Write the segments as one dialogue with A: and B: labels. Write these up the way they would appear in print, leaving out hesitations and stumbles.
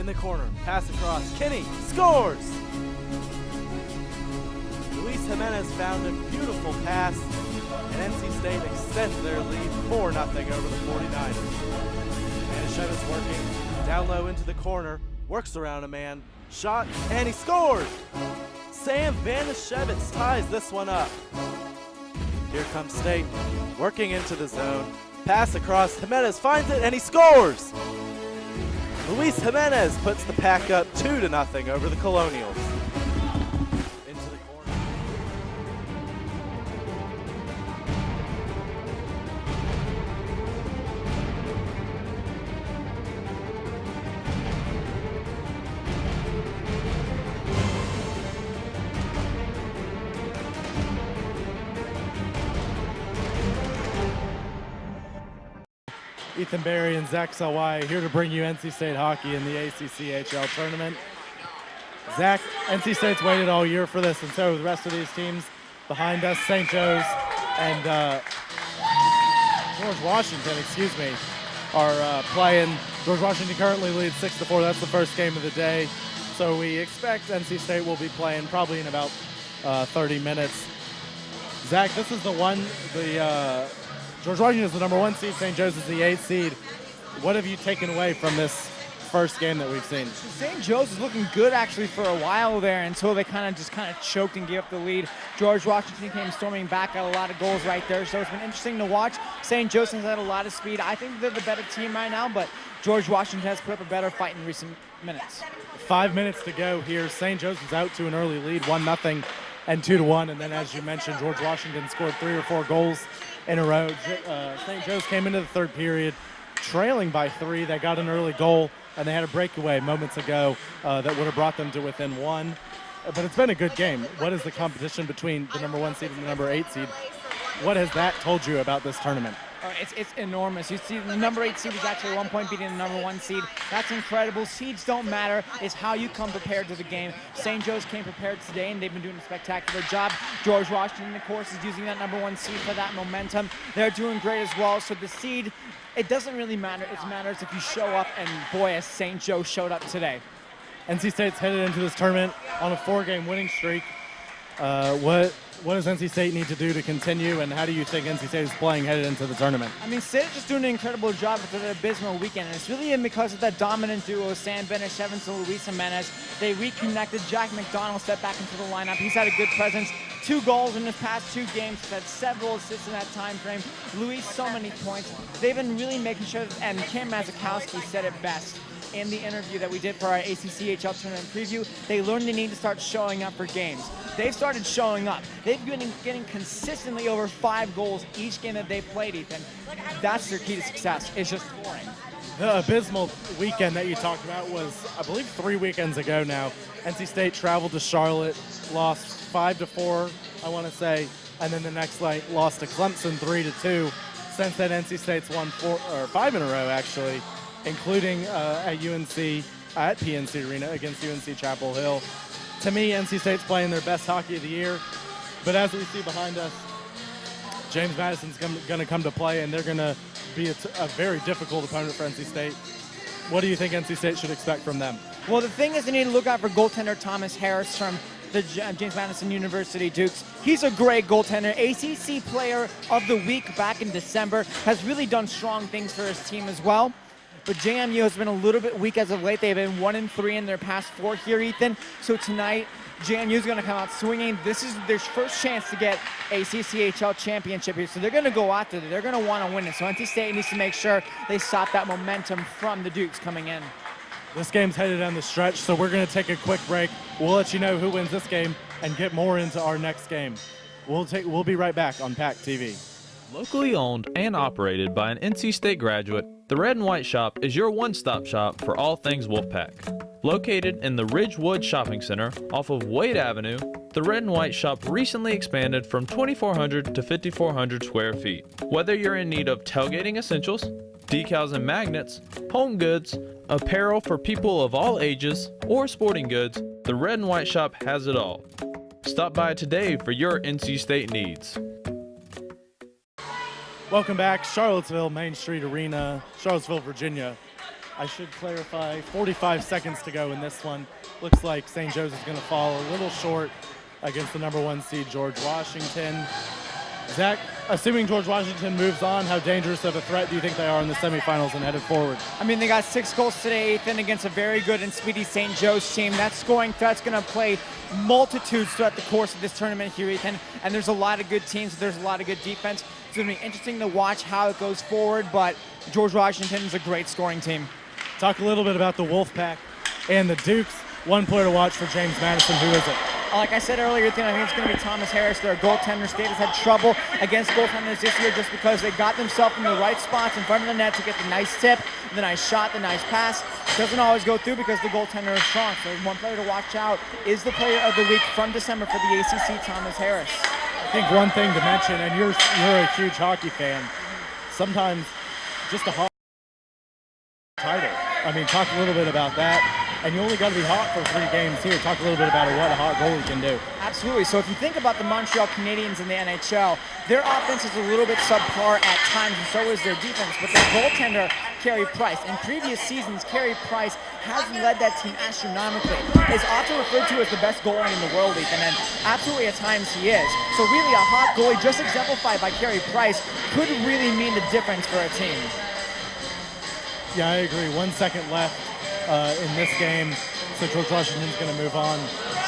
A: in the corner, pass across, Kinney scores! Luis Jimenez found a beautiful pass, and NC State extends their lead 4-0 over the 49ers. Manischewitz working, down low into the corner, works around a man, shot, and he scores! Sam Manischewitz ties this one up. Here comes State, working into the zone, pass across, Jimenez finds it, and he scores! Luis Jimenez puts the Pack up 2-0 over the Colonials. Into the corner.
B: Ethan Berry and Zach Salwai here to bring you NC State hockey in the ACCHL Tournament. Zach, NC State's waited all year for this, and so have the rest of these teams behind us, St. Joe's and George Washington, are playing. George Washington currently leads 6-4. That's the first game of the day. So we expect NC State will be playing probably in about 30 minutes. Zach, this is George Washington is the number 1 seed, St. Joe's is the 8th seed. What have you taken away from this first game that we've seen?
C: St. Joe's is looking good actually for a while there until they kind of choked and gave up the lead. George Washington came storming back, got a lot of goals right there, so it's been interesting to watch. St. Joe's has had a lot of speed. I think they're the better team right now, but George Washington has put up a better fight in recent minutes.
B: 5 minutes to go here. St. Joe's was out to an early lead, 1-0 and 2-1, and then as you mentioned, George Washington scored 3 or 4 goals in a row. St. Joe's came into the third period trailing by 3. They got an early goal, and they had a breakaway moments ago that would have brought them to within 1. But it's been a good game. What is the competition between the number 1 seed and the number 8 seed? What has that told you about this tournament?
C: It's enormous. You see, the number 8 seed is actually 1 point beating the number 1 seed. That's incredible. Seeds don't matter. It's how you come prepared to the game. St. Joe's came prepared today, and they've been doing a spectacular job. George Washington, of course, is using that number 1 seed for that momentum. They're doing great as well. So the seed, it doesn't really matter. It matters if you show up, and boy, has St. Joe showed up today.
B: NC State's headed into this tournament on a 4-game winning streak. What does NC State need to do to continue, and how do you think NC State is playing headed into the tournament?
C: I mean, State is just doing an incredible job after the abysmal weekend, and it's really because of that dominant duo, Sam Manischewitz and Luis Jimenez. They reconnected. Jack McDonald stepped back into the lineup. He's had a good presence. 2 goals in his past 2 games. He's had several assists in that time frame. Luis, so many points. They've been really making sure, and Kim Mazikowski said it best in the interview that we did for our ACCHL Tournament preview. They learned they need to start showing up for games. They've started showing up. They've been getting consistently over 5 goals each game that they've played, Ethan. That's their key to success, is just scoring.
B: The abysmal weekend that you talked about was, I believe, 3 weekends ago now. NC State traveled to Charlotte, lost 5-4, I want to say, and then the next night lost to Clemson 3-2. Since then, NC State's won 5 in a row, actually, including at UNC, at PNC Arena against UNC Chapel Hill. To me, NC State's playing their best hockey of the year, but as we see behind us, James Madison's going to come to play, and they're going to be a very difficult opponent for NC State. What do you think NC State should expect from them?
C: Well, the thing is, they need to look out for goaltender Thomas Harris from the James Madison University Dukes. He's a great goaltender. ACC Player of the Week back in December, has really done strong things for his team as well. But JMU has been a little bit weak as of late. They've been 1-3 in their past 4 here, Ethan. So tonight, JMU is going to come out swinging. This is their first chance to get a CCHL championship here. So they're going to go after it. They're going to want to win it. So NC State needs to make sure they stop that momentum from the Dukes coming in.
B: This game's headed down the stretch, so we're going to take a quick break. We'll let you know who wins this game and get more into our next game. We'll be right back on PackTV.
D: Locally owned and operated by an NC State graduate, the Red and White Shop is your one-stop shop for all things Wolfpack. Located in the Ridgewood Shopping Center off of Wade Avenue, the Red and White Shop recently expanded from 2,400 to 5,400 square feet. Whether you're in need of tailgating essentials, decals and magnets, home goods, apparel for people of all ages, or sporting goods, the Red and White Shop has it all. Stop by today for your NC State needs.
B: Welcome back, Charlottesville Main Street Arena, Charlottesville, Virginia. I should clarify, 45 seconds to go in this one. Looks like St. Joe's is going to fall a little short against the #1 seed George Washington. Zach, assuming George Washington moves on, how dangerous of a threat do you think they are in the semifinals and headed forward?
C: I mean, they got 6 goals today, Ethan, against a very good and speedy St. Joe's team. That scoring threat's going to play multitudes throughout the course of this tournament here, Ethan. And there's a lot of good teams. There's a lot of good defense. It's going to be interesting to watch how it goes forward, but George Washington is a great scoring team.
B: Talk a little bit about the Wolfpack and the Dukes. One player to watch for James Madison. Who is it?
C: Like I said earlier, Ethan, I think it's going to be Thomas Harris. Their goaltender. State has had trouble against goaltenders this year just because they got themselves in the right spots in front of the net to get the nice tip, the nice shot, the nice pass. Doesn't always go through because the goaltender is strong. So one player to watch out is the player of the week from December for the ACC, Thomas Harris.
B: I think one thing to mention, and you're a huge hockey fan, sometimes just a hockey title. I mean, talk a little bit about that. And you only got to be hot for 3 games here. Talk a little bit about what a hot goalie can do.
C: Absolutely. So if you think about the Montreal Canadiens in the NHL, their offense is a little bit subpar at times, and so is their defense. But their goaltender, Carey Price, in previous seasons, Carey Price has led that team astronomically. Is often referred to as the best goalie in the world, Ethan, and absolutely at times he is. So really a hot goalie, just exemplified by Carey Price, could really mean the difference for a team.
B: Yeah, I agree. 1 second left in this game, so George Washington's going to move on.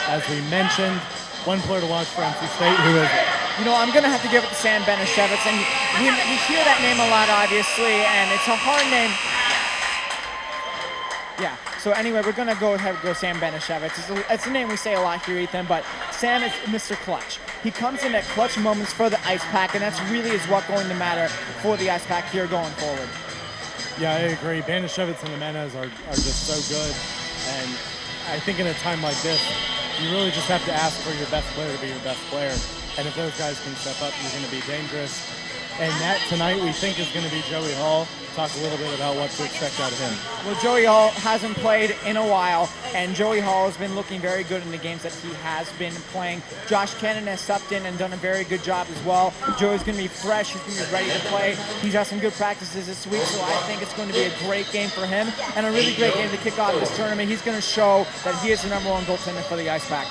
B: As we mentioned, one player to watch for NC State. Who is it?
C: You know, I'm going to have to give it to Sam Benishevitz, and we hear that name a lot, obviously, and it's a hard name. Yeah, so anyway, we're going to go Sam Benishevitz. It's a name we say a lot here, Ethan, but Sam is Mr. Clutch. He comes in at clutch moments for the Ice Pack, and that's really is what's going to matter for the Ice Pack here going forward.
B: Yeah, I agree. Banishevitz and Jimenez are just so good. And I think in a time like this, you really just have to ask for your best player to be your best player. And if those guys can step up, you're going to be dangerous. And that tonight we think is going to be Joey Hall. Talk a little bit about what to expect out of him.
C: Well, Joey Hall hasn't played in a while, and Joey Hall has been looking very good in the games that he has been playing. Josh Cannon has stepped in and done a very good job as well. Joey's going to be fresh. He's going to be ready to play. He's had some good practices this week, so I think it's going to be a great game for him and a really great game to kick off this tournament. He's going to show that he is the #1 goaltender for the Ice Pack.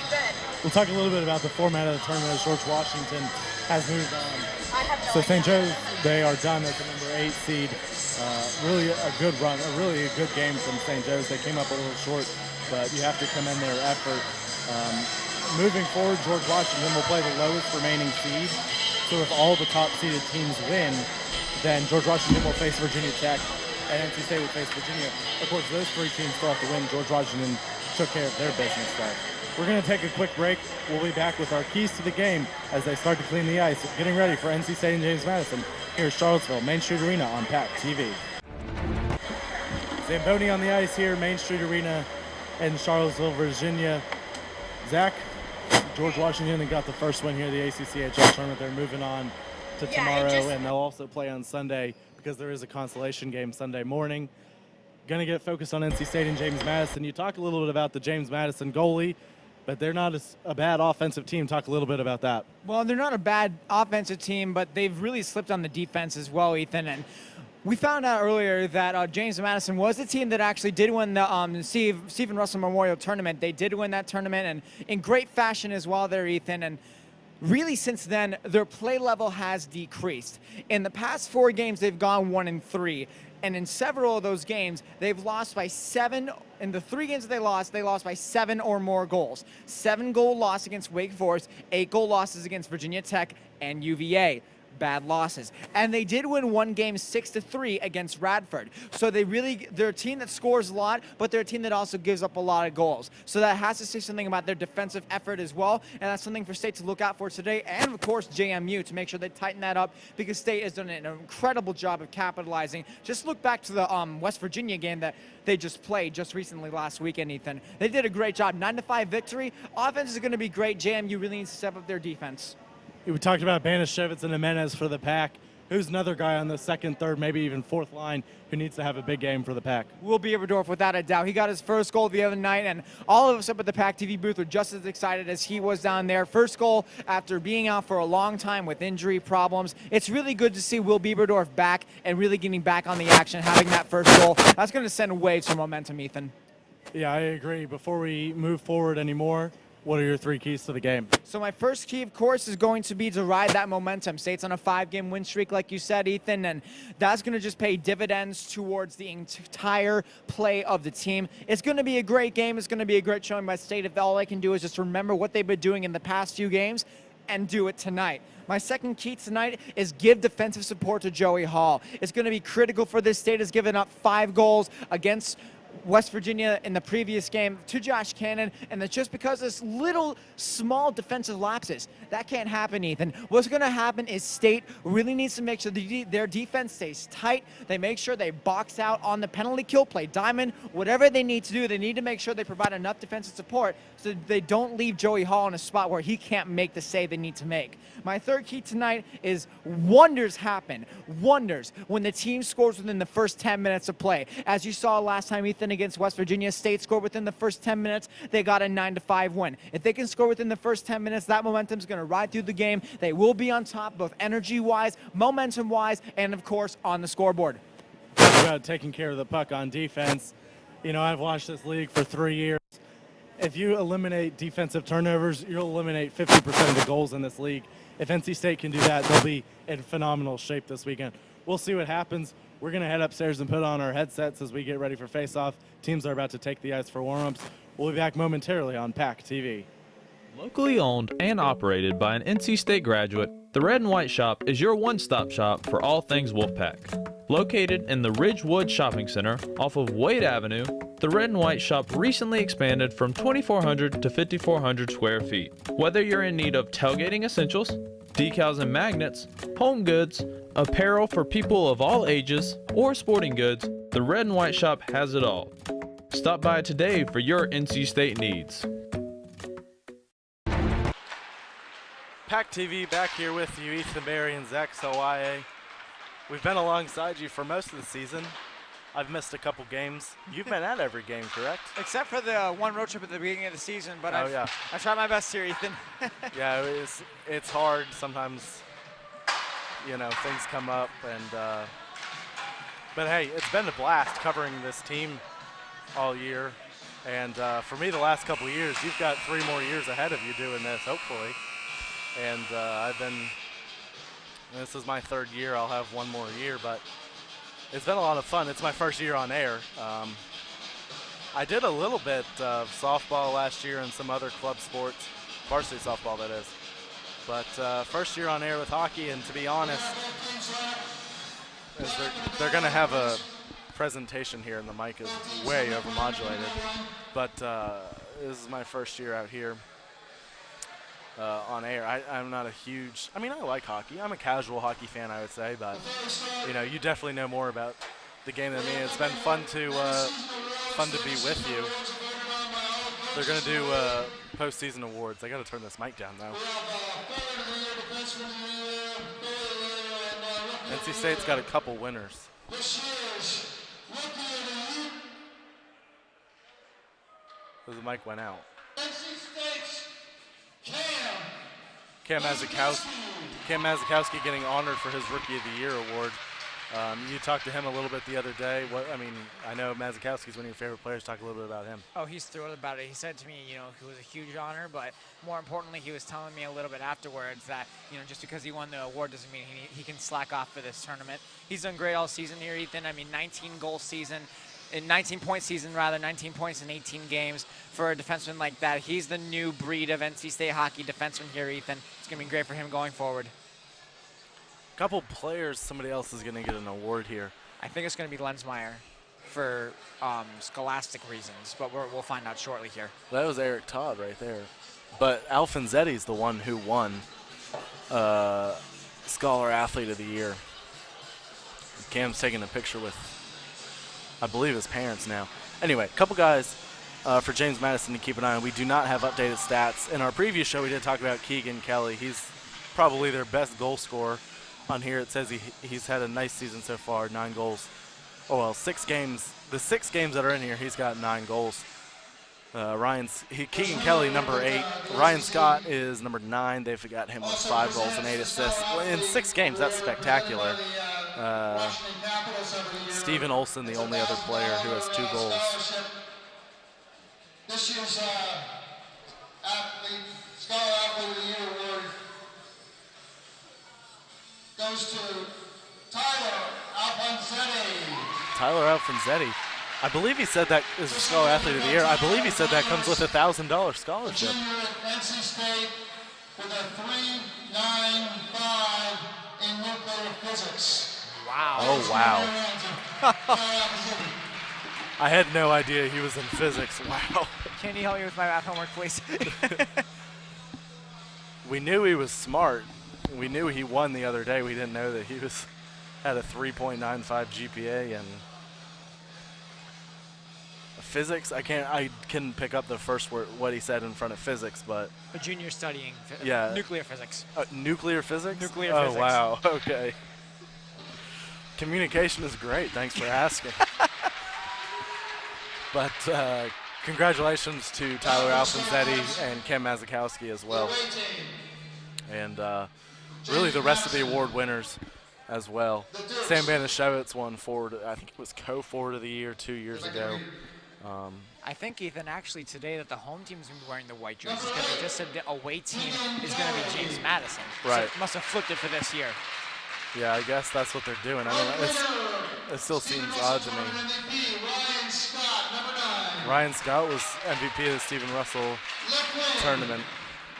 B: We'll talk a little bit about the format of the tournament as George Washington has moved on. So St. Joe's, they are done as the #8 seed. Really a good run, really a good game from St. Joe's. They came up a little short, but you have to commend their effort. Moving forward, George Washington will play the lowest remaining seed. So if all the top seeded teams win, then George Washington will face Virginia Tech, and NC State will face Virginia. Of course, those 3 teams still have to win. George Washington took care of their business though. We're going to take a quick break. We'll be back with our keys to the game as they start to clean the ice, getting ready for NC State and James Madison. Here's Charlottesville, Main Street Arena on PackTV. Zamboni on the ice here, Main Street Arena in Charlottesville, Virginia. Zach, George Washington got the first win here at the ACCHL Tournament. They're moving on to tomorrow, and they'll also play on Sunday because there is a consolation game Sunday morning. Going to get focused on NC State and James Madison. You talk a little bit about the James Madison goalie, but they're not a bad offensive team. Talk a little bit about that.
C: Well, they're not a bad offensive team, but they've really slipped on the defense as well, Ethan. And we found out earlier that James Madison was the team that actually did win the Stephen Russell Memorial Tournament. They did win that tournament, and in great fashion as well there, Ethan. And really, since then, their play level has decreased. In the past 4 games, they've gone 1-3. And in several of those games, they've lost by 7. In the 3 games that they lost by 7 or more goals. 7-goal loss against Wake Forest, 8-goal losses against Virginia Tech and UVA. Bad losses. And they did win 1 game 6-3 against Radford. So they're a team that scores a lot, but they're a team that also gives up a lot of goals. So that has to say something about their defensive effort as well. And that's something for State to look out for today. And of course, JMU to make sure they tighten that up because State has done an incredible job of capitalizing. Just look back to the West Virginia game that they just played just recently last weekend, Ethan. They did a great job. 9-5 victory. Offense is going to be great. JMU really needs to step up their defense.
B: We talked about Banishevitz and Jimenez for the Pack. who's another guy on the second, third, maybe even fourth line who needs to have a big game for the Pack.
C: Will Bieberdorf, without a doubt. He got his first goal the other night, and all of us up at the PackTV booth were just as excited as he was down there. First goal after being out for a long time with injury problems. It's really good to see Will Bieberdorf back and really getting back on the action, having that first goal. That's going to send waves of momentum, Ethan.
B: Yeah, I agree. Before we move forward anymore, what are your 3 keys to the game?
C: So my first key, of course, is going to be to ride that momentum. State's on a 5-game win streak, like you said, Ethan, and that's going to just pay dividends towards the entire play of the team. It's going to be a great game. It's going to be a great showing by State if all they can do is just remember what they've been doing in the past few games and do it tonight. My second key tonight is give defensive support to Joey Hall. It's going to be critical for this. State has given up 5 goals against West Virginia in the previous game to Josh Cannon, and that's just because of this little small defensive lapses. That can't happen, Ethan. What's going to happen is State really needs to make sure their defense stays tight. They make sure they box out on the penalty kill play, diamond, whatever they need to do. They need to make sure they provide enough defensive support so that they don't leave Joey Hall in a spot where he can't make the save they need to make. My third key tonight is wonders happen. Wonders when the team scores within the first 10 minutes of play. As you saw last time, Ethan, against West Virginia, State scored within the first 10 minutes. They got a 9-5 win. If they can score within the first 10 minutes, that momentum is going to ride through the game. They will be on top, both energy-wise, momentum-wise, and, of course, on the scoreboard.
B: About taking care of the puck on defense. You know, I've watched this league for 3 years. If you eliminate defensive turnovers, you'll eliminate 50% of the goals in this league. If NC State can do that, they'll be in phenomenal shape this weekend. We'll see what happens. We're going to head upstairs and put on our headsets as we get ready for face-off. Teams are about to take the ice for warm-ups. We'll be back momentarily on PackTV.
D: Locally owned and operated by an NC State graduate, the Red and White Shop is your one-stop shop for all things Wolfpack. Located in the Ridgewood Shopping Center off of Wade Avenue, the Red and White Shop recently expanded from 2,400 to 5,400 square feet. Whether you're in need of tailgating essentials, decals and magnets, home goods, apparel for people of all ages, or sporting goods, the Red and White Shop has it all. Stop by today for your NC State needs.
A: PackTV back here with you, Ethan Berry and Zach Sawaye. We've been alongside you for most of the season. I've missed a couple games. You've been at every game, correct?
C: Except for the one road trip at the beginning of the season, but
A: I
C: tried my best here, Ethan.
A: Yeah, it's hard sometimes. You know, things come up, and but hey, it's been a blast covering this team all year. And for me, the last couple of years, you've got 3 more years ahead of you doing this, hopefully. And this is my 3rd year. I'll have 1 more year, but it's been a lot of fun. It's my first year on air. I did a little bit of softball last year and some other club sports, varsity softball that is. But first year on air with hockey, and to be honest, they're going to have a presentation here, and the mic is way overmodulated. But this is my first year out here on air. I'm not a huge, I mean, I like hockey. I'm a casual hockey fan, I would say, but you know, you definitely know more about the game than me. It's been fun to be with you. They're going to do postseason awards. I got to turn this mic down, though. NC State's got a couple winners. The mic went out. Cam Mazikowski getting honored for his Rookie of the Year award. You talked to him a little bit the other day. I know Mazikowski's one of your favorite players. Talk a little bit about him.
E: Oh, he's thrilled about it. He said to me, you know, it was a huge honor, but more importantly, he was telling me a little bit afterwards that, you know, just because he won the award doesn't mean he can slack off for this tournament. He's done great all season here, Ethan. I mean, 19-goal season. 19-point season, 19 points in 18 games for a defenseman like that. He's the new breed of NC State hockey defenseman here, Ethan. It's going to be great for him going forward.
A: Couple players, somebody else is going to get an award here.
E: I think it's going to be Lensmeyer for scholastic reasons, but we'll find out shortly here.
A: That was Eric Todd right there. But Alfonzetti's the one who won Scholar Athlete of the Year. Cam's taking a picture with, I believe, his parents now. Anyway, a couple guys for James Madison to keep an eye on. We do not have updated stats. In our previous show, we did talk about Keegan Kelly. He's probably their best goal scorer on here it says he's had a nice season so far, 9 goals. Oh, well, 6 games. The 6 games that are in here, he's got 9 goals. Keegan Kelly, number 8. Ryan Scott is number 9. They've got him with 5 goals and 8 assists. In 6 games, that's spectacular. Steven Olson, the only other player who has 2 goals.
F: This year's Scholar Athlete of the Year award goes to Tyler Alfonsetti.
A: Tyler Alfonsetti. I believe he said that is a Scholar Athlete of the Year. I believe he said that comes with a $1,000 scholarship.
F: Junior at NC State with a 3.95 in nuclear physics.
E: Wow.
A: Oh, wow. I had no idea he was in physics. Wow.
E: Can you help me with my math homework, please?
A: We knew he was smart. We knew he won the other day. We didn't know that he had a 3.95 GPA and physics. I couldn't pick up the first word what he said in front of physics, but
E: A junior studying nuclear physics.
A: Nuclear physics?
E: Nuclear
A: physics.
E: physics.
A: Oh, wow. Okay. Communication is great. Thanks for asking. But congratulations to Tyler Alfonsetti and Ken Mazakowski as well. And really the rest of the award winners as well. Sam Banashevitz won I think it was co-forward of the year 2 years ago.
E: I think, Ethan, actually today that the home team's going to be wearing the white jerseys because they just said the away team is going to be James Madison.
A: Right.
E: So must have flipped it for this year.
A: Yeah, I guess that's what they're doing. I mean, it still seems odd to me. Ryan Scott was MVP of the Stephen Russell Tournament.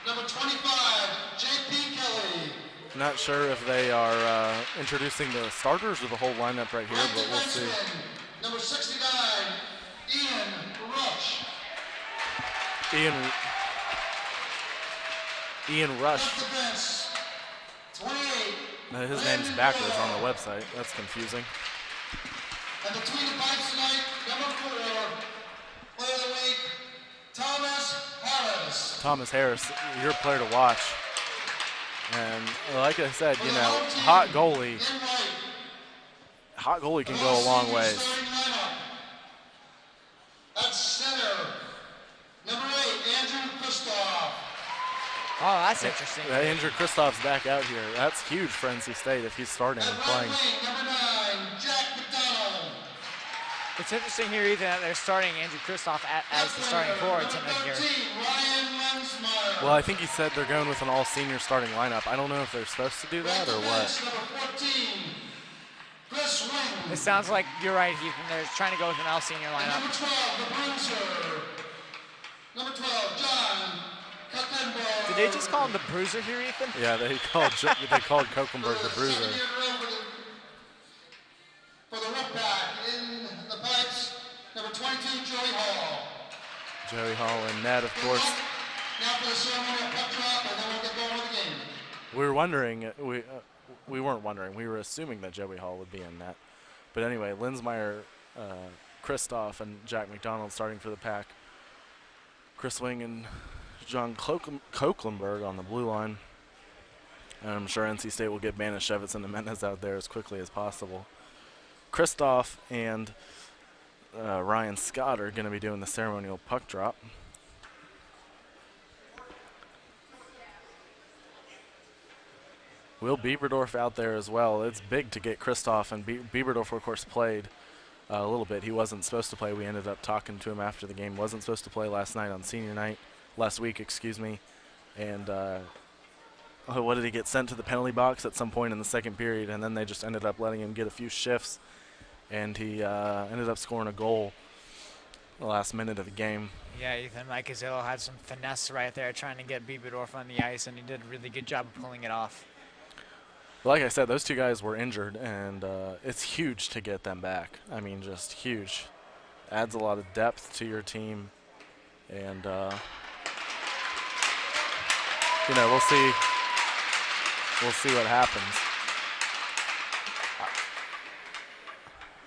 F: Number 25, J.P. Kelly.
A: Not sure if they are introducing the starters or the whole lineup right here, but we'll see.
F: Number 69, Ian Rush.
A: Ian Rush.
F: Defense, 28.
A: Now, his name's backwards on the website. That's confusing.
F: And between the pipes tonight, number 4, player of the week, Thomas Harris.
A: Thomas Harris, your player to watch. And like I said, you know, hot goalie can go a long ways.
F: At center, number 8, Andrew Kristoff.
E: Oh, that's interesting.
A: Andrew Kristoff's back out here. That's huge for NC State if he's starting and playing.
F: Number 9, Jack McDonald.
E: It's interesting here, Ethan, that they're starting Andrew Kristoff as the starting forward tonight here.
F: Ryan Lensmeyer.
A: Well, I think he said they're going with an all-senior starting lineup. I don't know if they're supposed to do that or what.
F: Number 14, Chris Wing.
E: It sounds like you're right, Ethan. They're trying to go with an all-senior lineup.
F: Number 12, the Bruiser. Number 12, John Kuckenberg.
E: Did they just call him the Bruiser here, Ethan?
A: Yeah, they called Kokenberg the Bruiser.
F: For the Wolfpack in the pipes, number 22, Joey Hall.
A: Joey Hall and Ned, of course.
F: Now for the ceremonial puck drop, and then we'll get going with the game.
A: We were wondering, we weren't wondering, we were assuming that Joey Hall would be in that. But anyway, Linsmeyer, Kristoff, and Jack McDonald starting for the Pack. Chris Wing and John Koeklenberg on the blue line. And I'm sure NC State will get Banashevitz and Jimenez out there as quickly as possible. Kristoff and Ryan Scott are going to be doing the ceremonial puck drop. Will Bieberdorf out there as well. It's big to get Kristoff, and Bieberdorf, of course, played a little bit. He wasn't supposed to play. We ended up talking to him after the game. Wasn't supposed to play last week, excuse me. And what did he get sent to the penalty box at some point in the second period, and then they just ended up letting him get a few shifts, and he ended up scoring a goal the last minute of the game.
E: Yeah, Ethan, Mike Gazzillo had some finesse right there trying to get Bieberdorf on the ice, and he did a really good job of pulling it off.
A: Like I said, those two guys were injured, and it's huge to get them back. I mean, just huge. Adds a lot of depth to your team, and you know, we'll see what happens.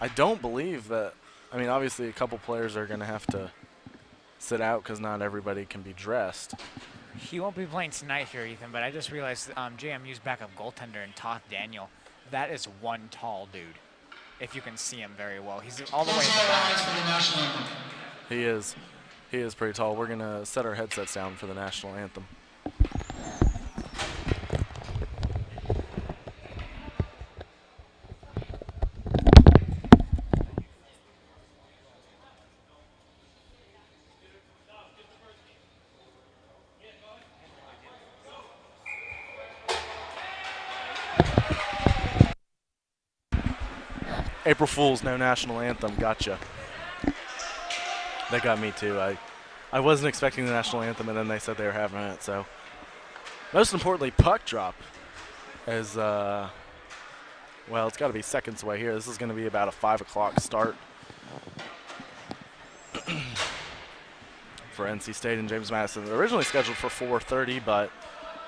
A: I don't believe that. I mean, obviously, a couple players are going to have to sit out because not everybody can be dressed.
E: He won't be playing tonight here, Ethan, but I just realized JMU's backup goaltender and Todd Daniel, that is one tall dude, if you can see him very well. He's all the way in the back.
A: He is. He is pretty tall. We're going to set our headsets down for the national anthem. April Fools, no national anthem. Gotcha. That got me too. I wasn't expecting the national anthem, and then they said they were having it. So, most importantly, puck drop. As well, it's got to be seconds away here. This is going to be about a 5 o'clock start for NC State and James Madison. Originally scheduled for 4:30, but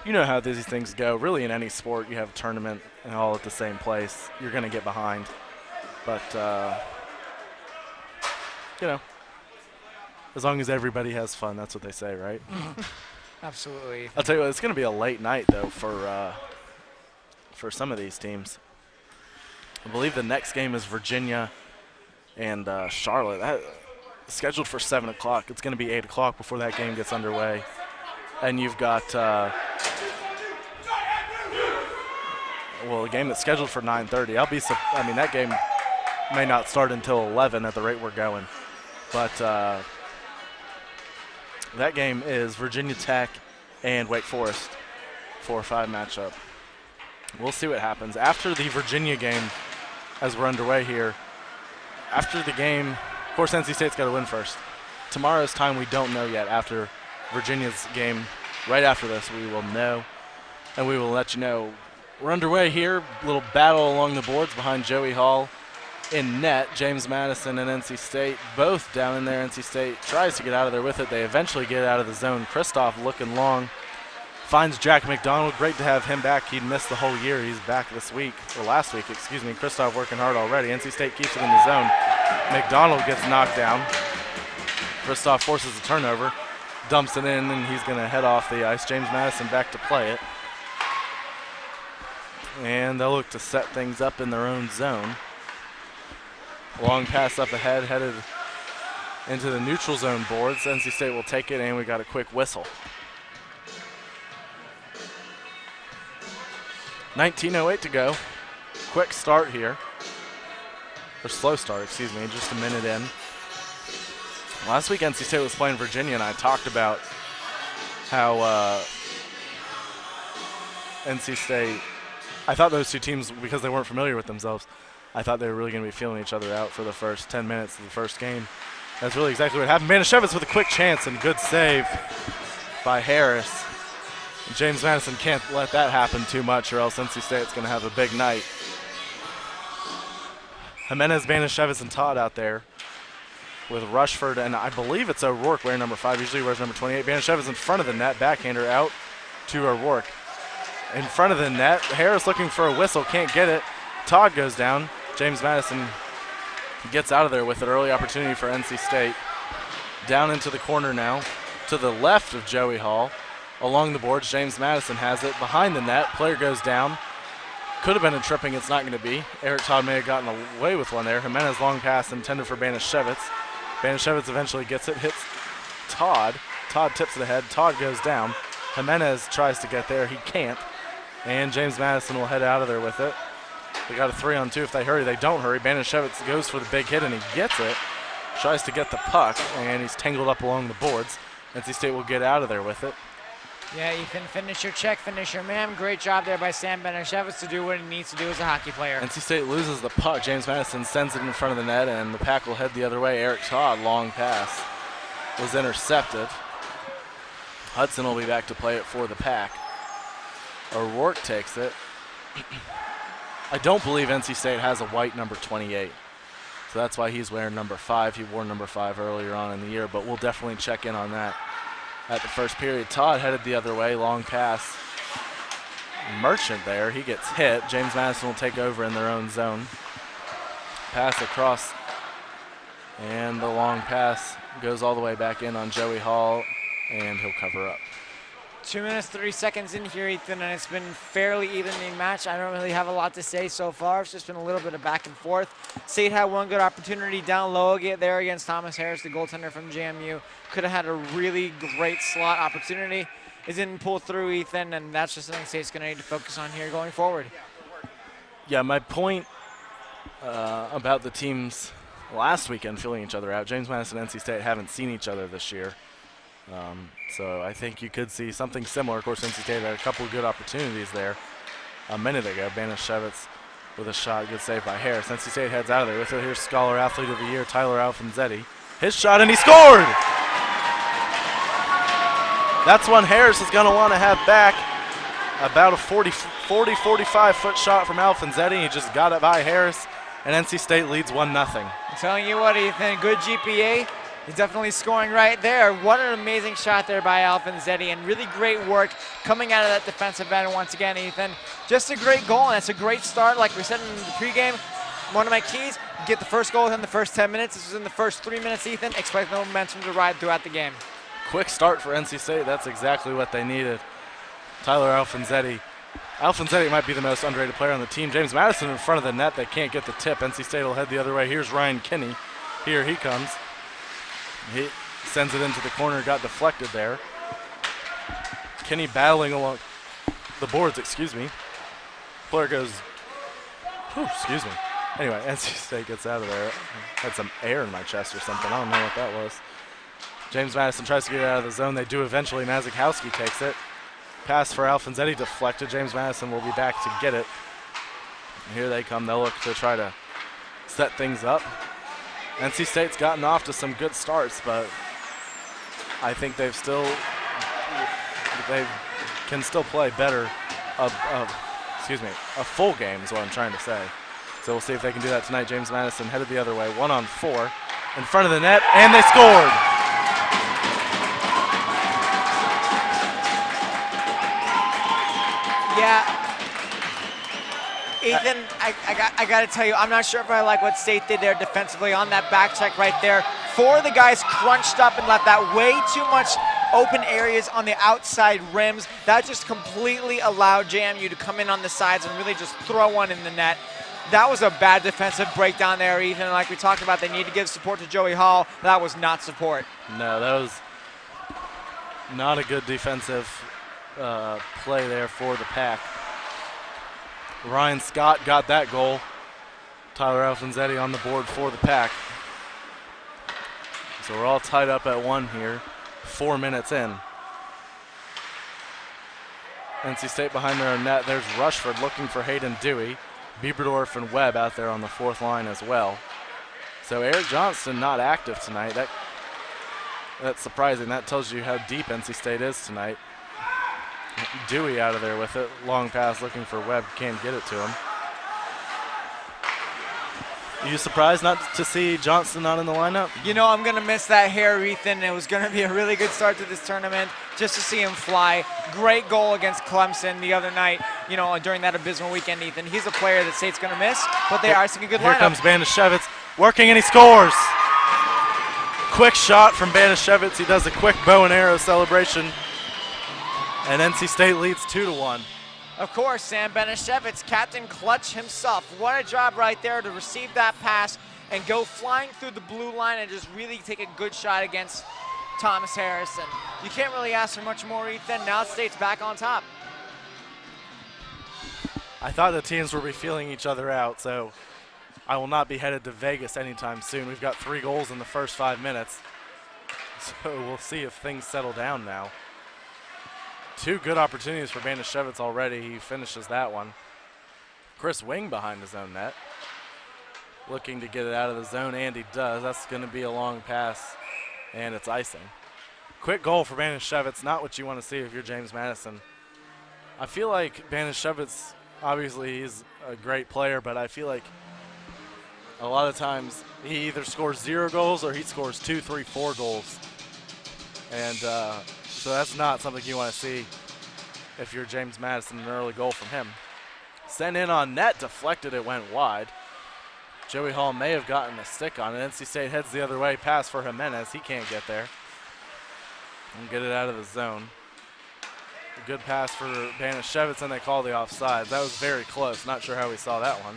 A: you know how these things go. Really, in any sport, you have a tournament and all at the same place. You're going to get behind. But, you know, as long as everybody has fun, that's what they say, right?
E: Absolutely.
A: I'll tell you what, it's going to be a late night, though, for some of these teams. I believe the next game is Virginia and Charlotte. That scheduled for 7 o'clock. It's going to be 8 o'clock before that game gets underway. And you've got, well, a game that's scheduled for 9:30. I mean, that game may not start until 11 at the rate we're going. But that game is Virginia Tech and Wake Forest, 4-5 matchup. We'll see what happens. After the Virginia game, as we're underway here, after the game, of course, NC State's got to win first. Tomorrow's time we don't know yet. After Virginia's game, right after this, we will know, and we will let you know. We're underway here. Little battle along the boards behind Joey Hall. In net, James Madison and NC State both down in there. NC State tries to get out of there with it. They eventually get out of the zone. Kristoff looking long. Finds Jack McDonald. Great to have him back. He'd missed the whole year. He's back this week, or last week, excuse me. Kristoff working hard already. NC State keeps it in the zone. McDonald gets knocked down. Kristoff forces a turnover. Dumps it in, and he's going to head off the ice. James Madison back to play it. And they'll look to set things up in their own zone. Long pass up ahead, headed into the neutral zone boards. NC State will take it, and we got a quick whistle. 19:08 to go. Quick start here. Or slow start, excuse me, just a minute in. Last week, NC State was playing Virginia, and I talked about how NC State, I thought those two teams, because they weren't familiar with themselves, I thought they were really going to be feeling each other out for the first 10 minutes of the first game. That's really exactly what happened. Banashevitz with a quick chance and good save by Harris. And James Madison can't let that happen too much, or else NC State's going to have a big night. Jimenez, Banashevitz, and Todd out there with Rushford, and I believe it's O'Rourke wearing number 5. Usually wears number 28. Banashevitz in front of the net. Backhander out to O'Rourke. In front of the net. Harris looking for a whistle. Can't get it. Todd goes down. James Madison gets out of there with an early opportunity for NC State. Down into the corner now. To the left of Joey Hall. Along the boards, James Madison has it. Behind the net. Player goes down. Could have been a tripping. It's not going to be. Eric Todd may have gotten away with one there. Jimenez long pass intended for Banashevitz. Banashevitz eventually gets it. Hits Todd. Todd tips it ahead. Todd goes down. Jimenez tries to get there. He can't. And James Madison will head out of there with it. They got a 3-on-2 if they hurry. They don't hurry. Banashevitz goes for the big hit, and he gets it. Tries to get the puck, and he's tangled up along the boards. NC State will get out of there with it.
E: Yeah, Ethan, finish your check, finish your man. Great job there by Sam Banashevitz to do what he needs to do as a hockey player.
A: NC State loses the puck. James Madison sends it in front of the net, and the pack will head the other way. Eric Todd, long pass, was intercepted. Hudson will be back to play it for the pack. O'Rourke takes it. I don't believe NC State has a white number 28. So that's why he's wearing number 5. He wore number 5 earlier on in the year, but we'll definitely check in on that at the first period. Todd headed the other way, long pass. Merchant there, he gets hit. James Madison will take over in their own zone. Pass across, and the long pass goes all the way back in on Joey Hall, and he'll cover up.
E: 2 minutes, 30 seconds in here, Ethan, and it's been fairly evenly matched. I don't really have a lot to say so far. It's just been a little bit of back and forth. State had one good opportunity down low there against Thomas Harris, the goaltender from JMU. Could have had a really great slot opportunity. It didn't pull through, Ethan, and that's just something State's going to need to focus on here going forward.
G: Yeah, my point about the teams last weekend filling each other out, James Madison and NC State haven't seen each other this year. So I think you could see something similar. Of course, NC State had a couple of good opportunities there a minute ago. Banishevitz with a shot, good save by Harris. NC State heads out of there with it. Here's Scholar Athlete of the Year, Tyler Alfonzetti. His shot, and he scored! That's one Harris is going to want to have back. About a 45-foot shot from Alfonzetti. He just got it by Harris, and NC State leads 1-0.
E: I'm telling you what, Ethan, good GPA. He's definitely scoring right there. What an amazing shot there by Alfonzetti, and really great work coming out of that defensive end once again, Ethan. Just a great goal, and it's a great start. Like we said in the pregame, one of my keys, get the first goal within the first 10 minutes. This was in the first 3 minutes, Ethan. Expect the momentum to ride throughout the game.
G: Quick start for NC State. That's exactly what they needed. Tyler Alfonzetti. Alfonzetti might be the most underrated player on the team. James Madison in front of the net. They can't get the tip. NC State will head the other way. Here's Ryan Kinney. Here he comes. He sends it into the corner. Got deflected there. Kinney battling along the boards, excuse me. Player goes, excuse me. Anyway, NC State gets out of there. Had some air in my chest or something. I don't know what that was. James Madison tries to get it out of the zone. They do eventually. Mazikowski takes it. Pass for Alfonzetti deflected. James Madison will be back to get it. And here they come. They'll look to try to set things up. NC State's gotten off to some good starts, but I think they can still play better. A full game is what I'm trying to say. So we'll see if they can do that tonight. James Madison headed the other way, 1-on-4 in front of the net, and they scored.
E: Yeah, Ethan, I got to tell you, I'm not sure if I like what State did there defensively on that back check right there. 4 of the guys crunched up and left that way too much open areas on the outside rims. That just completely allowed JMU to come in on the sides and really just throw one in the net. That was a bad defensive breakdown there, Ethan. Like we talked about, they need to give support to Joey Hall. That was not support.
G: No, that was not a good defensive play there for the Pack. Ryan Scott got that goal. Tyler Alfonzetti on the board for the Pack. So we're all tied up at 1 here, 4 minutes in. NC State behind their own net. There's Rushford looking for Hayden Dewey. Bieberdorf and Webb out there on the 4th line as well. So Eric Johnston not active tonight. That's surprising. That tells you how deep NC State is tonight. Dewey out of there with it. Long pass looking for Webb. Can't get it to him. Are you surprised not to see Johnston not in the lineup?
E: You know, I'm going to miss that hair, Ethan. It was going to be a really good start to this tournament just to see him fly. Great goal against Clemson the other night, you know, during that abysmal weekend, Ethan. He's a player that State's going to miss, but they are seeing a good lineup.
G: Here comes Banishevitz working, and he scores. Quick shot from Banishevitz. He does a quick bow and arrow celebration. And NC State leads 2-1.
E: Of course, Sam Banishevitz, Captain Clutch himself. What a job right there to receive that pass and go flying through the blue line and just really take a good shot against Thomas Harrison. You can't really ask for much more, Ethan. Now State's back on top.
G: I thought the teams would be feeling each other out, so I will not be headed to Vegas anytime soon. We've got 3 goals in the first 5 minutes. So we'll see if things settle down now. 2 good opportunities for Banishevitz already. He finishes that one. Chris Wing behind his own net. Looking to get it out of the zone, and he does. That's going to be a long pass, and it's icing. Quick goal for Banishevitz. Not what you want to see if you're James Madison. I feel like Banishevitz, obviously he's a great player, but I feel like a lot of times he either scores 0 goals or he scores 2, 3, 4 goals. And so that's not something you want to see if you're James Madison, an early goal from him. Sent in on net, deflected, it went wide. Joey Hall may have gotten a stick on it. NC State heads the other way, pass for Jimenez. He can't get there. And get it out of the zone. A good pass for Banashevitz, and they call the offsides. That was very close. Not sure how we saw that one.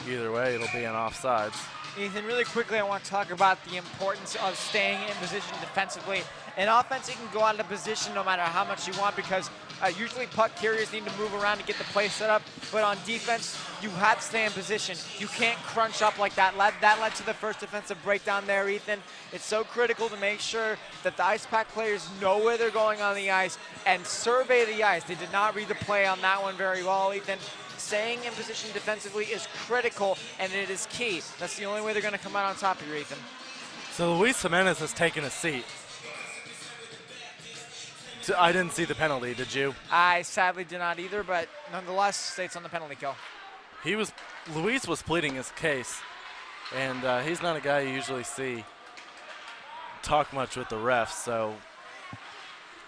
G: Either way, it'll be an offsides.
E: Ethan, really quickly, I want to talk about the importance of staying in position defensively. In offense, you can go out of position no matter how much you want because usually puck carriers need to move around to get the play set up. But on defense, you have to stay in position. You can't crunch up like that. That led to the first defensive breakdown there, Ethan. It's so critical to make sure that the Ice Pack players know where they're going on the ice and survey the ice. They did not read the play on that one very well, Ethan. Staying in position defensively is critical, and it is key. That's the only way they're going to come out on top here, Ethan.
G: So Luis Jimenez has taken a seat. I didn't see the penalty, did you?
E: I sadly did not either, but nonetheless, State's on the penalty kill.
G: Luis was pleading his case, and he's not a guy you usually see talk much with the refs, so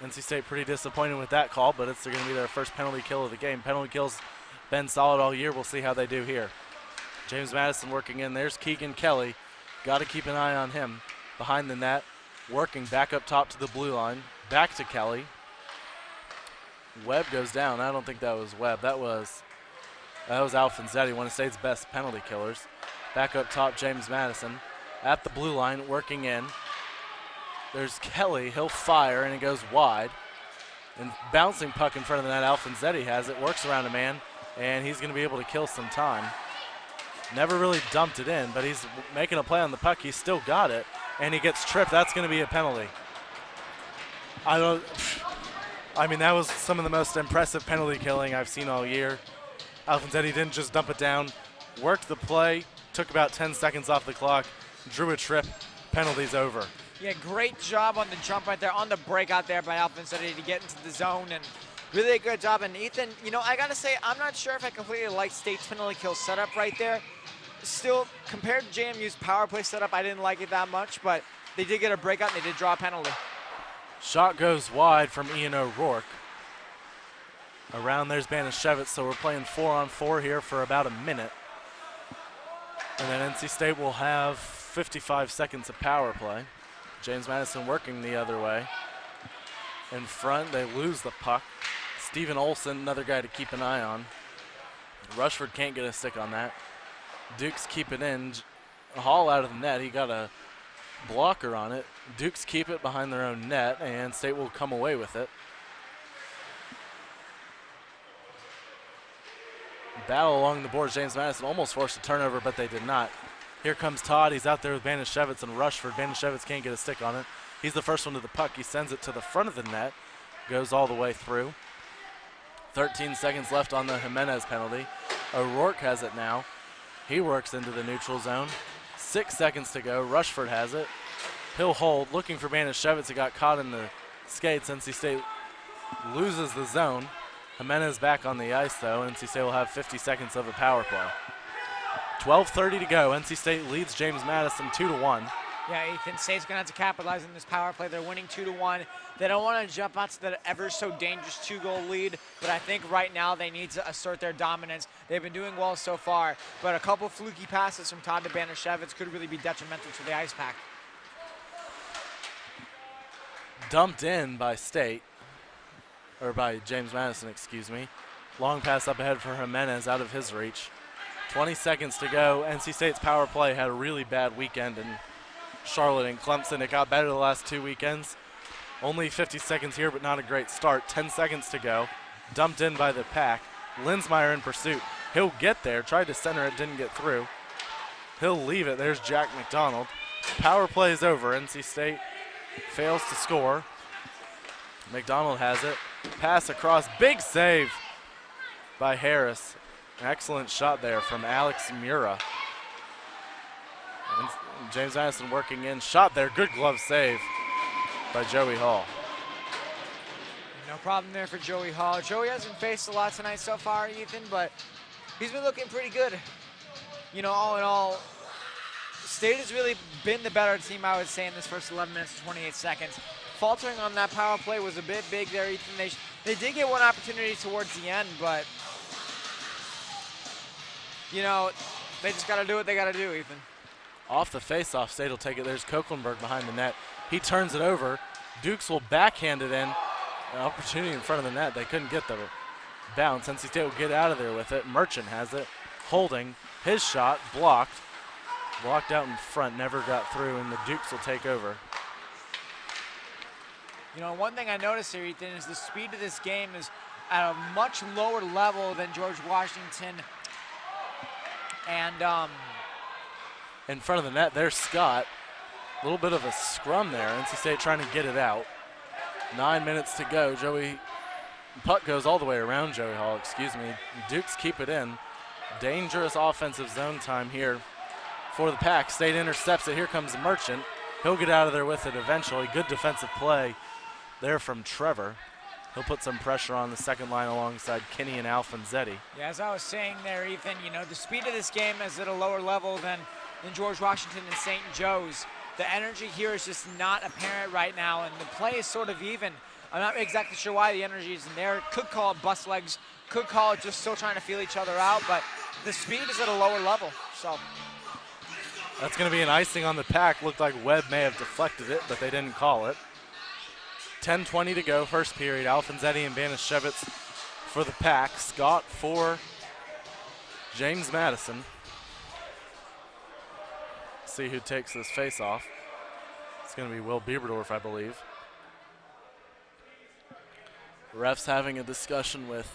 G: NC State pretty disappointed with that call, but it's going to be their first penalty kill of the game. Penalty kills been solid all year. We'll see how they do here. James Madison working in. There's Keegan Kelly. Got to keep an eye on him. Behind the net, working back up top to the blue line. Back to Kelly. Webb goes down. I don't think that was Webb. That was Alfonsetti, one of State's best penalty killers. Back up top, James Madison. At the blue line, working in. There's Kelly. He'll fire, and it goes wide. And bouncing puck in front of the net, Alfonsetti has it. Works around a man, and he's going to be able to kill some time. Never really dumped it in, but he's making a play on the puck. He's still got it, and he gets tripped. That's going to be a penalty. I mean, that was some of the most impressive penalty killing I've seen all year. Alfonsetti didn't just dump it down, worked the play, took about 10 seconds off the clock, drew a trip, penalty's over.
E: Yeah, great job on the jump right there, on the breakout there by Alfonsetti to get into the zone, and really a good job. And Ethan, you know, I gotta say, I'm not sure if I completely like State's penalty kill setup right there. Still, compared to JMU's power play setup, I didn't like it that much, but they did get a breakout and they did draw a penalty.
G: Shot goes wide from Ian O'Rourke. Around there's Banashevitz, so we're playing 4-on-4 here for about a minute. And then NC State will have 55 seconds of power play. James Madison working the other way. In front, they lose the puck. Steven Olson, another guy to keep an eye on. Rushford can't get a stick on that. Dukes keep it in. Hall out of the net. He got a blocker on it. Dukes keep it behind their own net, and State will come away with it. Battle along the boards. James Madison almost forced a turnover, but they did not. Here comes Todd. He's out there with Banashevitz and Rushford. Banashevitz can't get a stick on it. He's the first one to the puck. He sends it to the front of the net. Goes all the way through. 13 seconds left on the Jimenez penalty. O'Rourke has it now. He works into the neutral zone. 6 seconds to go. Rushford has it. He'll hold. Looking for Banashevitz. He got caught in the skates. NC State loses the zone. Jimenez back on the ice, though. NC State will have 50 seconds of a power play. 12:30 to go. NC State leads James Madison 2-1.
E: Yeah, Ethan, State's going to have to capitalize on this power play. They're winning 2-1. They don't want to jump out to that ever so dangerous 2-goal lead, but I think right now they need to assert their dominance. They've been doing well so far, but a couple fluky passes from Todd to Banashevitz could really be detrimental to the Ice Pack.
G: Dumped in by State, or by James Madison, excuse me. Long pass up ahead for Jimenez out of his reach. 20 seconds to go. NC State's power play had a really bad weekend in Charlotte and Clemson. It got better the last 2 weekends. Only 50 seconds here, but not a great start. 10 seconds to go. Dumped in by the Pack. Linsmeyer in pursuit. He'll get there. Tried to center it, didn't get through. He'll leave it. There's Jack McDonald. Power play is over. NC State fails to score. McDonald has it. Pass across. Big save by Harris. Excellent shot there from Alex Mura. And James Madison working in. Shot there. Good glove save by Joey Hall.
E: No problem there for Joey Hall. Joey hasn't faced a lot tonight so far, Ethan, but he's been looking pretty good. You know, all in all, State has really been the better team, I would say, in this first 11 minutes and 28 seconds. Faltering on that power play was a bit big there, Ethan. They did get one opportunity towards the end, but, you know, they just got to do what they got to do, Ethan.
G: Off the face-off, State will take it. There's Koeklenberg behind the net. He turns it over. Dukes will backhand it in, An opportunity in front of the net. They couldn't get the bounce. NC State will get out of there with it. Merchant has it. Holding. His shot blocked. Blocked out in front. Never got through, and the Dukes will take over.
E: You know, one thing I noticed here, Ethan, is the speed of this game is at a much lower level than George Washington. And
G: in front of the net, there's Scott. A little bit of a scrum there. NC State trying to get it out. 9 minutes to go. Puck goes all the way around Joey Hall, excuse me. Dukes keep it in. Dangerous offensive zone time here for the Pack. State intercepts it. Here comes Merchant. He'll get out of there with it eventually. Good defensive play there from Trevor. He'll put some pressure on the second line alongside Kinney and Alfonzetti.
E: yeah, as I was saying there, Ethan, you know, the speed of this game is at a lower level than George Washington and St. Joe's. The energy here is just not apparent right now, and the play is sort of even. I'm not exactly sure why the energy isn't there. Could call it bus legs, could call it just still trying to feel each other out, but the speed is at a lower level. So
G: that's going to be an icing on the Pack. Looked like Webb may have deflected it, but they didn't call it. 10:20 to go, first period. Alfonzetti and Banishevitz for the Pack. Scott for James Madison. See who takes this face off. It's going to be Will Bieberdorf, I believe. Refs having a discussion with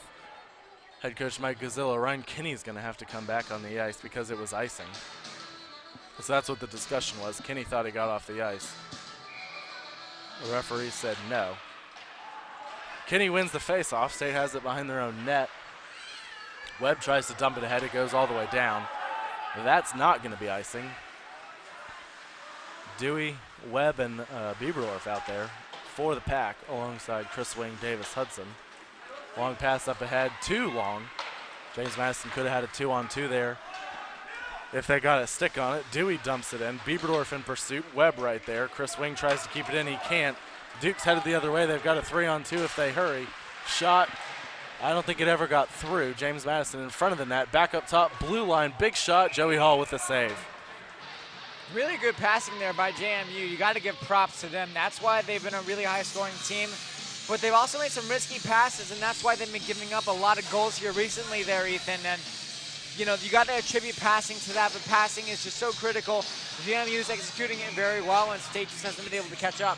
G: head coach Mike Gazzillo. Ryan Kinney's going to have to come back on the ice because it was icing. So that's what the discussion was. Kinney thought he got off the ice. The referee said no. Kinney wins the face-off. State has it behind their own net. Webb tries to dump it ahead. It goes all the way down. That's not going to be icing. Dewey, Webb, and Bieberdorf out there for the Pack alongside Chris Wing, Davis Hudson. Long pass up ahead, too long. James Madison could have had a 2-on-2 there if they got a stick on it. Dewey dumps it in. Bieberdorf in pursuit. Webb right there. Chris Wing tries to keep it in. He can't. Duke's headed the other way. They've got a 3-on-2 if they hurry. Shot. I don't think it ever got through. James Madison in front of the net. Back up top. Blue line. Big shot. Joey Hall with the save.
E: really good passing there by JMU. You got to give props to them. That's why they've been a really high-scoring team. But they've also made some risky passes, and that's why they've been giving up a lot of goals here recently there, Ethan. And, you know, you got to attribute passing to that, but passing is just so critical. JMU is executing it very well, and State just hasn't been able to catch up.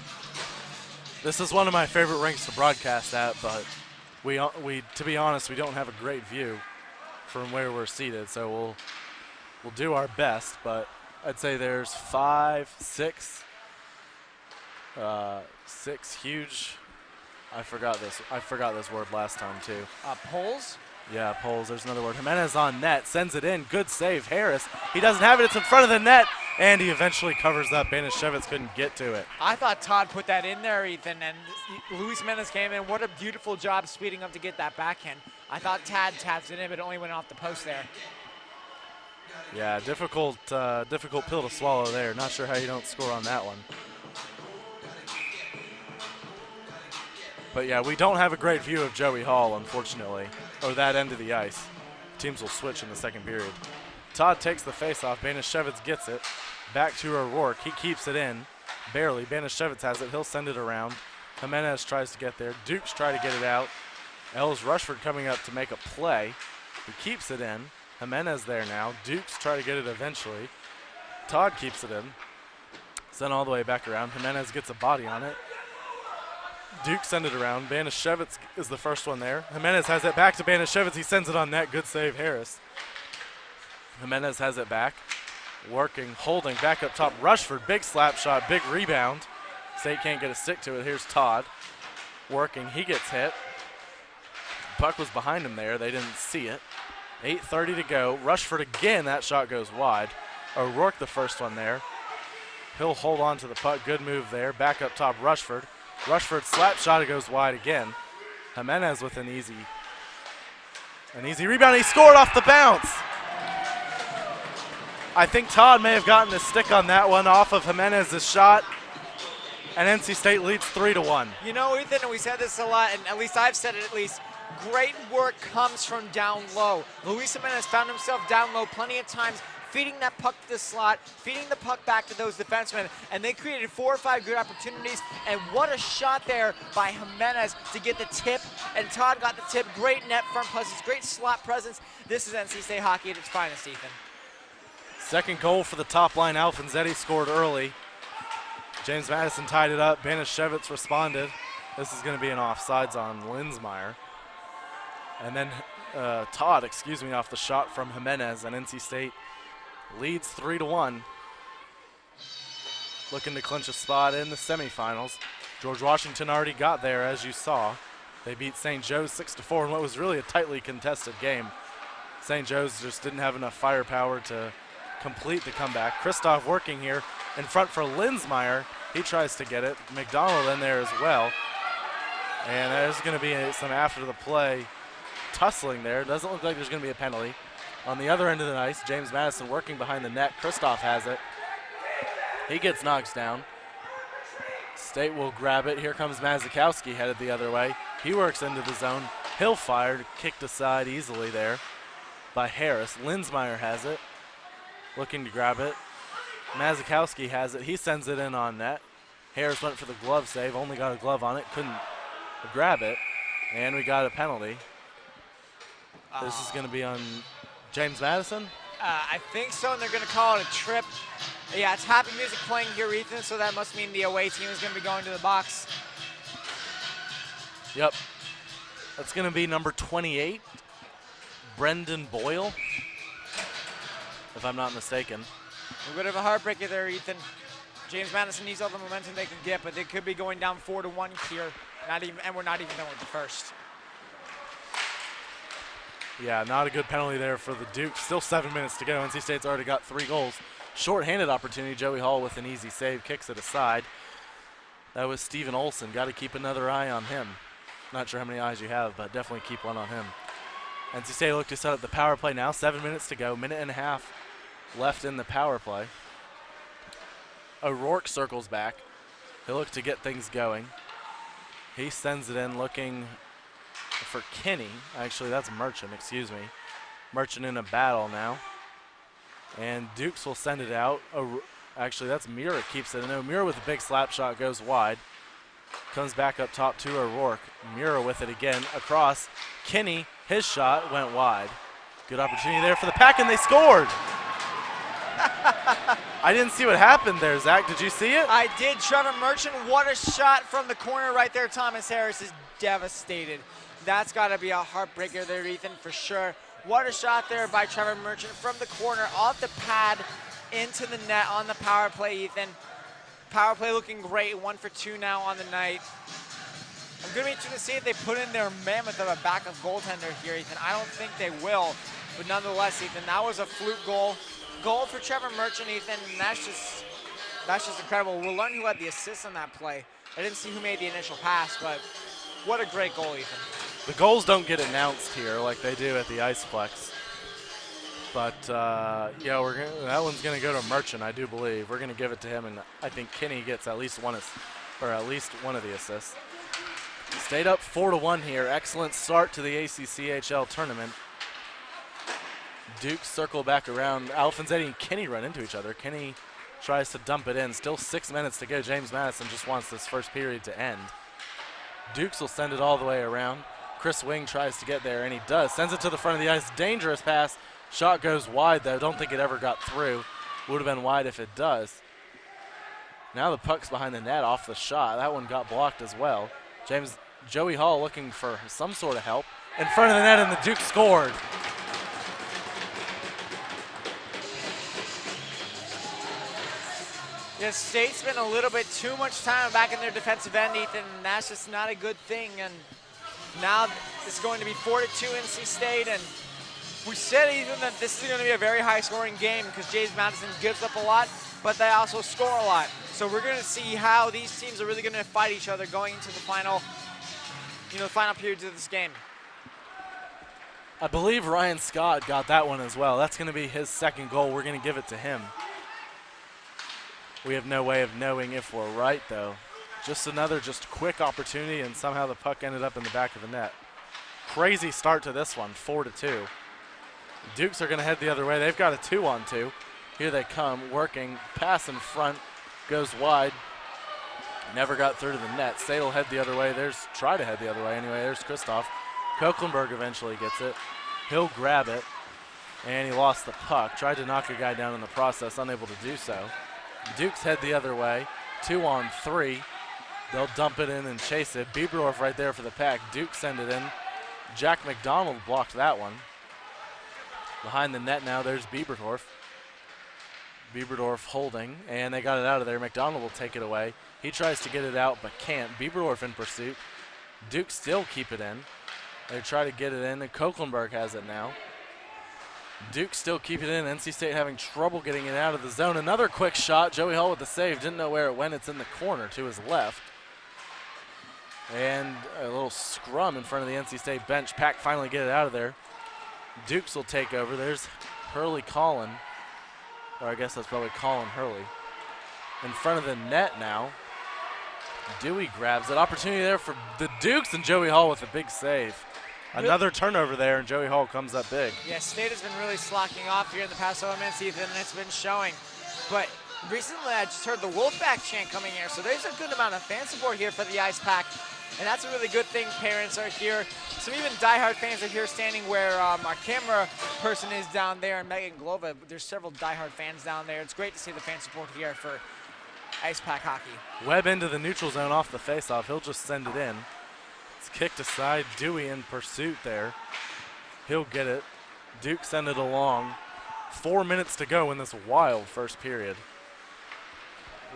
G: This is one of my favorite rinks to broadcast at, but we to be honest, we don't have a great view from where we're seated, so we'll do our best. But I'd say there's six huge. I forgot this word last time too.
E: Poles?
G: Yeah, poles. There's another word. Jimenez on net, sends it in. Good save, Harris. He doesn't have it. It's in front of the net, and he eventually covers up. Banishevitz couldn't get to it.
E: I thought Todd put that in there, Ethan, and Luis Jimenez came in. What a beautiful job speeding up to get that backhand. I thought Tad taps it in, but it only went off the post there.
G: Yeah, difficult pill to swallow there. Not sure how you don't score on that one. But yeah, we don't have a great view of Joey Hall, unfortunately, or that end of the ice. Teams will switch in the second period. Todd takes the faceoff. Banishevitz gets it. Back to O'Rourke. He keeps it in. Barely. Banishevitz has it. He'll send it around. Jimenez tries to get there. Dukes try to get it out. Els Rushford coming up to make a play. He keeps it in. Jimenez there now. Dukes try to get it eventually. Todd keeps it in. Sent all the way back around. Jimenez gets a body on it. Duke send it around. Banishevitz is the first one there. Jimenez has it back to Banishevitz. He sends it on net. Good save, Harris. Jimenez has it back. Working, holding, back up top. Rushford, big slap shot, big rebound. State can't get a stick to it. Here's Todd. Working, he gets hit. Puck was behind him there. They didn't see it. 8:30 to go. Rushford again. That shot goes wide. O'Rourke the first one there. He'll hold on to the puck. Good move there. Back up top, Rushford. Rushford slap shot, it goes wide again. Jimenez with an easy rebound. He scored off the bounce. I think Todd may have gotten a stick on that one off of Jimenez's shot. And NC State leads 3-1.
E: You know, Ethan, and we said this a lot, and at least I've said it at least, great work comes from down low. Luis Jimenez found himself down low plenty of times, feeding that puck to the slot, feeding the puck back to those defensemen, and they created 4 or 5 good opportunities, and what a shot there by Jimenez to get the tip, and Todd got the tip. Great net front presence, great slot presence. This is NC State hockey at its finest, Ethan.
G: Second goal for the top line. Alfonsetti scored early. James Madison tied it up. Banishevitz responded. This is going to be an offsides on Linsmeyer. And then Todd, off the shot from Jimenez, and NC State leads 3-1. Looking to clinch a spot in the semifinals. George Washington already got there, as you saw. They beat St. Joe's 6-4 in what was really a tightly contested game. St. Joe's just didn't have enough firepower to complete the comeback. Kristoff working here in front for Linsmeyer. He tries to get it. McDonald in there as well. And there's going to be some after the play tussling there. Doesn't look like there's going to be a penalty. On the other end of the ice, James Madison working behind the net. Kristoff has it. He gets knocked down. State will grab it. Here comes Mazikowski headed the other way. He works into the zone. Hill fired, kicked aside easily there by Harris. Linsmeyer has it. Looking to grab it. Mazikowski has it. He sends it in on net. Harris went for the glove save. Only got a glove on it. Couldn't grab it. And we got a penalty. This is going to be on James Madison?
E: I think so, and they're going to call it a trip. Yeah, it's happy music playing here, Ethan, so that must mean the away team is going to be going to the box.
G: Yep. That's going to be number 28, Brendan Boyle, if I'm not mistaken.
E: A bit of a heartbreaker there, Ethan. James Madison needs all the momentum they can get, but they could be going down 4-1 here. And we're not even done with the first.
G: Yeah, not a good penalty there for the Dukes. Still 7 minutes to go. NC State's already got 3 goals. Short-handed opportunity. Joey Hall with an easy save, kicks it aside. That was Steven Olson. Got to keep another eye on him. Not sure how many eyes you have, but definitely keep one on him. NC State look to set up the power play now. 7 minutes to go. Minute and a half left in the power play. O'Rourke circles back. He'll look to get things going. He sends it in looking for Kinney. Actually, that's Merchant, excuse me. Merchant in a battle now. And Dukes will send it out. Actually, that's Mira keeps it in. Mira with a big slap shot goes wide. Comes back up top to O'Rourke. Mira with it again across. Kinney, his shot went wide. Good opportunity there for the Pack, and they scored. I didn't see what happened there, Zach. Did you see it?
E: I did. Trevor Merchant, what a shot from the corner right there. Thomas Harris is devastated. That's got to be a heartbreaker there, Ethan, for sure. What a shot there by Trevor Merchant from the corner, off the pad, into the net on the power play, Ethan. Power play looking great, 1 for 2 now on the night. I'm going to be interested to see if they put in their mammoth of a backup goaltender here, Ethan. I don't think they will, but nonetheless, Ethan, that was a fluke goal. Goal for Trevor Merchant, Ethan, and that's just incredible. We'll learn who had the assist on that play. I didn't see who made the initial pass, but what a great goal, Ethan.
G: The goals don't get announced here like they do at the Iceplex. But, yeah, that one's going to go to Merchant, I do believe. We're going to give it to him, and I think Kinney gets at least one of the assists. Stayed up 4-1 here. Excellent start to the ACCHL tournament. Dukes circle back around. Alfonsetti and Kinney run into each other. Kinney tries to dump it in. Still 6 minutes to go. James Madison just wants this first period to end. Dukes will send it all the way around. Chris Wing tries to get there, and he does. Sends it to the front of the ice. Dangerous pass. Shot goes wide, though. Don't think it ever got through. Would have been wide if it does. Now the puck's behind the net off the shot. That one got blocked as well. Joey Hall looking for some sort of help. In front of the net, and the Dukes scored.
E: Yeah, State spent a little bit too much time back in their defensive end, Ethan, and that's just not a good thing. And now it's going to be 4-2 NC State, and we said even that this is going to be a very high-scoring game because James Madison gives up a lot, but they also score a lot. So we're going to see how these teams are really going to fight each other going into the final, the final periods of this game.
G: I believe Ryan Scott got that one as well. That's going to be his second goal. We're going to give it to him. We have no way of knowing if we're right, though. Just another quick opportunity, and somehow the puck ended up in the back of the net. Crazy start to this one, 4-2. Dukes are going to head the other way. They've got a 2-on-2. Here they come, working. Pass in front, goes wide. Never got through to the net. State will head the other way. Try to head the other way anyway. There's Kristoff. Koeklenberg eventually gets it. He'll grab it, and he lost the puck. Tried to knock a guy down in the process, unable to do so. Dukes head the other way. 2-on-3. They'll dump it in and chase it. Bieberdorf right there for the pack. Dukes send it in. Jack McDonald blocked that one. Behind the net now, there's Bieberdorf. Bieberdorf holding, and they got it out of there. McDonald will take it away. He tries to get it out, but can't. Bieberdorf in pursuit. Dukes still keep it in. They try to get it in, and Koeklenberg has it now. Dukes still keep it in. NC State having trouble getting it out of the zone. Another quick shot. Joey Hall with the save. Didn't know where it went. It's in the corner to his left. And a little scrum in front of the NC State bench. Pack finally get it out of there. Dukes will take over. There's Hurley Collin. Or I guess that's probably Colin Hurley. In front of the net now. Dewey grabs it. Opportunity there for the Dukes, and Joey Hall with a big save. Another turnover there, and Joey Hall comes up big.
E: Yeah, State has been really slacking off here in the past elements, Ethan, and it's been showing. But recently I just heard the Wolfpack chant coming here, so there's a good amount of fan support here for the Ice Pack, and that's a really good thing. Parents are here. Some even diehard fans are here standing where our camera person is down there, and Megan Glova. There's several diehard fans down there. It's great to see the fan support here for Ice Pack hockey.
G: Webb into the neutral zone off the faceoff. He'll just send it in. It's kicked aside. Dewey in pursuit there. He'll get it. Duke send it along. 4 minutes to go in this wild first period.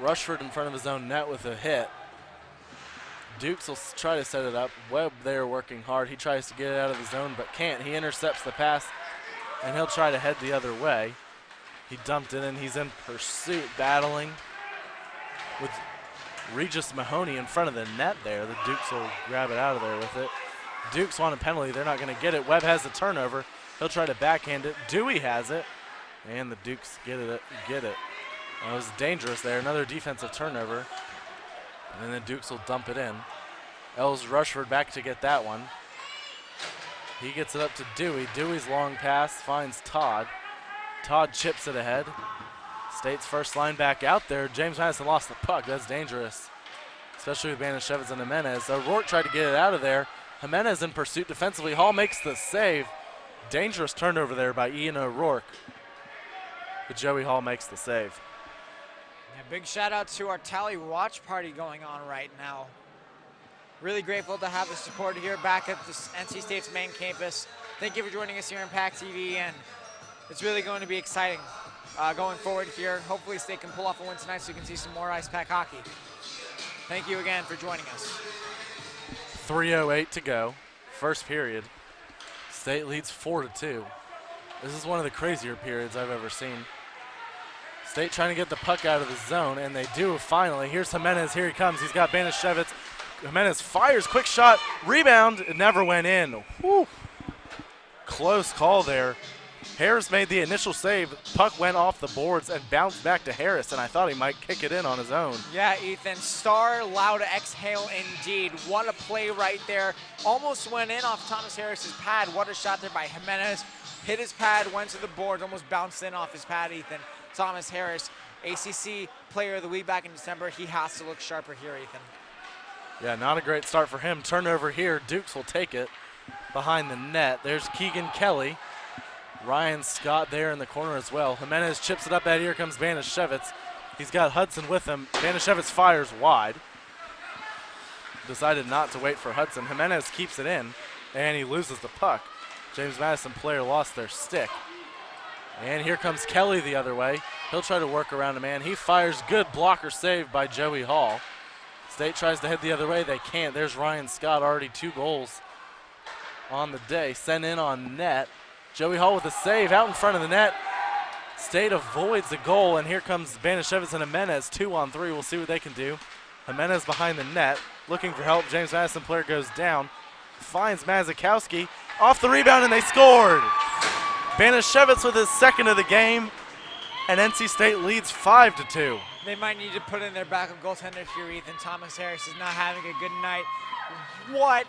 G: Rushford in front of his own net with a hit. Dukes will try to set it up. Webb there working hard. He tries to get it out of the zone but can't. He intercepts the pass, and he'll try to head the other way. He dumped it in. He's in pursuit, battling with Regis Mahoney in front of the net there. The Dukes will grab it out of there with it. Dukes want a penalty. They're not going to get it. Webb has the turnover. He'll try to backhand it. Dewey has it, and the Dukes get it. That was dangerous there. Another defensive turnover, and then the Dukes will dump it in. Els Rushford back to get that one. He gets it up to Dewey. Dewey's long pass finds Todd. Todd chips it ahead. State's first line back out there. James Madison lost the puck. That's dangerous, especially with Banashevitz and Jimenez. O'Rourke tried to get it out of there. Jimenez in pursuit defensively. Hall makes the save. Dangerous turnover there by Ian O'Rourke. But Joey Hall makes the save.
E: Yeah, big shout out to our Tally Watch Party going on right now. Really grateful to have the support here back at the NC State's main campus. Thank you for joining us here on PackTV, and it's really going to be exciting going forward here. Hopefully State can pull off a win tonight so you can see some more Ice Pack hockey. Thank you again for joining us.
G: 3:08 to go, first period. State leads 4-2. This is one of the crazier periods I've ever seen. State trying to get the puck out of the zone, and they do finally. Here's Jimenez. Here he comes. He's got Banashevitz. Jimenez fires, quick shot, rebound. It never went in. Whew. Close call there. Harris made the initial save. Puck went off the boards and bounced back to Harris, and I thought he might kick it in on his own.
E: Yeah, Ethan, star loud exhale indeed. What a play right there. Almost went in off Thomas Harris's pad. What a shot there by Jimenez. Hit his pad, went to the boards, almost bounced in off his pad, Ethan. Thomas Harris, ACC Player of the Week back in December. He has to look sharper here, Ethan.
G: Yeah, not a great start for him. Turnover here. Dukes will take it behind the net. There's Keegan Kelly. Ryan Scott there in the corner as well. Jimenez chips it up, and here comes Banashevitz. He's got Hudson with him. Banashevitz fires wide. Decided not to wait for Hudson. Jimenez keeps it in, and he loses the puck. James Madison player lost their stick. And here comes Kelly the other way. He'll try to work around a man. He fires, good blocker save by Joey Hall. State tries to head the other way. They can't. There's Ryan Scott, already 2 goals on the day. Sent in on net. Joey Hall with a save out in front of the net. State avoids the goal, and here comes Banashevitz and Jimenez, 2-on-3. We'll see what they can do. Jimenez behind the net, looking for help. James Madison player goes down, finds Mazikowski. Off the rebound, and they scored. Banashevitz with his second of the game, and NC State leads 5-2.
E: They might need to put in their backup goaltender here, Ethan. Thomas Harris is not having a good night. What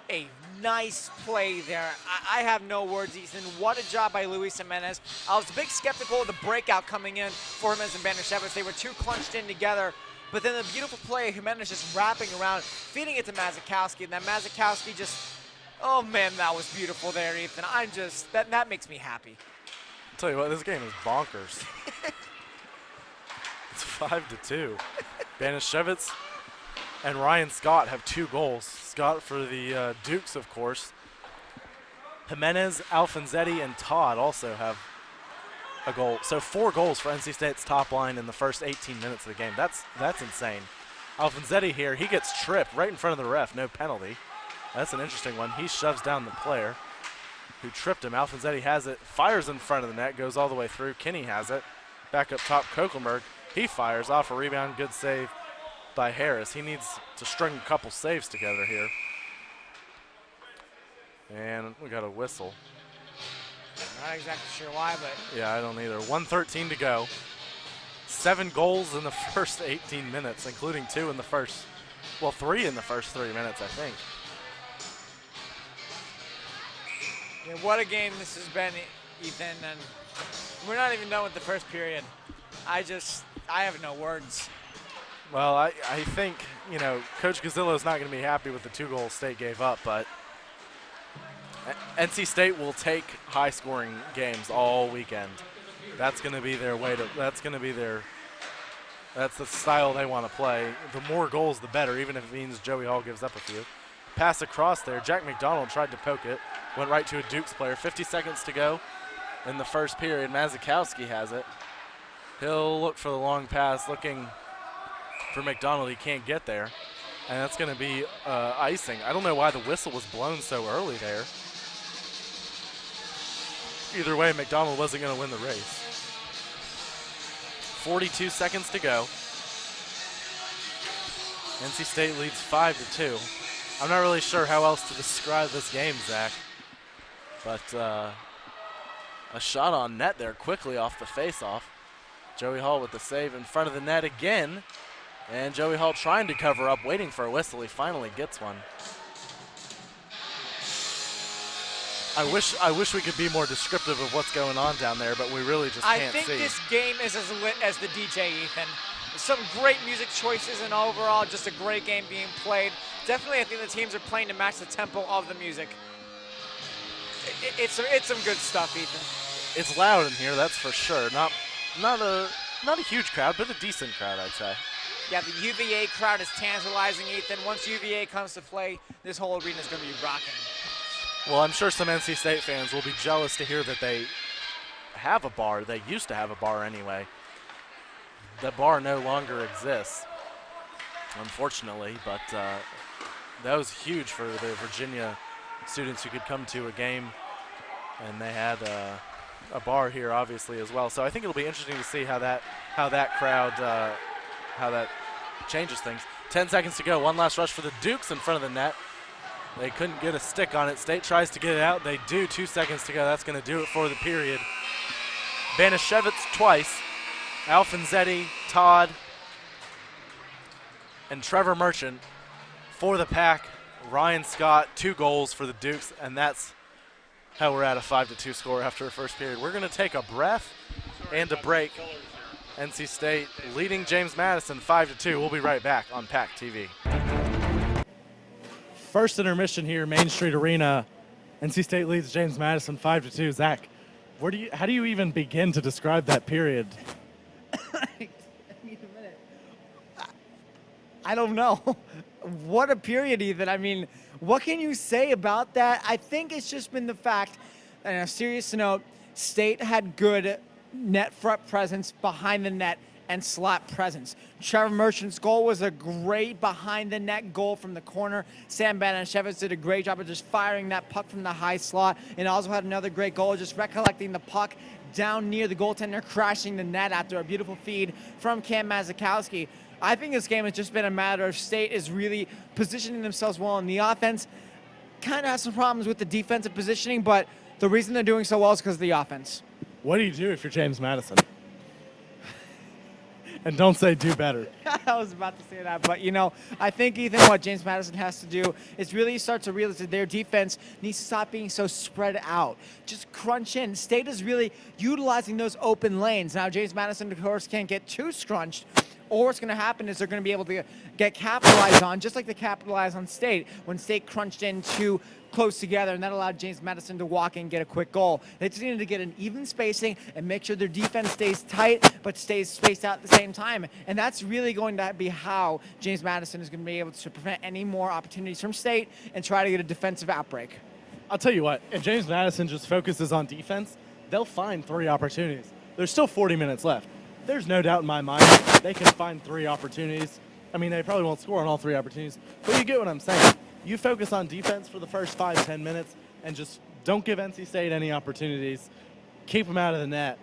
E: a nice play there. I have no words, Ethan. What a job by Luis Jimenez. I was a bit skeptical of the breakout coming in for Jimenez and Banishevitz. They were too clunched in together. But then the beautiful play, Jimenez just wrapping around, feeding it to Mazikowski, and then Mazikowski just, oh man, that was beautiful there, Ethan. That makes me happy.
G: I'll tell you what, this game is bonkers. It's 5-2. Banishevitz and Ryan Scott have 2 goals. Scott for the Dukes, of course. Jimenez, Alfonsetti, and Todd also have a goal. So 4 goals for NC State's top line in the first 18 minutes of the game. That's insane. Alfonsetti here, he gets tripped right in front of the ref, no penalty. That's an interesting one. He shoves down the player who tripped him. Alfonsetti has it, fires in front of the net, goes all the way through. Kinney has it. Back up top, Kokelberg. He fires off a rebound, good save by Harris. He needs to string a couple saves together here. And we got a whistle.
E: Not exactly sure why, but.
G: Yeah, I don't either. 1:13 to go. 7 goals in the first 18 minutes, including 2 in the first, well, 3 in the first 3 minutes, I think.
E: Yeah, what a game this has been, Ethan, and we're not even done with the first period. I have no words.
G: Well, I think, you know, Coach Gazzillo's not going to be happy with the 2 goals State gave up, but NC State will take high-scoring games all weekend. That's going to be their way to, that's the style they want to play. The more goals, the better, even if it means Joey Hall gives up a few. Pass across there. Jack McDonald tried to poke it, went right to a Dukes player. 50 seconds to go in the first period. Mazikowski has it. He'll look for the long pass, looking for McDonald. He can't get there, and that's going to be icing. I don't know why the whistle was blown so early there. Either way, McDonald wasn't going to win the race. 42 seconds to go. NC State leads 5-2. I'm not really sure how else to describe this game, Zach, but a shot on net there quickly off the face-off. Joey Hall with the save in front of the net again. And Joey Hall trying to cover up, waiting for a whistle. He finally gets one. I wish we could be more descriptive of what's going on down there, but we really just can't see.
E: I think this game is as lit as the DJ, Ethan. Some great music choices, and overall just a great game being played. Definitely, I think the teams are playing to match the tempo of the music. It's some good stuff, Ethan.
G: It's loud in here, that's for sure. Not a huge crowd, but a decent crowd, I'd say.
E: Yeah, the UVA crowd is tantalizing, Ethan. Once UVA comes to play, this whole arena is going to be rocking.
G: Well, I'm sure some NC State fans will be jealous to hear that they have a bar. They used to have a bar anyway. The bar no longer exists, unfortunately, but that was huge for the Virginia students who could come to a game, and they had a bar here, obviously, as well. So I think it'll be interesting to see how that crowd, how that changes things. 10 seconds to go. One last rush for the Dukes in front of the net. They couldn't get a stick on it. State tries to get it out. They do. 2 seconds to go. That's going to do it for the period. Banishevitz twice. Alfonsetti, Todd, and Trevor Merchant for the Pack. Ryan Scott, 2 goals for the Dukes, and that's how we're at a 5-2 score after the first period. We're going to take a breath and a break. NC State leading James Madison 5-2. We'll be right back on PackTV.
B: First intermission here, Main Street Arena. NC State leads James Madison 5-2. Zach, how do you even begin to describe that period?
C: I don't know. What a period, Ethan. I mean, what can you say about that? I think it's just been the fact, on a serious note, State had good net front presence, behind the net, and slot presence. Trevor Merchant's goal was a great behind-the-net goal from the corner. Sam Banishevitz did a great job of just firing that puck from the high slot, and also had another great goal, just recollecting the puck down near the goaltender, crashing the net after a beautiful feed from Cam Mazikowski. I think this game has just been a matter of State is really positioning themselves well in the offense. Kind of has some problems with the defensive positioning, but the reason they're doing so well is because of the offense.
B: What do you do if you're James Madison? And don't say do better.
C: I was about to say that, but I think Ethan, what James Madison has to do is really start to realize that their defense needs to stop being so spread out. Just crunch in. State is really utilizing those open lanes. Now, James Madison, of course, can't get too scrunched. Or what's going to happen is they're going to be able to get capitalized on, just like they capitalized on State when State crunched in too close together, and that allowed James Madison to walk in and get a quick goal. They just needed to get an even spacing and make sure their defense stays tight but stays spaced out at the same time. And that's really going to be how James Madison is going to be able to prevent any more opportunities from State and try to get a defensive outbreak.
B: I'll tell you what, if James Madison just focuses on defense, they'll find 3 opportunities. There's still 40 minutes left. There's no doubt in my mind they can find 3 opportunities. I mean, they probably won't score on all 3 opportunities, but you get what I'm saying. You focus on defense for the first 5-10 minutes and just don't give NC State any opportunities. Keep them out of the net.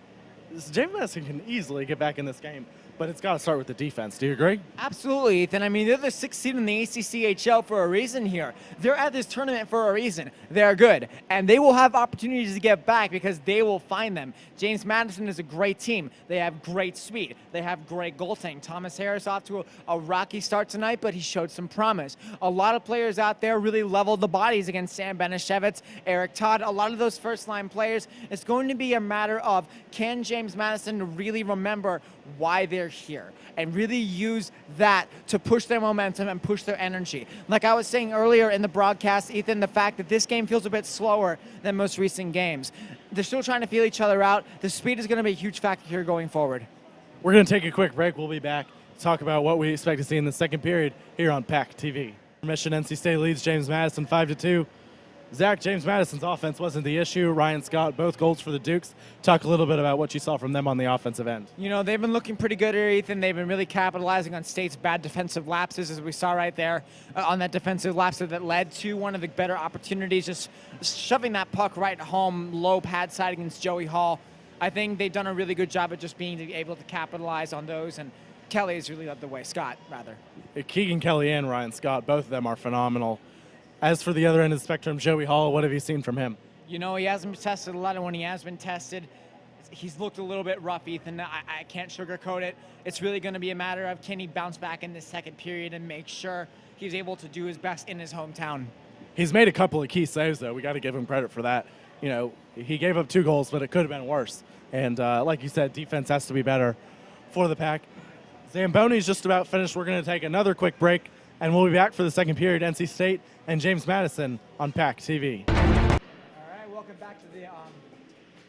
B: James Madison can easily get back in this game, but it's got to start with the defense. Do you agree?
C: Absolutely, Ethan. I mean, they're the 6th seed in the ACCHL for a reason here. They're at this tournament for a reason. They're good, and they will have opportunities to get back because they will find them. James Madison is a great team. They have great speed. They have great goaltending. Thomas Harris off to a rocky start tonight, but he showed some promise. A lot of players out there really leveled the bodies against Sam Benishevitz, Eric Todd, a lot of those first-line players. It's going to be a matter of, can James Madison really remember why they're here and really use that to push their momentum and push their energy. Like I was saying earlier in the broadcast, Ethan, the fact that this game feels a bit slower than most recent games. They're still trying to feel each other out. The speed is going to be a huge factor here going forward.
B: We're going to take a quick break. We'll be back to talk about what we expect to see in the second period here on PackTV. Mission NC State leads James Madison 5-2. Zach, James Madison's offense wasn't the issue. Ryan Scott, both goals for the Dukes. Talk a little bit about what you saw from them on the offensive end.
C: They've been looking pretty good here, Ethan. They've been really capitalizing on State's bad defensive lapses, as we saw right there on that defensive lapse that led to one of the better opportunities, just shoving that puck right home, low pad side against Joey Hall. I think they've done a really good job at just being able to capitalize on those, and Kelly has really led the way. Scott, rather.
B: Keegan Kelly and Ryan Scott, both of them are phenomenal. As for the other end of the spectrum, Joey Hall, what have you seen from him?
C: He hasn't been tested a lot, and when he has been tested, he's looked a little bit rough, Ethan. I can't sugarcoat it. It's really going to be a matter of, can he bounce back in this second period and make sure he's able to do his best in his hometown.
B: He's made a couple of key saves, though. We got to give him credit for that. He gave up 2 goals, but it could have been worse. And like you said, defense has to be better for the Pack. Zamboni's just about finished. We're going to take another quick break, and we'll be back for the second period. NC State and James Madison on PackTV.
C: All right, welcome back to the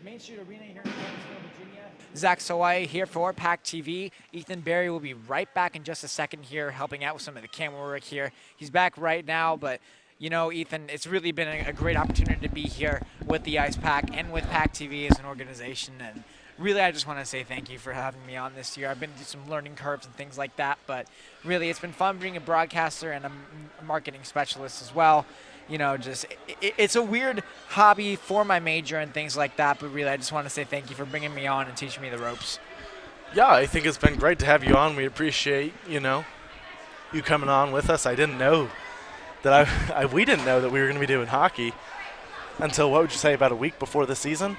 C: Main Street Arena here in Evansville, Virginia.
E: Zach Sawai here for PackTV. Ethan Berry will be right back in just a second here, helping out with some of the camera work here. He's back right now, but Ethan, it's really been a great opportunity to be here with the Ice Pack and with PackTV as an organization. And really, I just want to say thank you for having me on this year. I've been through some learning curves and things like that, but really, it's been fun being a broadcaster and a marketing specialist as well. It's a weird hobby for my major and things like that, but really, I just want to say thank you for bringing me on and teaching me the ropes.
G: Yeah, I think it's been great to have you on. We appreciate, you coming on with us. I didn't know that we didn't know that we were going to be doing hockey until, what would you say, about a week before the season,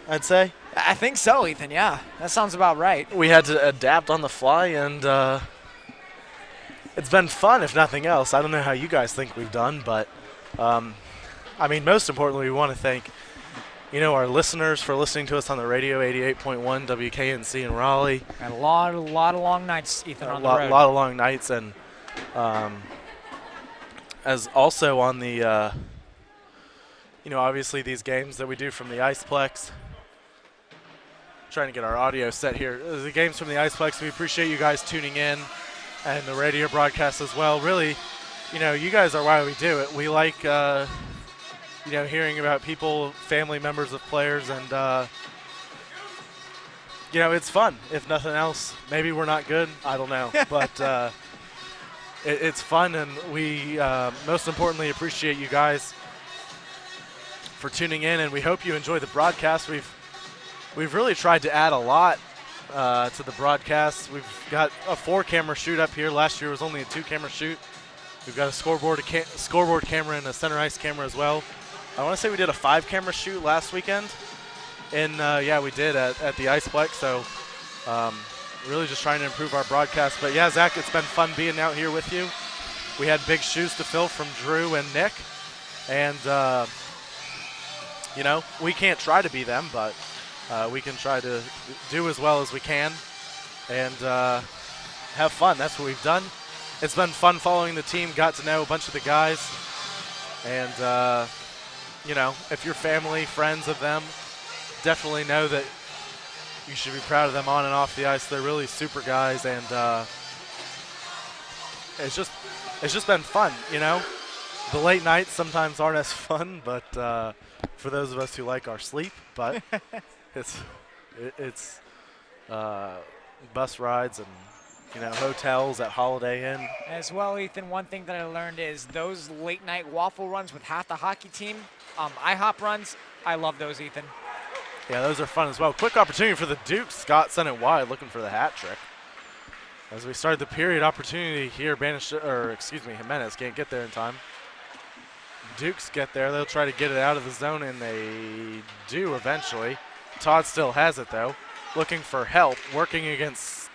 G: I'd say?
E: I think so, Ethan, yeah. That sounds about right.
G: We had to adapt on the fly, and it's been fun, if nothing else. I don't know how you guys think we've done, but, most importantly, we want to thank, our listeners for listening to us on the radio, 88.1 WKNC in Raleigh.
E: And a lot of long nights, Ethan, on the road.
G: A lot of long nights, and as also on the, obviously these games that we do from the Iceplex. Trying to get our audio set here. The games from the Iceplex, we appreciate you guys tuning in, and the radio broadcast as well. Really, you guys are why we do it. We like, hearing about people, family members of players, and, it's fun, if nothing else. Maybe we're not good, I don't know, but it's fun, and we most importantly appreciate you guys for tuning in, and we hope you enjoy the broadcast. We've really tried to add a lot to the broadcast. We've got a 4-camera shoot up here. Last year was only a 2-camera shoot. We've got a scoreboard camera and a center ice camera as well. I want to say we did a 5-camera shoot last weekend. And, we did at the Iceplex. So really just trying to improve our broadcast. But yeah, Zach, it's been fun being out here with you. We had big shoes to fill from Drew and Nick. And, you know, we can't try to be them, but we can try to do as well as we can and have fun. That's what we've done. It's been fun following the team, got to know a bunch of the guys. And, you know, if you're family, friends of them, definitely know that you should be proud of them on and off the ice. They're really super guys, and it's just been fun, you know. The late nights sometimes aren't as fun, but for those of us who like our sleep, but it's bus rides and, you know, hotels at Holiday Inn.
E: As well, Ethan, one thing that I learned is those late night waffle runs with half the hockey team, IHOP runs, I love those, Ethan.
G: Yeah, those are fun as well. Quick opportunity for the Dukes. Scott sent it wide, looking for the hat trick. As we start the period, opportunity here, Jimenez can't get there in time. Dukes get there. They'll try to get it out of the zone, and they do eventually. Todd still has it, though. Looking for help, working against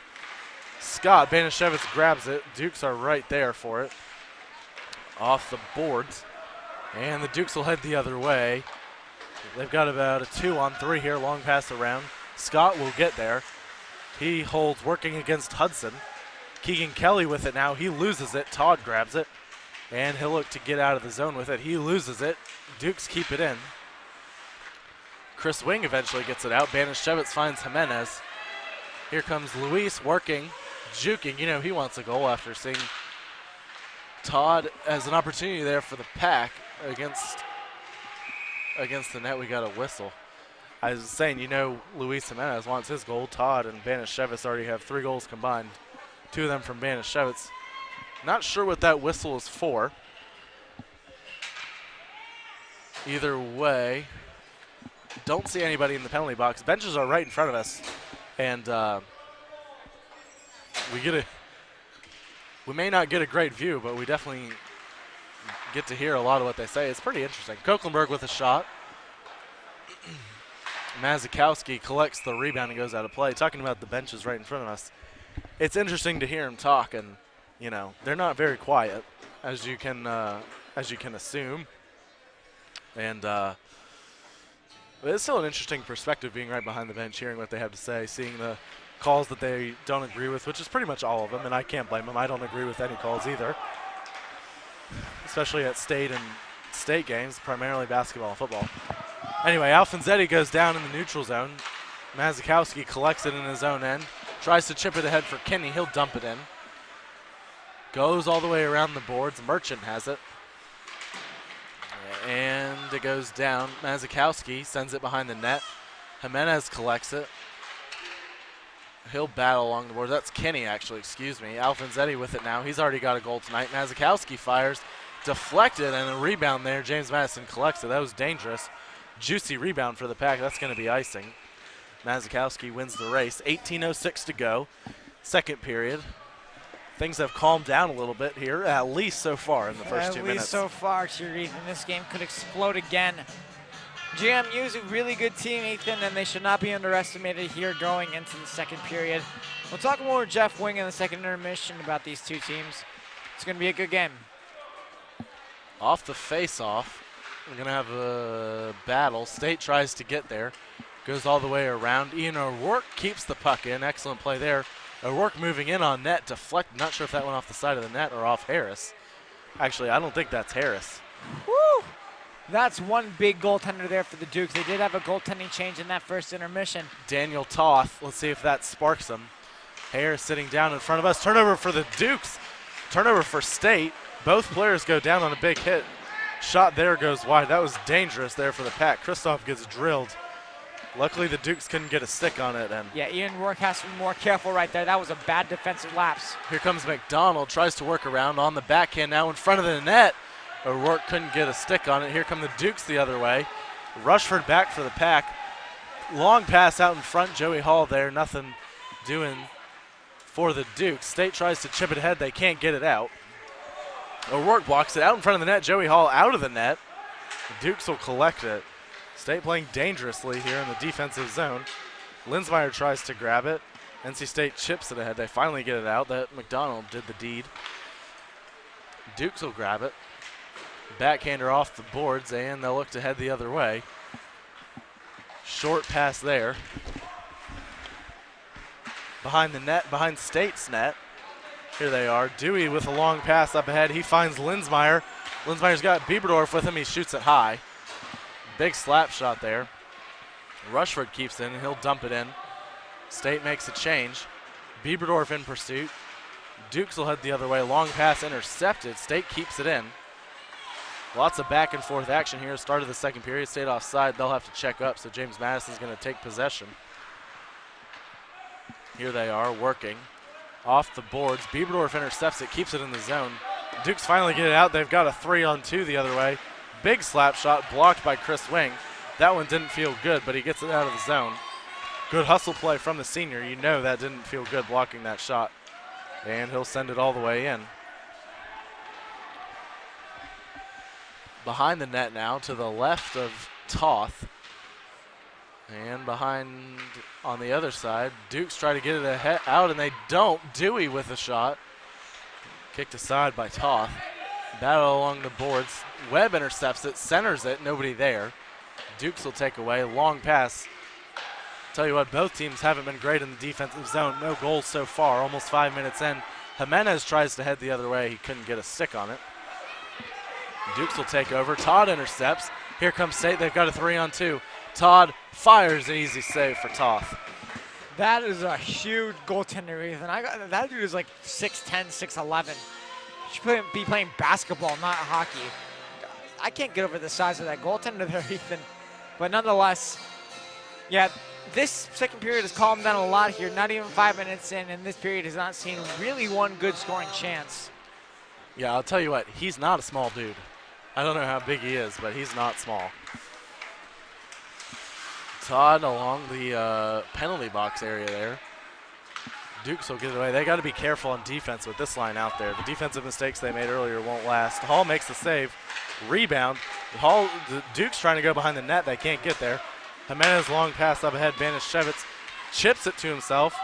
G: Scott. Banishevitz grabs it. Dukes are right there for it. Off the boards. And the Dukes will head the other way. They've got about a 2-on-3 here, long pass around. Scott will get there. He holds, working against Hudson. Keegan Kelly with it now. He loses it. Todd grabs it. And he'll look to get out of the zone with it. He loses it. Dukes keep it in. Chris Wing eventually gets it out. Banishevitz finds Jimenez. Here comes Luis working, juking. You know, he wants a goal after seeing Todd as an opportunity there for the Pack against the net. We got a whistle. I was saying, you know, Luis Jimenez wants his goal. Todd and Banishevitz already have 3 goals combined. 2 of them from Banishevitz. Not sure what that whistle is for. Either way, don't see anybody in the penalty box. Benches are right in front of us, and we may not get a great view, but we definitely get to hear a lot of what they say. It's pretty interesting. Koeklenberg with a shot. Mazikowski collects the rebound and goes out of play. Talking about the benches right in front of us, it's interesting to hear him talk, and you know they're not very quiet, as you can assume. And it's still an interesting perspective being right behind the bench, hearing what they have to say, seeing the calls that they don't agree with, which is pretty much all of them, and I can't blame them. I don't agree with any calls either, especially at state and state games, primarily basketball and football. Anyway, Alfonsetti goes down in the neutral zone. Mazikowski collects it in his own end, tries to chip it ahead for Kinney. He'll dump it in. Goes all the way around the boards. Merchant has it. And it goes down. Mazikowski sends it behind the net. Jimenez collects it. He'll battle along the boards. That's Kinney, actually, excuse me. Alfonsetti with it now. He's already got a goal tonight. Mazikowski fires. Deflected, and a rebound there. James Madison collects it. That was dangerous. Juicy rebound for the Pack. That's going to be icing. Mazikowski wins the race. 18:06 to go. Second period. Things have calmed down a little bit here, at least so far in the first 2 minutes.
E: At least so far, Ethan. This game could explode again. JMU is a really good team, Ethan, and they should not be underestimated here going into the second period. We'll talk more with Jeff Wing in the second intermission about these two teams. It's going to be a good game.
G: Off the face-off, we're going to have a battle. State tries to get there. Goes all the way around. Ian O'Rourke keeps the puck in. Excellent play there. O'Rourke moving in on net. Deflect. Not sure if that went off the side of the net or off Harris. Actually, I don't think that's Harris.
E: Woo! That's one big goaltender there for the Dukes. They did have a goaltending change in that first intermission.
G: Daniel Toth. Let's see if that sparks him. Harris sitting down in front of us. Turnover for the Dukes. Turnover for State. Both players go down on a big hit. Shot there goes wide. That was dangerous there for the Pack. Kristoff gets drilled. Luckily, the Dukes couldn't get a stick on it. And
E: yeah, Ian Rourke has to be more careful right there. That was a bad defensive lapse.
G: Here comes McDonald. Tries to work around on the backhand now in front of the net. O'Rourke couldn't get a stick on it. Here come the Dukes the other way. Rushford back for the Pack. Long pass out in front. Joey Hall there. Nothing doing for the Dukes. State tries to chip it ahead. They can't get it out. O'Rourke blocks it out in front of the net. Joey Hall out of the net. The Dukes will collect it. State playing dangerously here in the defensive zone. Linsmeyer tries to grab it. NC State chips it ahead. They finally get it out. That McDonald did the deed. Dukes will grab it. Backhander off the boards, and they'll look to head the other way. Short pass there. Behind the net, behind State's net. Here they are. Dewey with a long pass up ahead. He finds Linsmeyer. Linsmeyer's got Bieberdorf with him. He shoots it high. Big slap shot there. Rushford keeps it, and he'll dump it in. State makes a change. Bieberdorf in pursuit. Dukes will head the other way. Long pass intercepted. State keeps it in. Lots of back and forth action here. Start of the second period. State offside. They'll have to check up, so James Madison's going to take possession. Here they are working. Off the boards. Bieberdorf intercepts it, keeps it in the zone. Dukes finally get it out. They've got a 3-on-2 the other way. Big slap shot blocked by Chris Wing. That one didn't feel good, but he gets it out of the zone. Good hustle play from the senior. You know that didn't feel good blocking that shot. And he'll send it all the way in. Behind the net now to the left of Toth. And behind on the other side, Dukes try to get it out, and they don't. Dewey with a shot. Kicked aside by Toth. Battle along the boards. Webb intercepts it, centers it, nobody there. Dukes will take away. Long pass. Tell you what, both teams haven't been great in the defensive zone. No goals so far, almost 5 minutes in. Jimenez tries to head the other way. He couldn't get a stick on it. Dukes will take over. Todd intercepts. Here comes State. They've got a 3-on-2. Todd fires an easy save for Toth.
E: That is a huge goaltender, Ethan. That dude is like 6'10", 6'11". He should be playing basketball, not hockey. I can't get over the size of that goaltender there, Ethan. But nonetheless, yeah, this second period has calmed down a lot here. Not even 5 minutes in, and this period has not seen really one good scoring chance.
G: Yeah, I'll tell you what, he's not a small dude. I don't know how big he is, but he's not small. Todd along the penalty box area there. Dukes will get it away. They got to be careful on defense with this line out there. The defensive mistakes they made earlier won't last. Hall makes the save. Rebound. The Dukes trying to go behind the net. They can't get there. Jimenez long pass up ahead. Banishevitz chips it to himself.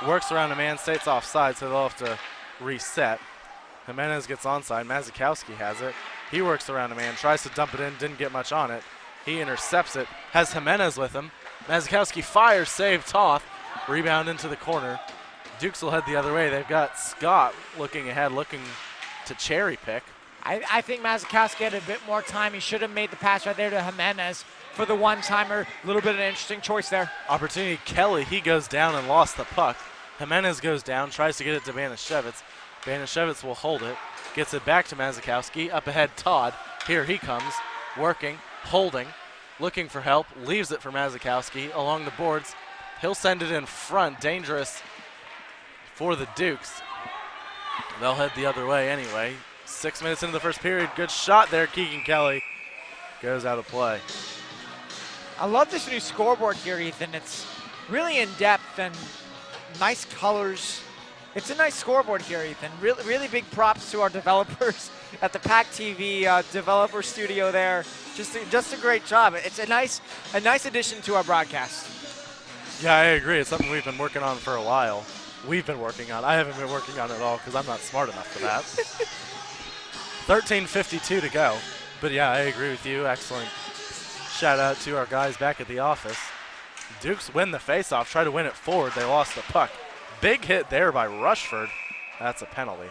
G: Works around a man. State's offside, so they'll have to reset. Jimenez gets onside. Mazikowski has it. He works around a man. Tries to dump it in. Didn't get much on it. He intercepts it. Has Jimenez with him. Mazikowski fires. Save Toth. Rebound into the corner. Dukes will head the other way. They've got Scott looking ahead, looking to cherry pick.
E: I think Mazikowski had a bit more time. He should have made the pass right there to Jimenez for the one-timer. A little bit of an interesting choice there.
G: Opportunity. Kelly, he goes down and lost the puck. Jimenez goes down, tries to get it to Banishevitz. Banishevitz will hold it. Gets it back to Mazikowski. Up ahead, Todd. Here he comes. Working, holding, looking for help. Leaves it for Mazikowski along the boards. He'll send it in front. Dangerous for the Dukes. They'll head the other way anyway. 6 minutes into the first period. Good shot there. Keegan Kelly goes out of play.
E: I love this new scoreboard here, Ethan. It's really in-depth and nice colors. It's a nice scoreboard here, Ethan. Really big props to our developers at the PackTV developer studio there. Just a great job. It's a nice addition to our broadcast.
G: Yeah, I agree. It's something we've been working on for a while. We've been working on. I haven't been working on it at all because I'm not smart enough for that. 13:52 to go. But yeah, I agree with you. Excellent. Shout out to our guys back at the office. Dukes win the faceoff. Try to win it forward. They lost the puck. Big hit there by Rushford. That's a penalty.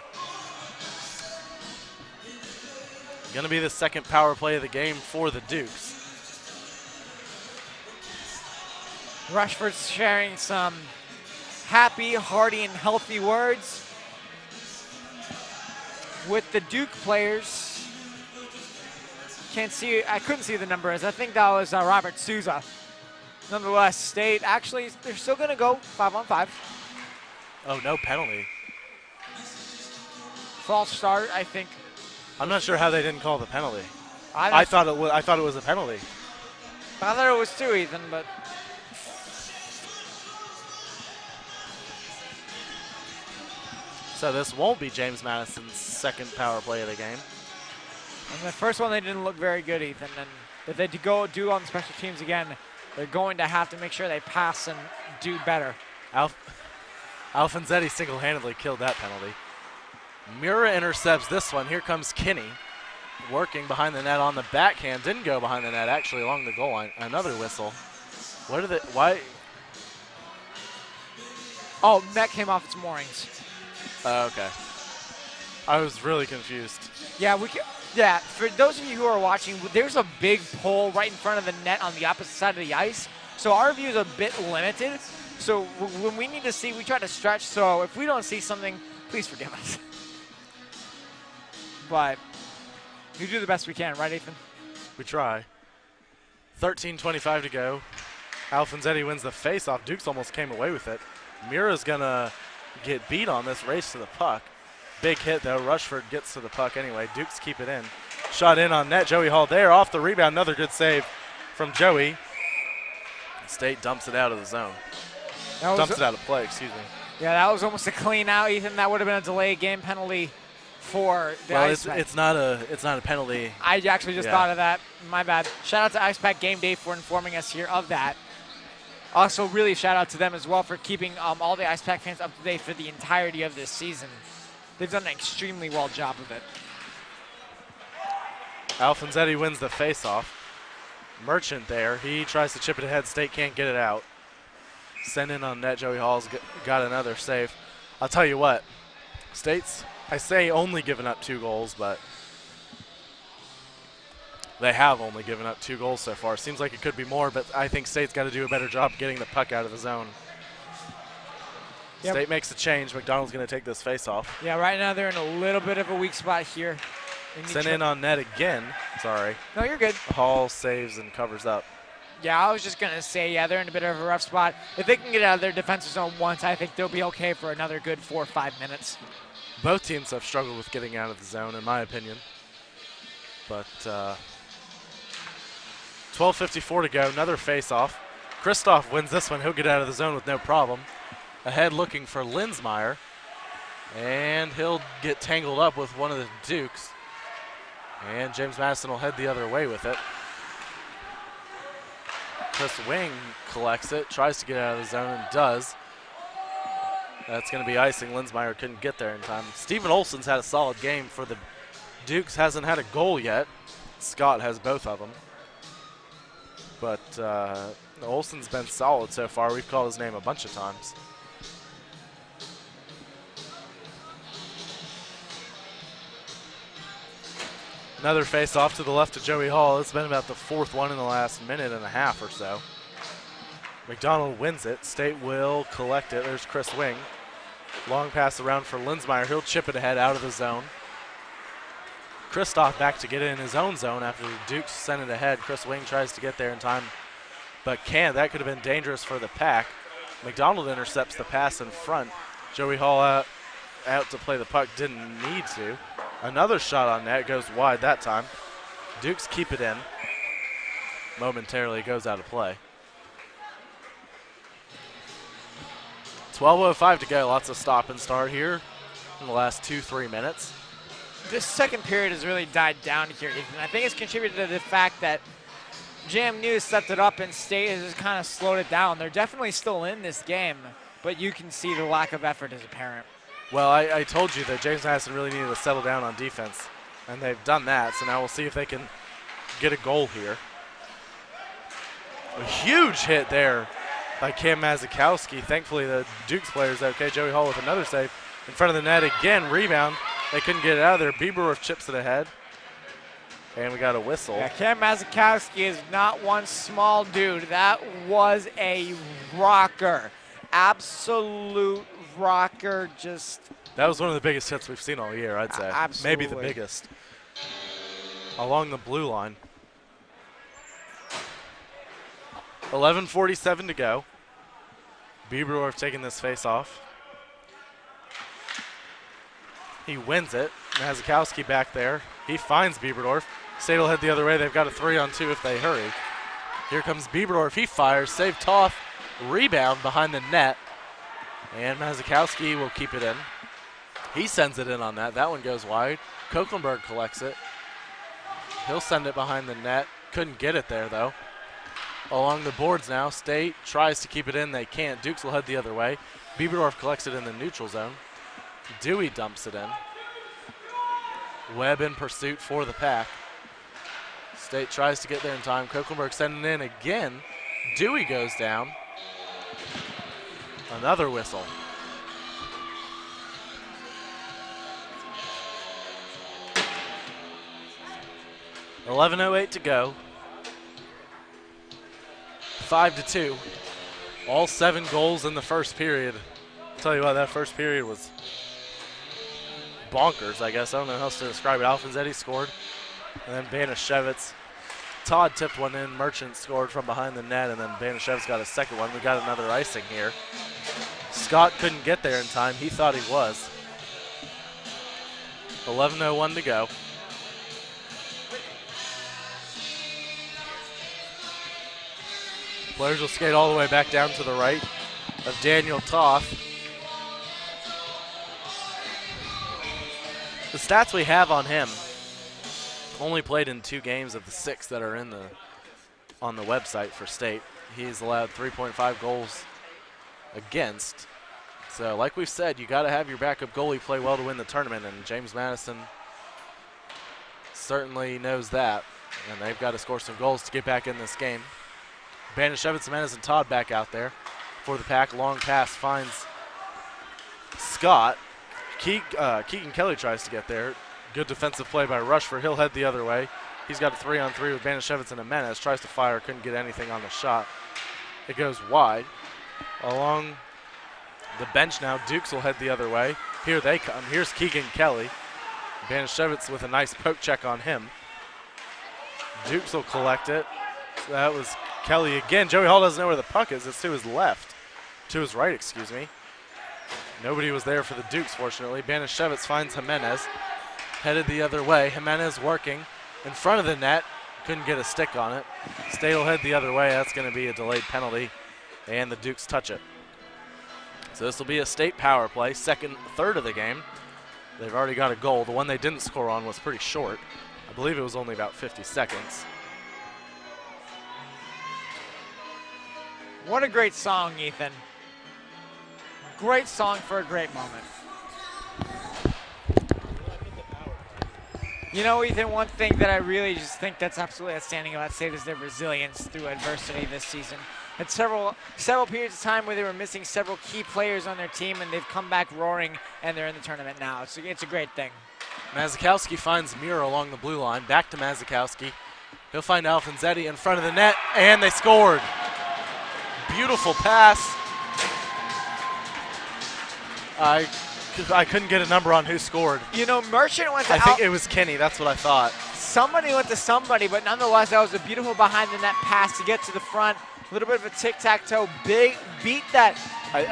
G: Going to be the second power play of the game for the Dukes.
E: Rushford's sharing some happy, hearty, and healthy words with the Duke players. I couldn't see the numbers. I think that was Robert Souza. Nonetheless, State actually, they're still going to go 5-on-5.
G: Oh, no penalty.
E: False start, I think.
G: I'm not sure how they didn't call the penalty.
E: I
G: thought it was a penalty.
E: I thought it was too, Ethan, but
G: so this won't be James Madison's second power play of the game.
E: and the first one they didn't look very good, Ethan. And if they go do on special teams again, they're going to have to make sure they pass and do better.
G: Alfonsetti single-handedly killed that penalty. Mura intercepts this one. Here comes Kinney working behind the net on the backhand. Didn't go behind the net, actually along the goal line. Another whistle. What are the, why?
E: Oh, net came off its moorings.
G: Okay. I was really confused.
E: Yeah, for those of you who are watching, there's a big pole right in front of the net on the opposite side of the ice. So our view is a bit limited. So when we need to see, we try to stretch. So if we don't see something, please forgive us. But we do the best we can, right, Ethan?
G: We try. 13:25 to go. Alfonsetti wins the face-off. Dukes almost came away with it. Mura's going to get beat on this race to the puck. Big hit, though. Rushford gets to the puck anyway. Dukes keep it in. Shot in on net. Joey Hall there off the rebound. Another good save from Joey. State dumps it out of the zone. Dumps it out of play, excuse me.
E: Yeah, that was almost a clean out, Ethan. That would have been a delay game penalty for the Ice Pack.
G: It's not a penalty.
E: I actually just thought of that. My bad. Shout out to Ice Pack Game Day for informing us here of that. Also, really shout out to them as well for keeping all the Ice Pack fans up to date for the entirety of this season. They've done an extremely well job of it.
G: Alfonsetti wins the face-off. Merchant there. He tries to chip it ahead. State can't get it out. Send in on net. Joey Hall's got another save. I'll tell you what. State's, I say only given up 2 goals, but they have only given up 2 goals so far. Seems like it could be more, but I think State's got to do a better job getting the puck out of the zone. Yep. State makes a change. McDonald's going to take this face-off.
E: Yeah, right now they're in a little bit of a weak spot here.
G: Sent in on net again. Sorry.
E: No, you're good.
G: Hall saves and covers up.
E: Yeah, I was just going to say, yeah, they're in a bit of a rough spot. If they can get out of their defensive zone once, I think they'll be okay for another good 4 or 5 minutes.
G: Both teams have struggled with getting out of the zone, in my opinion. But 12:54 to go, another face-off. Kristoff wins this one. He'll get out of the zone with no problem. Ahead looking for Linsmeyer. And he'll get tangled up with one of the Dukes. And James Madison will head the other way with it. Chris Wing collects it, tries to get out of the zone, and does. That's going to be icing. Linsmeyer couldn't get there in time. Steven Olson's had a solid game for the Dukes. Hasn't had a goal yet. Scott has both of them. But Olson's been solid so far. We've called his name a bunch of times. Another face-off to the left of Joey Hall. It's been about the 4th one in the last minute and a half or so. McDonald wins it. State will collect it. There's Chris Wing. Long pass around for Linsmeyer. He'll chip it ahead out of the zone. Kristoff back to get it in his own zone after the Dukes sent it ahead. Chris Wing tries to get there in time, but can't. That could have been dangerous for the Pack. McDonald intercepts the pass in front. Joey Hall out to play the puck. Didn't need to. Another shot on net, goes wide that time. Dukes keep it in. Momentarily goes out of play. 12:05 to go, lots of stop and start here in the last 2-3 minutes.
E: This second period has really died down here, Ethan. I think it's contributed to the fact that JMU stepped it up and State has just kind of slowed it down. They're definitely still in this game, but you can see the lack of effort is apparent.
G: Well, I told you that James Madison really needed to settle down on defense, and they've done that, so now we'll see if they can get a goal here. A huge hit there by Cam Mazikowski. Thankfully, the Dukes player's okay. Joey Hall with another save. In front of the net again, rebound. They couldn't get it out of there. Bieberorf chips it ahead. And we got a whistle.
E: Yeah, Cam Mazikowski is not one small dude. That was a rocker. Absolute rocker. Just.
G: That was one of the biggest hits we've seen all year, I'd say.
E: Absolutely.
G: Maybe the biggest. Along the blue line. 11:47 to go. Bieberorf taking this face off. He wins it. Mazikowski back there. He finds Bieberorf. State will head the other way. They've got a 3-on-2 if they hurry. Here comes Bieberorf. He fires. Save Toth. Rebound behind the net. And Mazikowski will keep it in. He sends it in on that. That one goes wide. Koeklenberg collects it. He'll send it behind the net. Couldn't get it there, though. Along the boards now, State tries to keep it in. They can't. Dukes will head the other way. Bieberdorf collects it in the neutral zone. Dewey dumps it in. Webb in pursuit for the Pack. State tries to get there in time. Koeklenberg sending in again. Dewey goes down. Another whistle. $11:08 to go. 5-2. All 7 goals in the first period. I'll tell you what, that first period was bonkers, I guess. I don't know how else to describe it. Alfonsetti scored, and then Banashevitz. Todd tipped one in. Merchant scored from behind the net, and then Banashevitz got a second one. We got another icing here. Scott couldn't get there in time. He thought he was. 11:01 to go. Players will skate all the way back down to the right of Daniel Toth. The stats we have on him, only played in 2 games of the 6 that are on the website for State. He's allowed 3.5 goals against. So like we've said, you got to have your backup goalie play well to win the tournament, and James Madison certainly knows that. And they've got to score some goals to get back in this game. Banashevitz, Jimenez, and Todd back out there for the Pack. Long pass finds Scott. Keegan Kelly tries to get there. Good defensive play by Rushford. He'll head the other way. He's got a 3-on-3 with Banashevitz and Jimenez. Tries to fire, couldn't get anything on the shot. It goes wide. Along the bench now, Dukes will head the other way. Here they come. Here's Keegan Kelly. Banashevitz with a nice poke check on him. Dukes will collect it. So that was Kelly again. Joey Hall doesn't know where the puck is. It's to his left. To his right, excuse me. Nobody was there for the Dukes, fortunately. Banashevitz finds Jimenez. Headed the other way. Jimenez working in front of the net. Couldn't get a stick on it. State will head the other way. That's going to be a delayed penalty. And the Dukes touch it. So this will be a State power play. Third of the game. They've already got a goal. The one they didn't score on was pretty short. I believe it was only about 50 seconds.
E: What a great song, Ethan. Great song for a great moment. You know, Ethan, one thing that I really just think that's absolutely outstanding about State is their resilience through adversity this season. At several periods of time where they were missing several key players on their team, and they've come back roaring, and they're in the tournament now. It's a great thing.
G: Mazikowski finds Muir along the blue line. Back to Mazikowski. He'll find Alfonsetti in front of the net, and they scored. Beautiful pass. I couldn't get a number on who scored.
E: You know, Merchant went to
G: I think it was Kenny. That's what I thought.
E: Somebody went to somebody, but nonetheless, that was a beautiful behind-the-net pass to get to the front. A little bit of a tic-tac-toe. Beat that.
G: I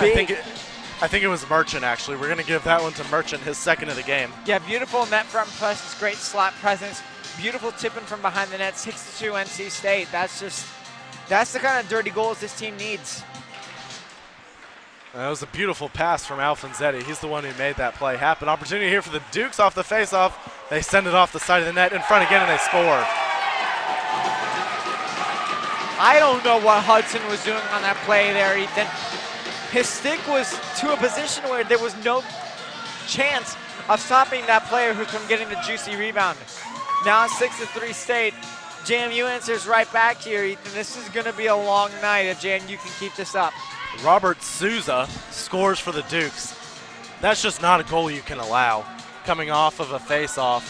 G: think it was Merchant, actually. We're going to give that one to Merchant, his second of the game.
E: Yeah, beautiful net front presence, great slot presence, beautiful tipping from behind the net, 6-2 NC State. That's the kind of dirty goals this team needs.
G: That was a beautiful pass from Alfonsetti. He's the one who made that play happen. Opportunity here for the Dukes off the faceoff. They send it off the side of the net in front again, and they score.
E: I don't know what Hudson was doing on that play there, Ethan. His stick was to a position where there was no chance of stopping that player from getting the juicy rebound. Now it's 6-3 State. JMU answers right back here, Ethan. This is going to be a long night if JMU can keep this up.
G: Robert Souza scores for the Dukes. That's just not a goal you can allow, coming off of a face-off.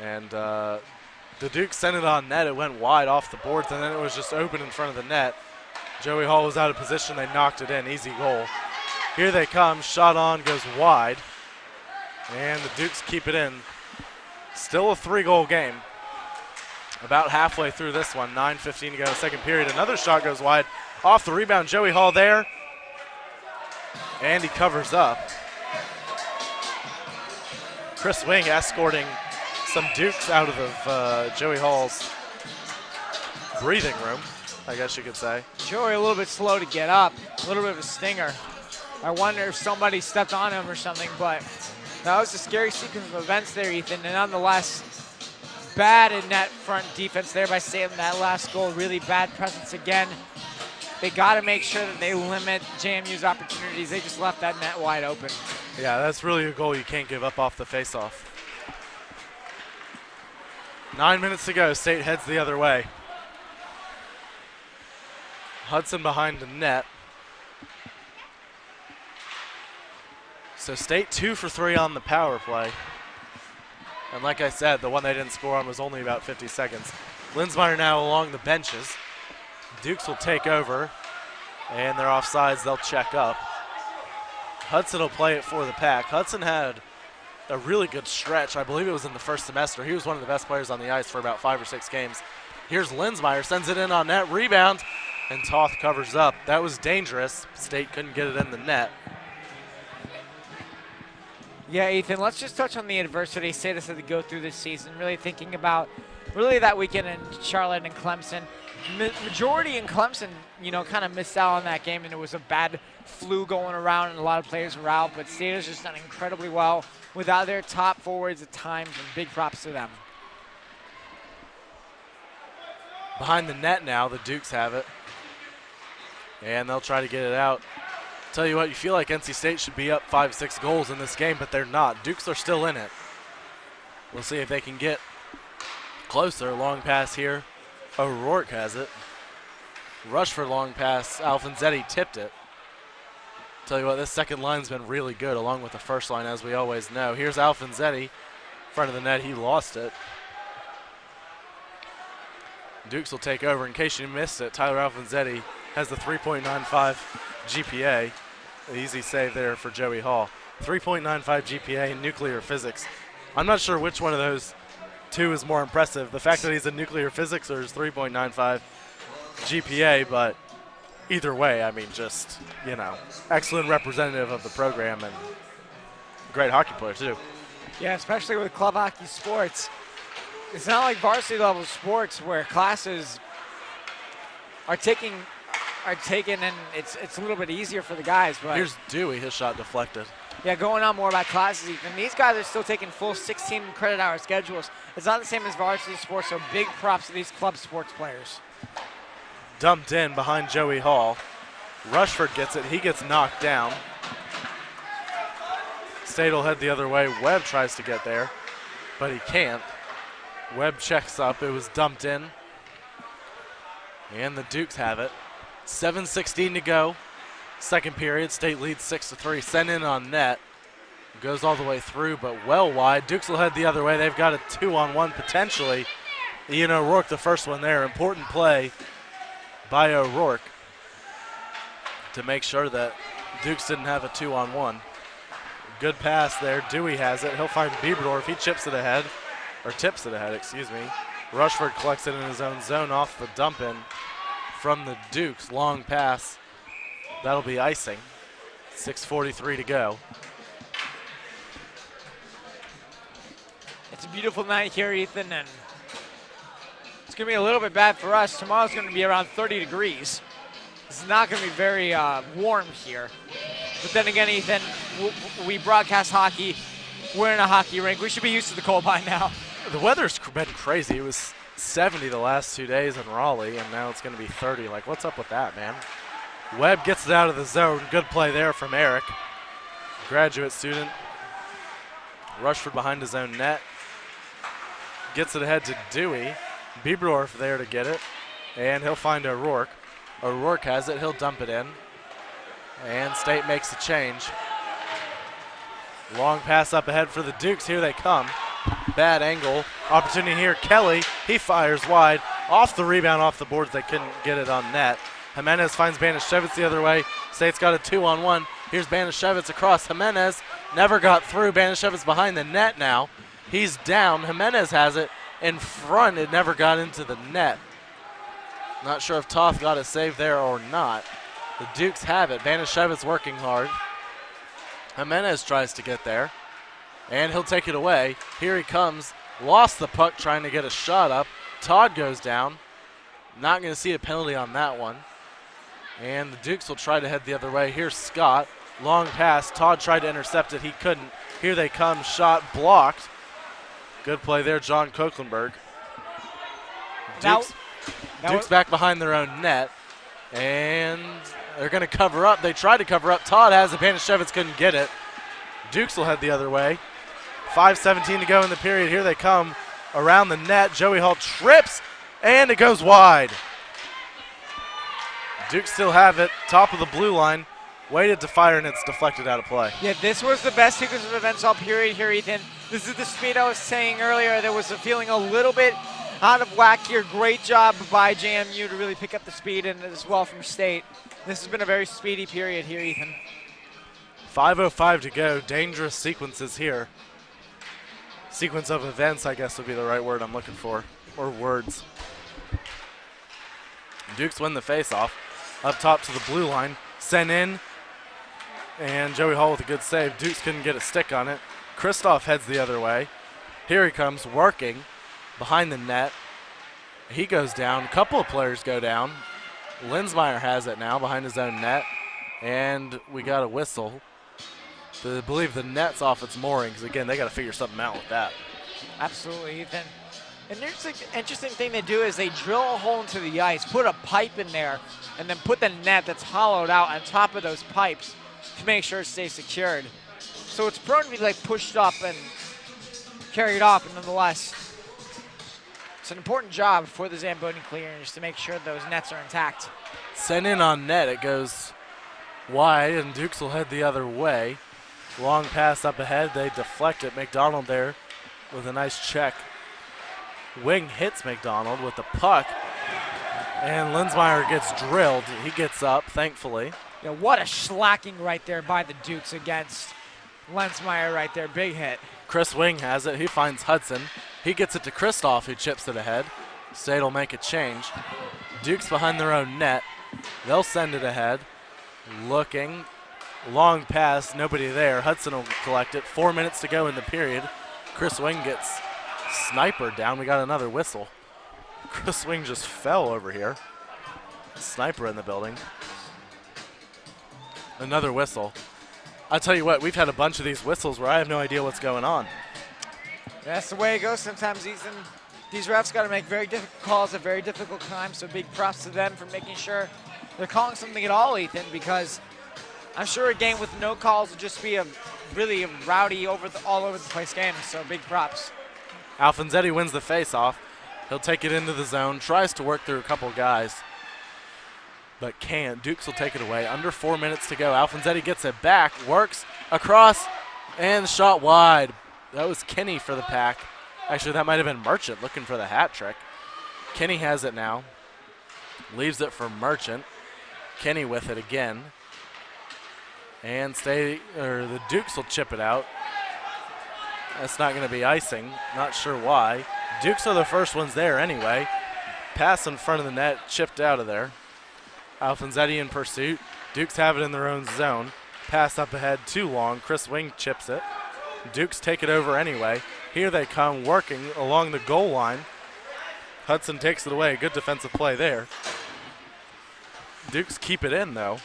G: And the Dukes sent it on net. It went wide off the boards, and then it was just open in front of the net. Joey Hall was out of position. They knocked it in. Easy goal. Here they come. Shot on, goes wide. And the Dukes keep it in. Still a 3-goal game. About halfway through this one. 9:15 to go, second period. Another shot goes wide. Off the rebound, Joey Hall there. And he covers up. Chris Wing escorting some Dukes out of Joey Hall's breathing room, I guess you could say.
E: Joey a little bit slow to get up. A little bit of a stinger. I wonder if somebody stepped on him or something, but that was a scary sequence of events there, Ethan. And nonetheless, bad in net front defense there by Salem. That last goal, really bad presence again. They got to make sure that they limit JMU's opportunities. They just left that net wide open.
G: Yeah, that's really a goal you can't give up off the faceoff. 9 minutes to go. State heads the other way. Hudson behind the net. So State 2 for 3 on the power play. And like I said, the one they didn't score on was only about 50 seconds. Linsmeyer now along the benches. Dukes will take over, and they're offsides. They'll check up. Hudson will play it for the Pack. Hudson had a really good stretch. I believe it was in the first semester. He was one of the best players on the ice for about 5 or 6 games. Here's Linsmeyer, sends it in on net, rebound, and Toth covers up. That was dangerous. State couldn't get it in the net.
E: Yeah, Ethan, let's just touch on the adversity State has had to go through this season, really thinking about that weekend in Charlotte and Clemson. Majority in Clemson, kind of missed out on that game, and it was a bad flu going around, and a lot of players were out, but State has just done incredibly well without their top forwards at times, and big props to them.
G: Behind the net now, the Dukes have it, and they'll try to get it out. Tell you what, you feel like NC State should be up 5-6 goals in this game, but they're not. Dukes are still in it. We'll see if they can get closer. Long pass here. O'Rourke has it. Rush for long pass. Alfonsetti tipped it. Tell you what, this second line's been really good, along with the first line, as we always know. Here's Alfonsetti. Front of the net, he lost it. Dukes will take over. In case you missed it, Tyler Alfonsetti has the 3.95 GPA. Easy save there for Joey Hall. 3.95 GPA in nuclear physics. I'm not sure which one of those two is more impressive, the fact that he's in nuclear physics or his 3.95 GPA, but either way, I mean, just, excellent representative of the program and great hockey player, too.
E: Yeah, especially with club hockey sports. It's not like varsity level sports where classes are taken and it's a little bit easier for the guys. But
G: here's Dewey, his shot deflected.
E: Yeah, going on more about classes, Ethan. These guys are still taking full 16 credit hour schedules. It's not the same as varsity sports, so big props to these club sports players.
G: Dumped in behind Joey Hall. Rushford gets it. He gets knocked down. State will head the other way. Webb tries to get there, but he can't. Webb checks up. It was dumped in. And the Dukes have it. 7:16 to go. Second period. State leads 6-3. Sent in on net. Goes all the way through, but well wide. Dukes will head the other way. They've got a 2-on-1 potentially. Ian O'Rourke, the first one there. Important play by O'Rourke to make sure that Dukes didn't have a 2-on-1. Good pass there. Dewey has it. He'll find Bieberdorf. He tips it ahead. Excuse me. Rushford collects it in his own zone off the dump in from the Dukes. Long pass. That'll be icing. 6:43 to go.
E: It's a beautiful night here, Ethan, and it's going to be a little bit bad for us. Tomorrow's going to be around 30 degrees. It's not going to be very warm here. But then again, Ethan, we broadcast hockey. We're in a hockey rink. We should be used to the cold by now.
G: The weather's been crazy. It was 70 the last 2 days in Raleigh, and now it's going to be 30. Like, what's up with that, man? Webb gets it out of the zone. Good play there from Eric. Graduate student. Rushford behind his own net. Gets it ahead to Dewey. Bieberdorf there to get it. And he'll find O'Rourke. O'Rourke has it. He'll dump it in. And State makes a change. Long pass up ahead for the Dukes. Here they come. Bad angle. Opportunity here. Kelly, he fires wide. Off the rebound, off the boards. They couldn't get it on net. Jimenez finds Banashevitz the other way. State's got a 2-on-1. Here's Banashevitz across. Jimenez never got through. Banashevitz behind the net now. He's down. Jimenez has it in front. It never got into the net. Not sure if Toth got a save there or not. The Dukes have it. Banashevitz working hard. Jimenez tries to get there, and he'll take it away. Here he comes. Lost the puck trying to get a shot up. Todd goes down. Not going to see a penalty on that one. And the Dukes will try to head the other way. Here's Scott. Long pass. Todd tried to intercept it. He couldn't. Here they come. Shot blocked. Good play there, John Kochlenberg. Duke's back behind their own net, and they're going to cover up. They tried to cover up. Todd has it. Banashevitz couldn't get it. Dukes will head the other way. 5:17 to go in the period. Here they come around the net. Joey Hall trips, and it goes wide. Dukes still have it. Top of the blue line. Waited to fire, and it's deflected out of play.
E: Yeah, this was the best sequence of events all period here, Ethan. This is the speed I was saying earlier. There was a feeling a little bit out of whack here. Great job by JMU to really pick up the speed, and as well from State. This has been a very speedy period here, Ethan.
G: 5:05 to go. Dangerous sequences here. Sequence of events, I guess, would be the right word I'm looking for, or words. Dukes win the face-off. Up top to the blue line. Sent in. And Joey Hall with a good save. Dukes couldn't get a stick on it. Kristoff heads the other way. Here he comes, working behind the net. He goes down. A couple of players go down. Linsmeyer has it now behind his own net. And we got a whistle. I believe the net's off its moorings. Again, they got to figure something out with that.
E: Absolutely, Ethan. And there's an interesting thing they do is they drill a hole into the ice, put a pipe in there, and then put the net that's hollowed out on top of those pipes to make sure it stays secured. So it's prone to be like pushed up and carried off, but nonetheless, it's an important job for the Zamboni Cleaners to make sure those nets are intact.
G: Sent in on net, it goes wide, and Dukes will head the other way. Long pass up ahead, they deflect it. McDonald there with a nice check. Wing hits McDonald with the puck, and Linsmeyer gets drilled. He gets up, thankfully.
E: Yeah, what a slacking right there by the Dukes against Linsmeyer right there. Big hit.
G: Chris Wing has it. He finds Hudson. He gets it to Kristoff, who chips it ahead. State will make a change. Dukes behind their own net. They'll send it ahead. Looking. Long pass. Nobody there. Hudson will collect it. 4 minutes to go in the period. Chris Wing gets sniper down. We got another whistle. Chris Wing just fell over here. Sniper in the building. Another whistle. I'll tell you what, we've had a bunch of these whistles where I have no idea what's going on.
E: That's the way it goes sometimes, Ethan. These refs got to make very difficult calls at very difficult times, so big props to them for making sure they're calling something at all, Ethan, because I'm sure a game with no calls would just be a really rowdy, all over the place game, so big props.
G: Alfonsetti wins the face-off. He'll take it into the zone, tries to work through a couple guys, but can't. Dukes will take it away. Under 4 minutes to go. Alfonsetti gets it back, works across, and shot wide. That was Kenny for the Pack. Actually, that might have been Merchant looking for the hat trick. Kenny has it now. Leaves it for Merchant. Kenny with it again. And the Dukes will chip it out. That's not going to be icing. Not sure why. Dukes are the first ones there anyway. Pass in front of the net, chipped out of there. Alfonsetti in pursuit. Dukes have it in their own zone. Pass up ahead, too long. Chris Wing chips it. Dukes take it over anyway. Here they come, working along the goal line. Hudson takes it away. Good defensive play there. Dukes keep it in, though.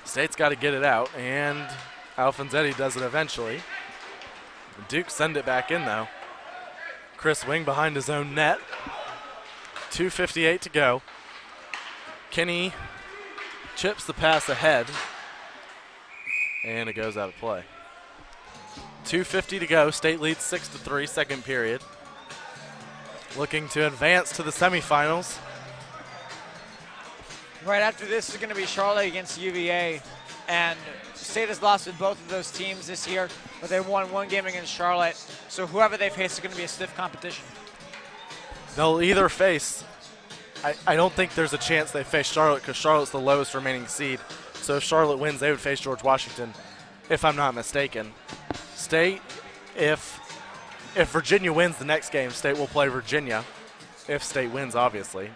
G: State's got to get it out, and Alfonsetti does it eventually. Dukes send it back in, though. Chris Wing behind his own net. 2:58 to go. Kenny chips the pass ahead, and it goes out of play. 2:50 to go. State leads 6-3, second period. Looking to advance to the semifinals.
E: Right after this is going to be Charlotte against UVA, and State has lost with both of those teams this year, but they won one game against Charlotte, so whoever they face is going to be a stiff competition.
G: They'll either face, I don't think there's a chance they face Charlotte because Charlotte's the lowest remaining seed, so if Charlotte wins, they would face George Washington, if I'm not mistaken. State, if Virginia wins the next game, State will play Virginia, if State wins, obviously.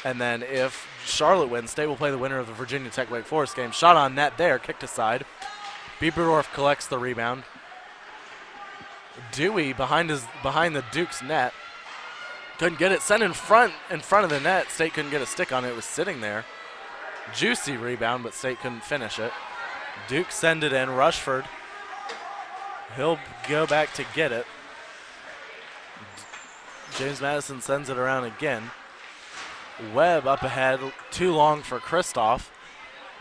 G: And then if Charlotte wins, State will play the winner of the Virginia Tech Wake Forest game. Shot on net there, kicked aside. Bieberdorf collects the rebound. Dewey behind the Duke's net. Couldn't get it. Sent in front of the net. State couldn't get a stick on it. It was sitting there. Juicy rebound, but State couldn't finish it. Duke send it in. Rushford. He'll go back to get it. James Madison sends it around again. Webb up ahead, too long for Kristoff.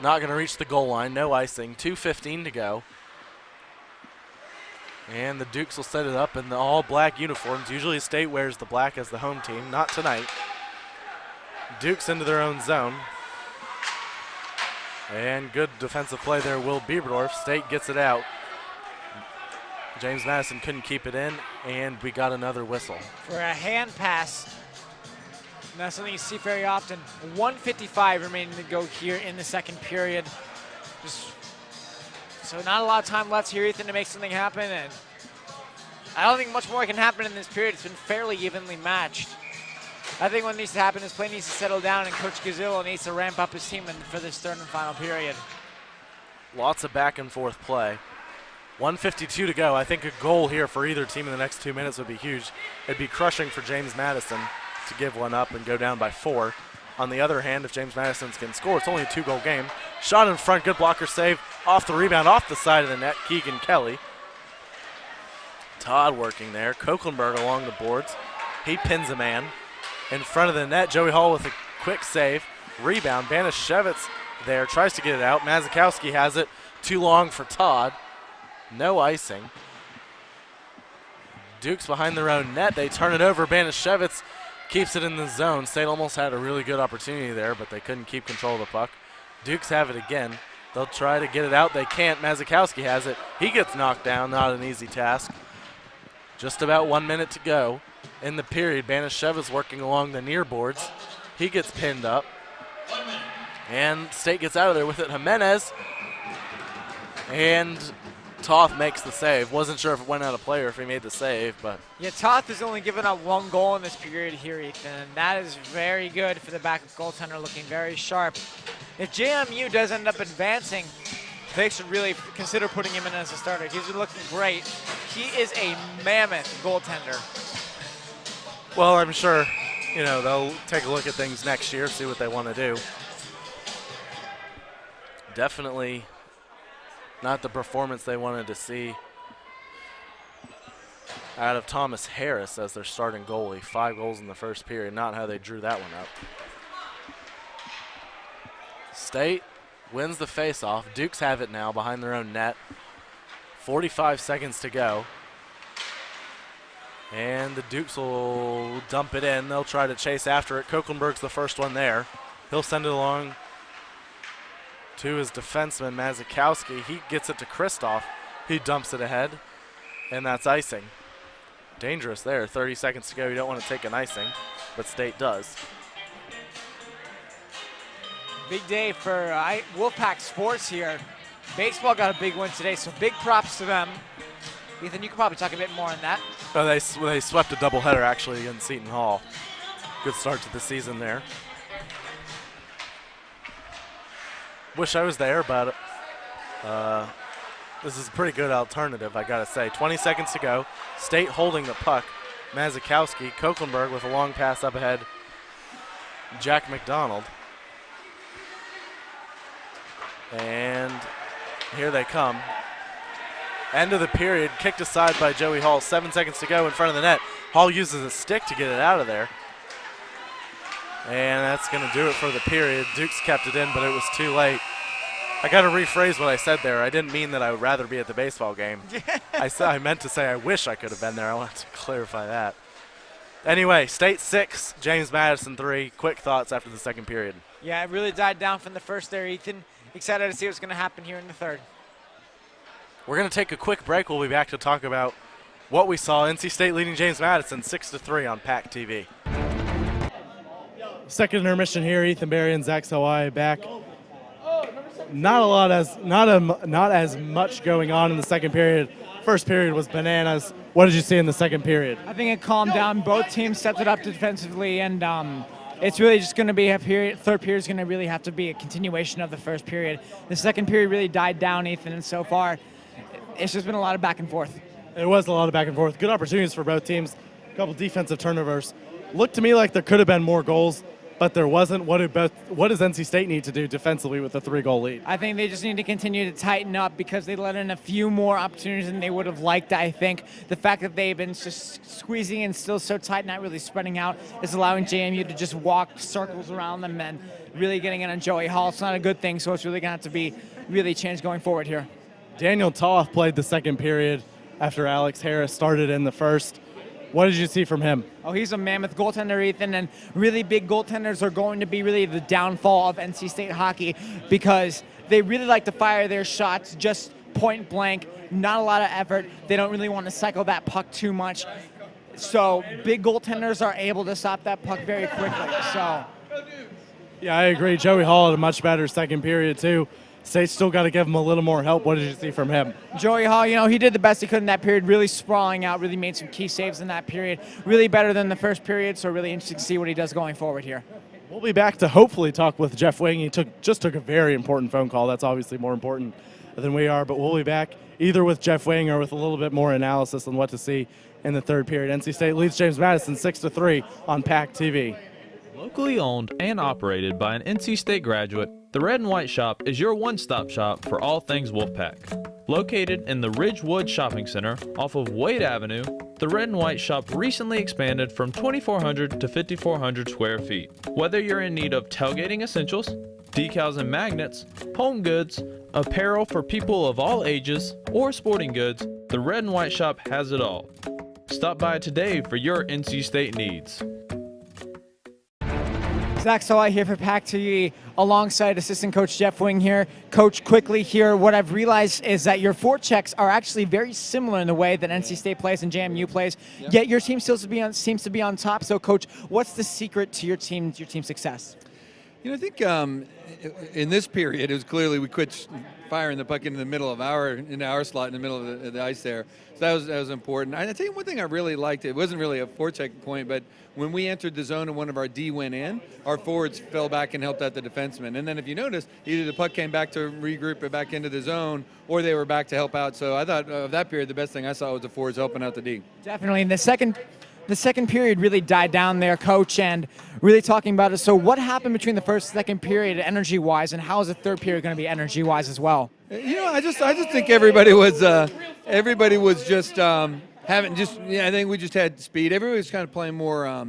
G: Not going to reach the goal line, no icing. 2:15 to go. And the Dukes will set it up in the all-black uniforms. Usually State wears the black as the home team, not tonight. Dukes into their own zone. And good defensive play there, Will Bieberdorf. State gets it out. James Madison couldn't keep it in, and we got another whistle.
E: For a hand pass. Not something you see very often. 1:55 remaining to go here in the second period. So not a lot of time left here, Ethan, to make something happen. And I don't think much more can happen in this period. It's been fairly evenly matched. I think what needs to happen is play needs to settle down, and Coach Gazzillo needs to ramp up his team for this third and final period.
G: Lots of back and forth play. 1:52 to go. I think a goal here for either team in the next 2 minutes would be huge. It'd be crushing for James Madison to give one up and go down by 4. On the other hand, if James Madison can score, it's only a 2-goal game. Shot in front, good blocker save. Off the rebound, off the side of the net, Keegan Kelly. Todd working there. Koeklenberg along the boards. He pins a man. In front of the net, Joey Hall with a quick save. Rebound, Banashevitz there, tries to get it out. Mazikowski has it, too long for Todd. No icing. Dukes behind their own net, they turn it over. Banashevitz keeps it in the zone. State almost had a really good opportunity there, but they couldn't keep control of the puck. Dukes have it again. They'll try to get it out. They can't. Mazikowski has it. He gets knocked down. Not an easy task. Just about 1 minute to go in the period. Banashevitz working along the near boards. He gets pinned up. And State gets out of there with it. Jimenez. And Toth makes the save. Wasn't sure if it went out of play or if he made the save, but.
E: Yeah, Toth has only given up 1 goal in this period here, Ethan, and that is very good for the backup goaltender, looking very sharp. If JMU does end up advancing, they should really consider putting him in as a starter. He's been looking great. He is a mammoth goaltender.
G: Well, I'm sure, they'll take a look at things next year, see what they want to do. Definitely not the performance they wanted to see out of Thomas Harris as their starting goalie. 5 goals in the first period, not how they drew that one up. State wins the faceoff. Dukes have it now behind their own net. 45 seconds to go. And the Dukes will dump it in. They'll try to chase after it. Koeklenberg's the first one there. He'll send it along to his defenseman, Mazikowski. He gets it to Kristoff. He dumps it ahead, and that's icing. Dangerous there. 30 seconds to go. You don't want to take an icing, but State does.
E: Big day for Wolfpack Sports here. Baseball got a big win today, so big props to them. Ethan, you can probably talk a bit more on that.
G: Oh, they swept a doubleheader actually against Seton Hall. Good start to the season there. Wish I was there, but this is a pretty good alternative, I gotta say. 20 seconds to go. State holding the puck. Mazikowski, Koeklenberg with a long pass up ahead. Jack McDonald. And here they come. End of the period, kicked aside by Joey Hall. 7 seconds to go in front of the net. Hall uses a stick to get it out of there. And that's going to do it for the period. Dukes kept it in, but it was too late. I got to rephrase what I said there. I didn't mean that I would rather be at the baseball game. I meant to say I wish I could have been there. I wanted to clarify that. Anyway, State 6, James Madison 3. Quick thoughts after the second period.
E: Yeah, it really died down from the first there, Ethan. Excited to see what's going to happen here in the third.
G: We're going to take a quick break. We'll be back to talk about what we saw. NC State leading James Madison 6-3 on PackTV.
B: Second intermission here. Ethan Berry and Zach Sawai back. Not as much going on in the second period. First period was bananas. What did you see in the second period?
C: I think it calmed down. Both teams stepped it up defensively, and it's really just going to be a period. Third period is going to really have to be a continuation of the first period. The second period really died down, Ethan, and so far it's just been a lot of back and forth.
B: It was a lot of back and forth. Good opportunities for both teams. A couple defensive turnovers. Looked to me like there could have been more goals. but there wasn't. What does NC State need to do defensively with a 3-goal lead?
C: I think they just need to continue to tighten up because they let in a few more opportunities than they would have liked. I think the fact that they've been just squeezing in still so tight, not really spreading out, is allowing JMU to just walk circles around them and really getting in on Joey Hall. It's not a good thing, so it's really going to have to be really changed going forward here.
B: Daniel Toth played the second period after Alex Harris started in the first. What did you see from him?
C: Oh, he's a mammoth goaltender, Ethan, and really big goaltenders are going to be really the downfall of NC State hockey because they really like to fire their shots just point blank, not a lot of effort. They don't really want to cycle that puck too much. So big goaltenders are able to stop that puck very quickly. So,
B: yeah, I agree. Joey Hall had a much better second period, too. State's still got to give him a little more help. What did you see from him?
C: Joey Hall, he did the best he could in that period, really sprawling out, really made some key saves in that period. Really better than the first period, so really interesting to see what he does going forward here.
B: We'll be back to hopefully talk with Jeff Wing. He just took a very important phone call. That's obviously more important than we are, but we'll be back either with Jeff Wing or with a little bit more analysis on what to see in the third period. NC State leads James Madison 6-3 on PackTV.
D: Locally owned and operated by an NC State graduate, the Red and White Shop is your one-stop shop for all things Wolfpack. Located in the Ridgewood Shopping Center off of Wade Avenue, the Red and White Shop recently expanded from 2,400 to 5,400 square feet. Whether you're in need of tailgating essentials, decals and magnets, home goods, apparel for people of all ages, or sporting goods, the Red and White Shop has it all. Stop by today for your NC State needs.
C: Zach Salai here for PackTV alongside assistant coach Jeff Wing here. Coach, quickly here, what I've realized is that your forechecks are actually very similar in the way that NC State plays and JMU plays, yet your team seems to be on top. So, Coach, what's the secret to your team's success?
H: I think in this period, it was clearly we quit firing the puck into the middle of our slot in the middle of the ice there. So that was important. I tell you one thing I really liked. It wasn't really a forecheck point, but when we entered the zone and one of our D went in, our forwards fell back and helped out the defensemen. And then if you notice, either the puck came back to regroup it back into the zone, or they were back to help out. So I thought of that period, the best thing I saw was the forwards helping out the D.
C: Definitely. In the second period really died down there, Coach, and really talking about it. So what happened between the first and second period energy-wise, and how is the third period going to be energy-wise as well?
H: I just think everybody was just having just. I think we just had speed. Everybody was kind of playing more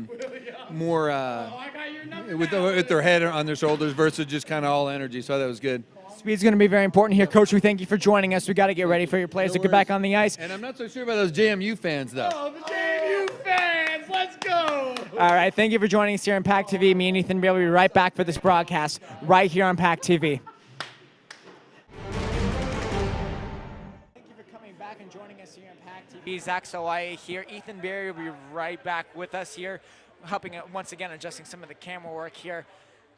H: with their head on their shoulders versus just kind of all energy. So that was good.
C: Speed's going to be very important here, Coach. We thank you for joining us. We got to get ready for your players to get back on the ice.
H: And I'm not so sure about those JMU fans, though.
C: Oh, the JMU fans! Let's go! All right, thank you for joining us here on PackTV. Me and Ethan will be right back for this broadcast right here on PackTV. Thank you for coming back and joining us here on PackTV. Zach Salai here. Ethan Berry will be right back with us here, helping once again adjusting some of the camera work here.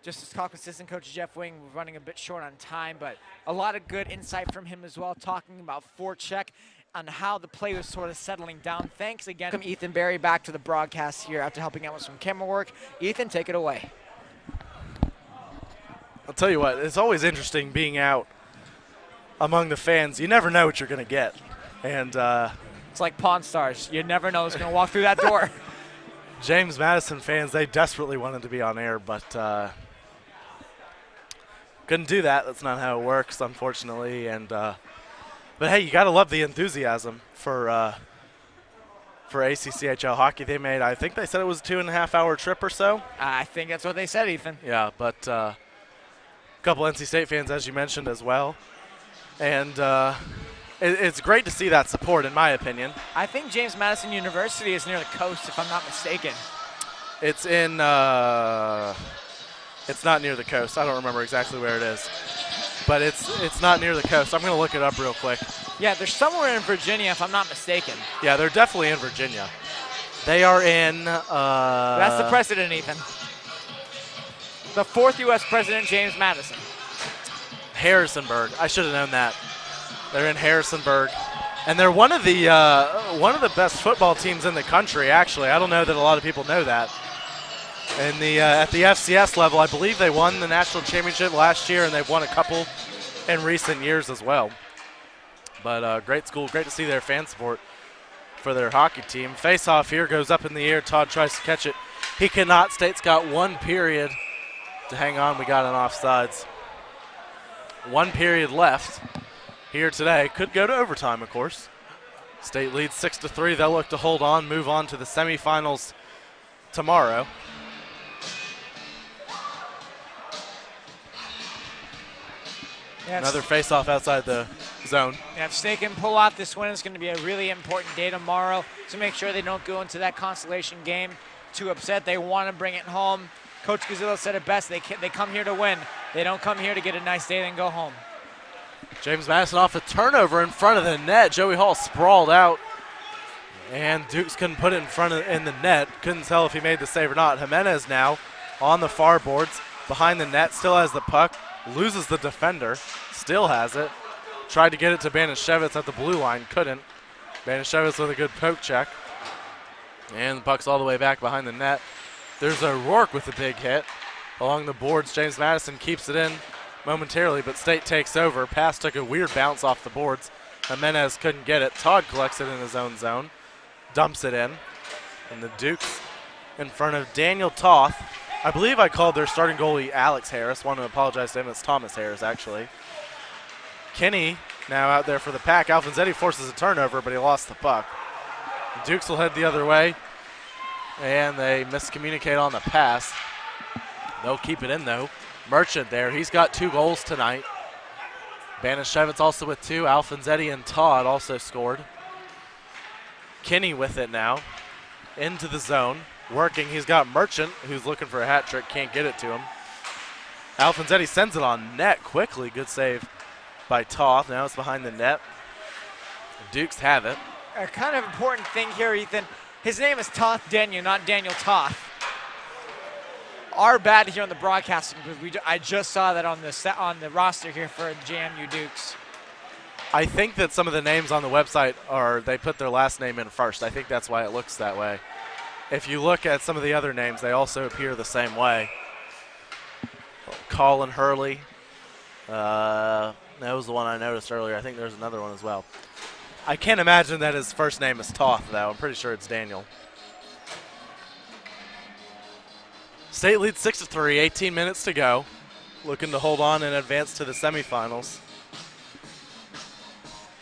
C: Just to talk with assistant coach Jeff Wing, we're running a bit short on time, but a lot of good insight from him as well, talking about forecheck and how the play was sort of settling down. Thanks again. Welcome Ethan Berry back to the broadcast here after helping out with some camera work. Ethan, take it away.
G: I'll tell you what, it's always interesting being out among the fans. You never know what you're going to get. And
E: it's like Pawn Stars. You never know who's going to walk through that door.
G: James Madison fans, they desperately wanted to be on air, but couldn't do that. That's not how it works, unfortunately. And but hey, you gotta love the enthusiasm for ACCHL hockey. They made, I think they said it was a 2.5-hour trip or so.
E: I think that's what they said, Ethan.
G: Yeah, but a couple NC State fans, as you mentioned, as well. And it's great to see that support, in my opinion.
E: I think James Madison University is near the coast, if I'm not mistaken.
G: It's in. It's not near the coast. I don't remember exactly where it is, but it's not near the coast. I'm going to look it up real quick.
E: Yeah, they're somewhere in Virginia, if I'm not mistaken.
G: Yeah, they're definitely in Virginia. They are in.
E: That's the president, Ethan. The 4th U.S. President, James Madison.
G: Harrisonburg. I should have known that. They're in Harrisonburg, and they're one of the best football teams in the country. Actually, I don't know that a lot of people know that. And at the FCS level, I believe they won the national championship last year, and they've won a couple in recent years as well. But great school, great to see their fan support for their hockey team. Face-off here goes up in the air. Todd tries to catch it He cannot. State's got 1 period to hang on. We got an offsides. 1 period left here today. Could go to overtime, of course. State leads 6-3. They'll look to hold on, move on to the semifinals tomorrow.
E: Yeah,
G: another face-off outside the zone.
E: Yeah, if State can pull off this win, it's going to be a really important day tomorrow to make sure they don't go into that consolation game too upset. They want to bring it home. Coach Gazzillo said it best. They come here to win. They don't come here to get a nice day then go home.
G: James Madison off a turnover in front of the net. Joey Hall sprawled out, and Dukes couldn't put it in the net. Couldn't tell if he made the save or not. Jimenez now on the far boards, behind the net, still has the puck, loses the defender, still has it. Tried to get it to Banishevitz at the blue line, couldn't. Banishevitz with a good poke check. And the puck's all the way back behind the net. There's O'Rourke with a big hit along the boards. James Madison keeps it in momentarily, but State takes over. Pass took a weird bounce off the boards. Jimenez couldn't get it. Todd collects it in his own zone, dumps it in. And the Dukes in front of Daniel Toth. I believe I called their starting goalie Alex Harris. Want to apologize to him. It's Thomas Harris, actually. Kinney now out there for the Pack. Alfonsetti forces a turnover, but he lost the puck. The Dukes will head the other way, and they miscommunicate on the pass. They'll keep it in, though. Merchant there. He's got 2 goals tonight. Banishevitz also with 2. Alfonsetti and Todd also scored. Kinney with it now. Into the zone. Working. He's got Merchant, who's looking for a hat trick. Can't get it to him. Alfonsetti sends it on net quickly. Good save by Toth. Now it's behind the net. The Dukes have it.
E: A kind of important thing here, Ethan. His name is Toth Daniel, not Daniel Toth. Our bad here on the broadcasting group. I just saw that on the roster here for JMU Dukes.
G: I think that some of the names on the website they put their last name in first. I think that's why it looks that way. If you look at some of the other names, they also appear the same way. Colin Hurley. That was the one I noticed earlier. I think there's another one as well. I can't imagine that his first name is Toth, though. I'm pretty sure it's Daniel. State leads 6-3, 18 minutes to go. Looking to hold on and advance to the semifinals,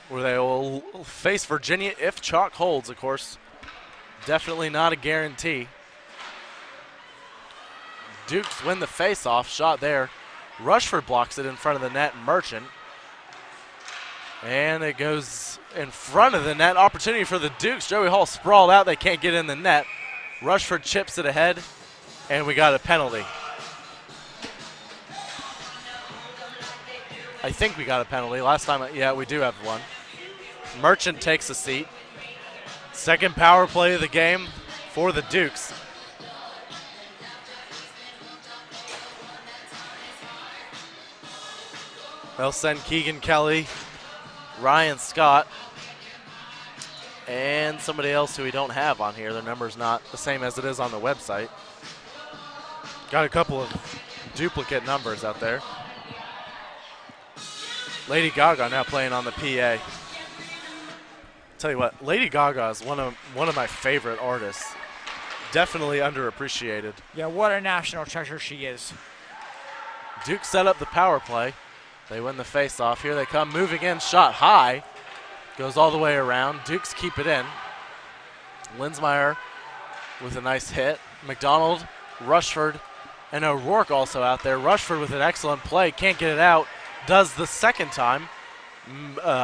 G: where they will face Virginia if chalk holds, of course. Definitely not a guarantee. Dukes win the face-off. Shot there. Rushford blocks it in front of the net. Merchant. And it goes in front of the net. Opportunity for the Dukes. Joey Hall sprawled out. They can't get in the net. Rushford chips it ahead. And we got a penalty. I think we got a penalty. Last time, yeah, we do have one. Merchant takes a seat. Second power play of the game for the Dukes. They'll send Keegan Kelly, Ryan Scott, and somebody else who we don't have on here. Their number's not the same as it is on the website. Got a couple of duplicate numbers out there. Lady Gaga now playing on the PA. Tell you what, Lady Gaga is one of my favorite artists. Definitely underappreciated.
E: Yeah, what a national treasure she is.
G: Duke set up the power play. They win the face-off. Here they come, moving in, shot high. Goes all the way around. Dukes keep it in. Linsmeyer with a nice hit. McDonald, Rushford, and O'Rourke also out there. Rushford with an excellent play. Can't get it out. Does the second time.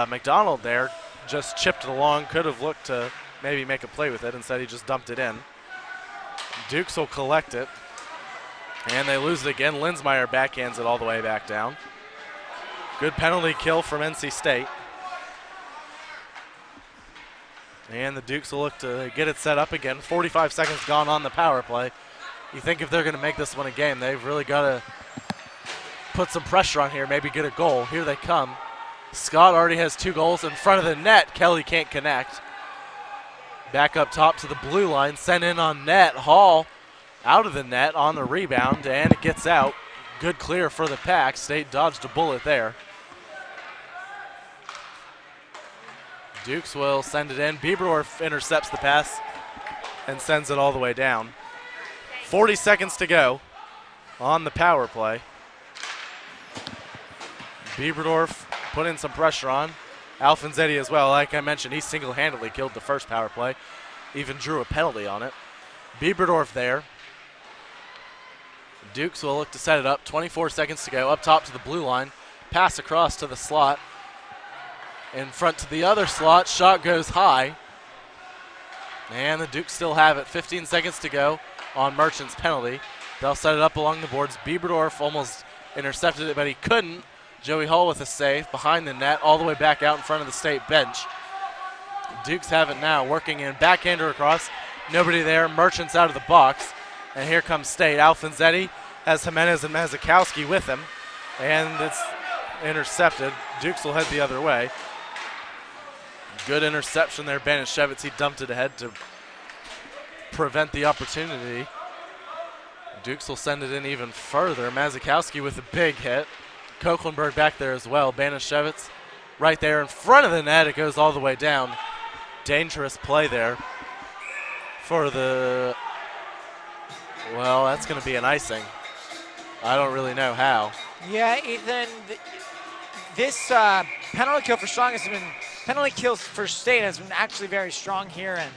G: McDonald there just chipped it along. Could have looked to maybe make a play with it. Instead, he just dumped it in. Dukes will collect it. And they lose it again. Linsmeyer backhands it all the way back down. Good penalty kill from NC State. And the Dukes will look to get it set up again. 45 seconds gone on the power play. You think if they're going to make this one a game, they've really got to put some pressure on here, maybe get a goal. Here they come. Scott already has 2 goals in front of the net. Kelly can't connect. Back up top to the blue line. Sent in on net. Hall out of the net on the rebound, and it gets out. Good clear for the Pack. State dodged a bullet there. Dukes will send it in. Bieberdorf intercepts the pass and sends it all the way down. 40 seconds to go on the power play. Bieberdorf put in some pressure on. Alfonsetti as well. Like I mentioned, he single-handedly killed the first power play. Even drew a penalty on it. Bieberdorf there. Dukes will look to set it up. 24 seconds to go. Up top to the blue line. Pass across to the slot. In front to the other slot. Shot goes high. And the Dukes still have it. 15 seconds to go on Merchant's penalty. They'll set it up along the boards. Bieberdorf almost intercepted it, but he couldn't. Joey Hall with a save behind the net, all the way back out in front of the state bench. Dukes have it now, working in, backhander across. Nobody there, Merchant's out of the box. And here comes State. Alfonsetti has Jimenez and Mazikowski with him. And it's intercepted. Dukes will head the other way. Good interception there, Banishevitz. He dumped it ahead to prevent the opportunity. Dukes will send it in even further. Mazikowski with a big hit. Kochlenberg back there as well. Banishevitz right there in front of the net. It goes all the way down. Dangerous play there for the, well, that's going to be an icing. I don't really know how.
E: Yeah, Ethan, this penalty kill for Strong has been, penalty kills for State has been actually very strong here, and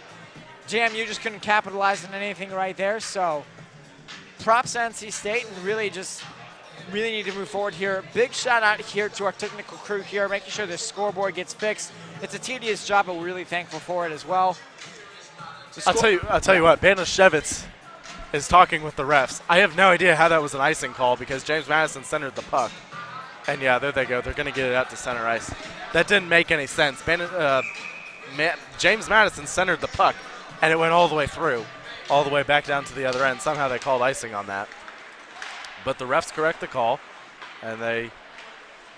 E: JMU just couldn't capitalize on anything right there, so props to NC State, and really need to move forward here. Big shout out here to our technical crew here, making sure the scoreboard gets fixed. It's a tedious job, but we're really thankful for it as well.
G: I'll tell you what, Banishevitz is talking with the refs. I have no idea how that was an icing call because James Madison centered the puck. And yeah, there they go. They're going to get it out to center ice. That didn't make any sense. James Madison centered the puck, and it went all the way through, all the way back down to the other end. Somehow they called icing on that. But the refs correct the call, and they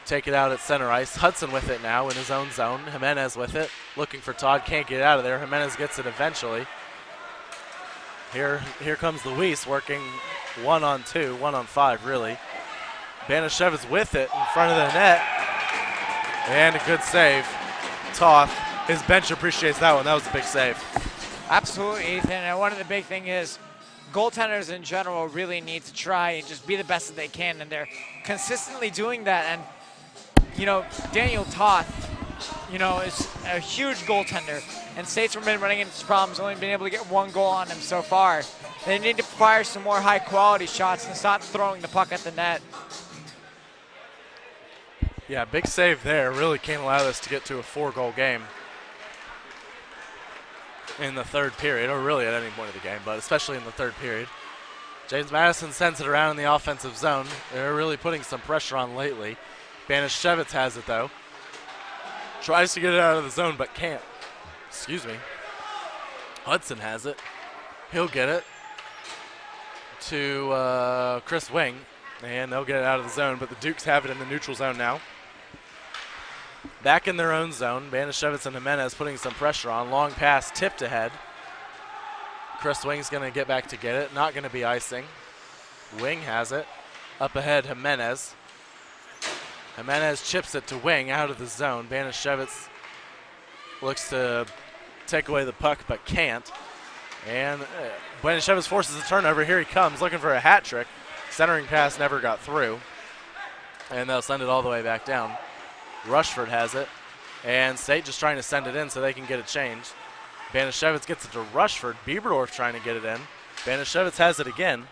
G: take it out at center ice. Hudson with it now in his own zone. Jimenez with it, looking for Todd, can't get out of there. Jimenez gets it eventually. Here comes Luis working 1-on-2, 1-on-5 really. Banishevitz with it in front of the net, and a good save. Toth, his bench appreciates that one. That was a big save.
E: Absolutely, Ethan, and one of the big thing is goaltenders in general really need to try and just be the best that they can, and they're consistently doing that. And, you know, Daniel Toth, you know, is a huge goaltender, and State's been running into problems, only been able to get one goal on him so far. They need to fire some more high-quality shots and stop throwing the puck at the net.
G: Yeah, big save there. Really can't allow this to get to a 4-goal game in the third period, or really at any point of the game, but especially in the third period. James Madison sends it around in the offensive zone. They're really putting some pressure on lately. Banishevitz has it, though. Tries to get it out of the zone, but can't. Excuse me. Hudson has it. He'll get it to Chris Wing, and they'll get it out of the zone, but the Dukes have it in the neutral zone now. Back in their own zone, Banishevitz and Jimenez putting some pressure on. Long pass tipped ahead. Chris Wing's going to get back to get it. Not going to be icing. Wing has it. Up ahead, Jimenez. Jimenez chips it to Wing out of the zone. Banishevitz looks to take away the puck but can't. And Banishevitz forces a turnover. Here he comes looking for a hat trick. Centering pass never got through. And they'll send it all the way back down. Rushford has it, and State just trying to send it in so they can get it changed. Banishevitz gets it to Rushford. Bieberdorf trying to get it in. Banishevitz has it again,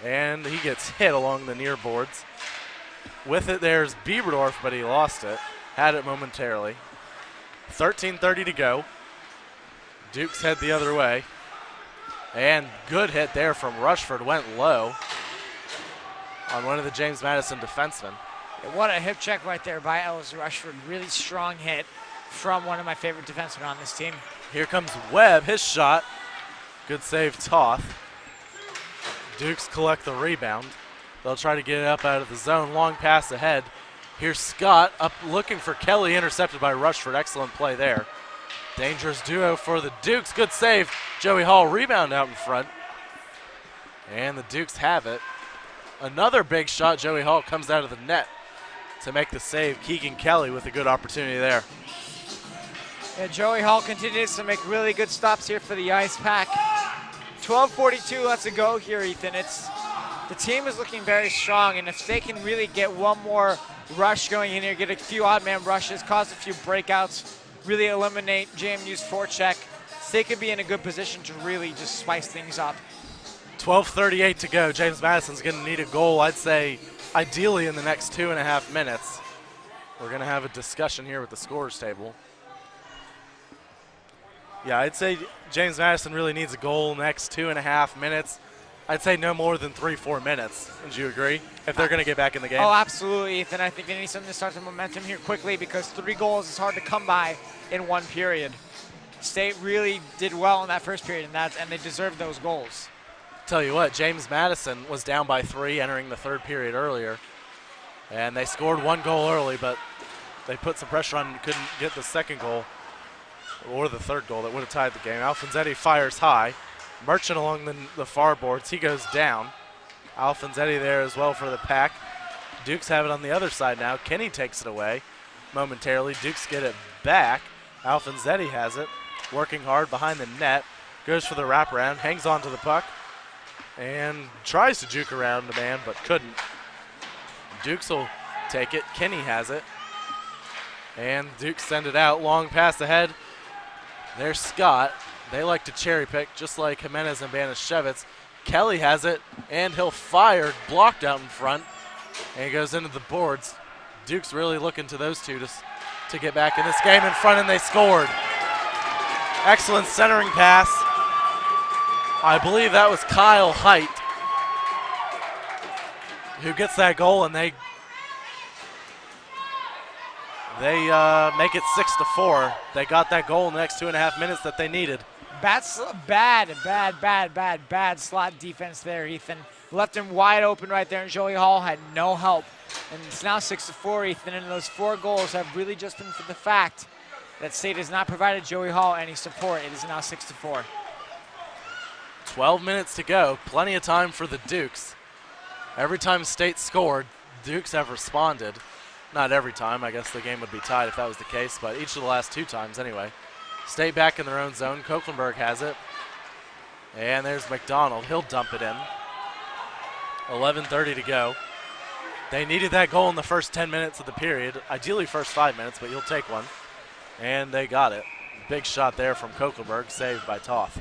G: and he gets hit along the near boards. With it, there's Bieberdorf, but he lost it. Had it momentarily. 13:30 to go. Dukes head the other way, and good hit there from Rushford. Went low on one of the James Madison defensemen.
E: What a hip check right there by Ellis Rushford. Really strong hit from one of my favorite defensemen on this team.
G: Here comes Webb, his shot. Good save, Toth. Dukes collect the rebound. They'll try to get it up out of the zone. Long pass ahead. Here's Scott up looking for Kelly, intercepted by Rushford. Excellent play there. Dangerous duo for the Dukes. Good save. Joey Hall rebound out in front. And the Dukes have it. Another big shot. Joey Hall comes out of the net to make the save. Keegan Kelly with a good opportunity there.
E: Yeah, Joey Hall continues to make really good stops here for the Ice Pack. 12:42 left to go here, Ethan. The team is looking very strong, and if they can really get one more rush going in here, get a few odd man rushes, cause a few breakouts, really eliminate JMU's forecheck, they could be in a good position to really just spice things up.
G: 12:38 to go. James Madison's going to need a goal, I'd say, ideally in the next 2.5 minutes. We're going to have a discussion here with the scorers table. Yeah, I'd say James Madison really needs a goal next 2.5 minutes. I'd say no more than 3-4 minutes. Would you agree? If they're going to get back in the game.
E: Oh, absolutely, Ethan. I think they need something to start the momentum here quickly because 3 goals is hard to come by in one period. State really did well in that first period, and they deserved those goals.
G: Tell you what, James Madison was down by 3 entering the third period earlier. And they scored 1 goal early, but they put some pressure on and couldn't get the second goal or the third goal that would have tied the game. Alfonsetti fires high. Merchant along the far boards. He goes down. Alfonsetti there as well for the Pack. Dukes have it on the other side now. Kenny takes it away momentarily. Dukes get it back. Alfonsetti has it. Working hard behind the net. Goes for the wraparound. Hangs on to the puck. And tries to juke around the man, but couldn't. Dukes will take it. Kenny has it. And Dukes send it out. Long pass ahead. There's Scott. They like to cherry pick, just like Jimenez and Banashevitz. Kelly has it, and he'll fire, blocked out in front, and he goes into the boards. Duke's really looking to those two to get back in this game in front, and they scored. Excellent centering pass. I believe that was Kyle Height who gets that goal, and they make it 6-4. They got that goal in the next 2.5 minutes that they needed.
E: Bad slot defense there, Ethan. Left him wide open right there, and Joey Hall had no help. And it's now 6-4, Ethan, and those 4 goals have really just been for the fact that State has not provided Joey Hall any support. It is now 6-4.
G: 12 minutes to go. Plenty of time for the Dukes. Every time State scored, Dukes have responded. Not every time. I guess the game would be tied if that was the case, but each of the last 2 times anyway. State back in their own zone. Koeklenberg has it. And there's McDonald. He'll dump it in. 11:30 to go. They needed that goal in the first 10 minutes of the period. Ideally first 5 minutes, but you'll take one. And they got it. Big shot there from Koeklenberg, saved by Toth.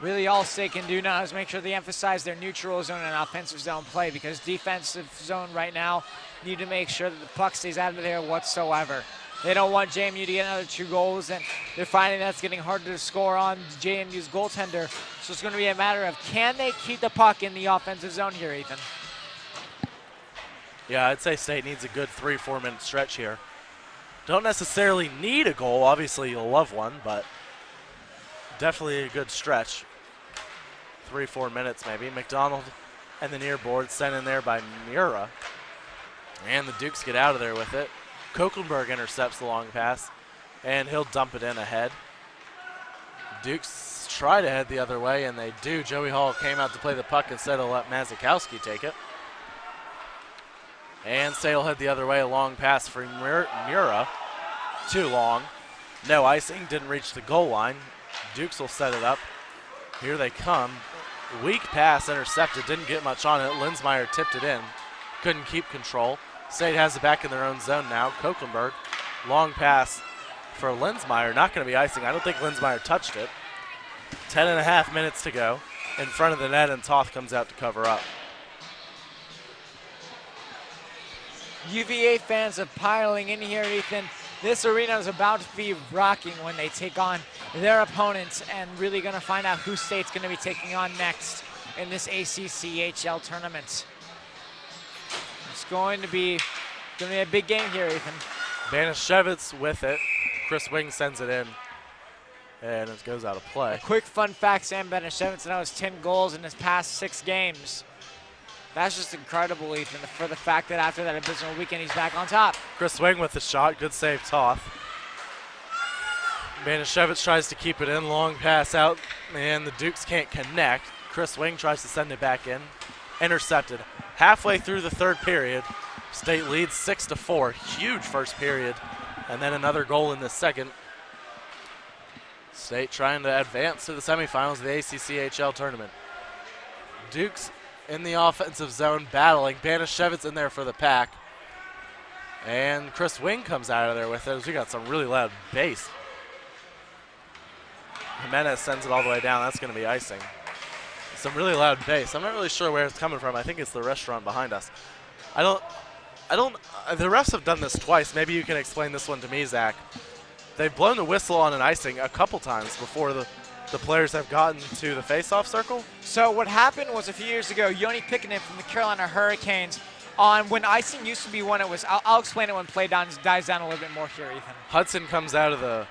E: Really all State can do now is make sure they emphasize their neutral zone and offensive zone play, because defensive zone right now need to make sure that the puck stays out of there whatsoever. They don't want JMU to get another 2 goals, and they're finding that's getting harder to score on JMU's goaltender. So it's going to be a matter of, can they keep the puck in the offensive zone here, Ethan?
G: Yeah, I'd say State needs a good 3-4 minute stretch here. Don't necessarily need a goal. Obviously, you'll love one, but definitely a good stretch. 3-4 minutes maybe. McDonald and the near board sent in there by Mura. And the Dukes get out of there with it. Koeklenberg intercepts the long pass, and he'll dump it in ahead. Dukes try to head the other way, and they do. Joey Hall came out to play the puck instead of let Mazikowski take it. And Sale head the other way, a long pass for Mura. Too long. No icing, didn't reach the goal line. Dukes will set it up. Here they come. Weak pass intercepted, didn't get much on it. Linsmeyer tipped it in, couldn't keep control. State has it back in their own zone now. Koeklenberg, long pass for Linsmeyer. Not going to be icing. I don't think Linsmeyer touched it. 10.5 minutes to go in front of the net, and Toth comes out to cover up.
E: UVA fans are piling in here, Ethan. This arena is about to be rocking when they take on their opponents, and really going to find out who State's going to be taking on next in this ACCHL tournament. It's going to be a big game here, Ethan.
G: Banashevitz with it. Chris Wing sends it in, and it goes out of play.
E: A quick fun fact, Sam Banashevitz now has 10 goals in his past 6 games. That's just incredible, Ethan, for the fact that after that abysmal weekend, he's back on top.
G: Chris Wing with the shot. Good save, Toth. Banashevitz tries to keep it in. Long pass out, and the Dukes can't connect. Chris Wing tries to send it back in. Intercepted. Halfway through the third period, State leads 6-4. Huge first period, and then another goal in the second. State trying to advance to the semifinals of the ACCHL tournament. Dukes in the offensive zone battling. Banashevitz in there for the pack. And Chris Wing comes out of there with it. We got some really loud bass. Jimenez sends it all the way down. That's going to be icing. Some really loud bass. I'm not really sure where it's coming from. I think it's the restaurant behind us. The refs have done this twice. Maybe you can explain this one to me, Zach. They've blown the whistle on an icing a couple times before the players have gotten to the face-off circle.
E: So what happened was a few years ago, Yoni Pickanen from the Carolina Hurricanes, on when icing used to be when it was, I'll explain it when play dies down a little bit more here, Ethan.
G: Hudson comes out of the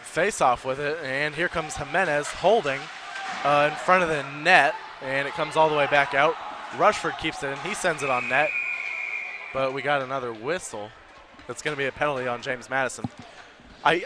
G: face-off with it, and here comes Jimenez holding in front of the net, and it comes all the way back out. Rushford keeps it in. He sends it on net, but we got another whistle. That's going to be a penalty on James Madison. I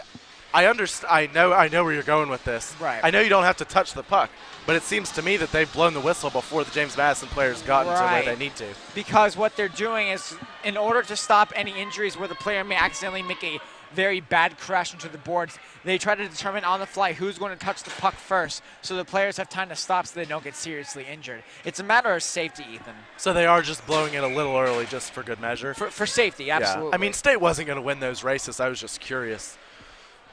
G: know where you're going with this.
E: Right.
G: I know you don't have to touch the puck, but it seems to me that they've blown the whistle before the James Madison players gotten to where they need to.
E: Because what they're doing is, in order to stop any injuries where the player may accidentally make a very bad crash into the boards, they try to determine on the fly who's going to touch the puck first, so the players have time to stop so they don't get seriously injured. It's a matter of safety, Ethan.
G: So they are just blowing it a little early just for good measure?
E: For safety, absolutely.
G: Yeah. I mean, State wasn't going to win those races. I was just curious.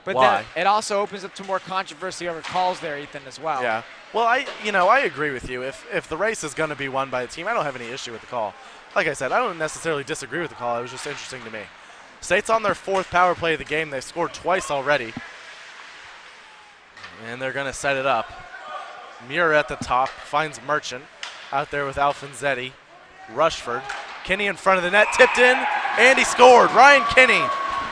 E: But
G: why?
E: then it also opens up to more controversy over calls there, Ethan, as well.
G: Yeah. Well, I agree with you. If the race is going to be won by the team, I don't have any issue with the call. Like I said, I don't necessarily disagree with the call. It was just interesting to me. State's on their 4th power play of the game. They've scored twice already. And they're going to set it up. Muir at the top finds Merchant out there with Alfonzetti. Rushford. Kinney in front of the net, tipped in, and he scored. Ryan Kinney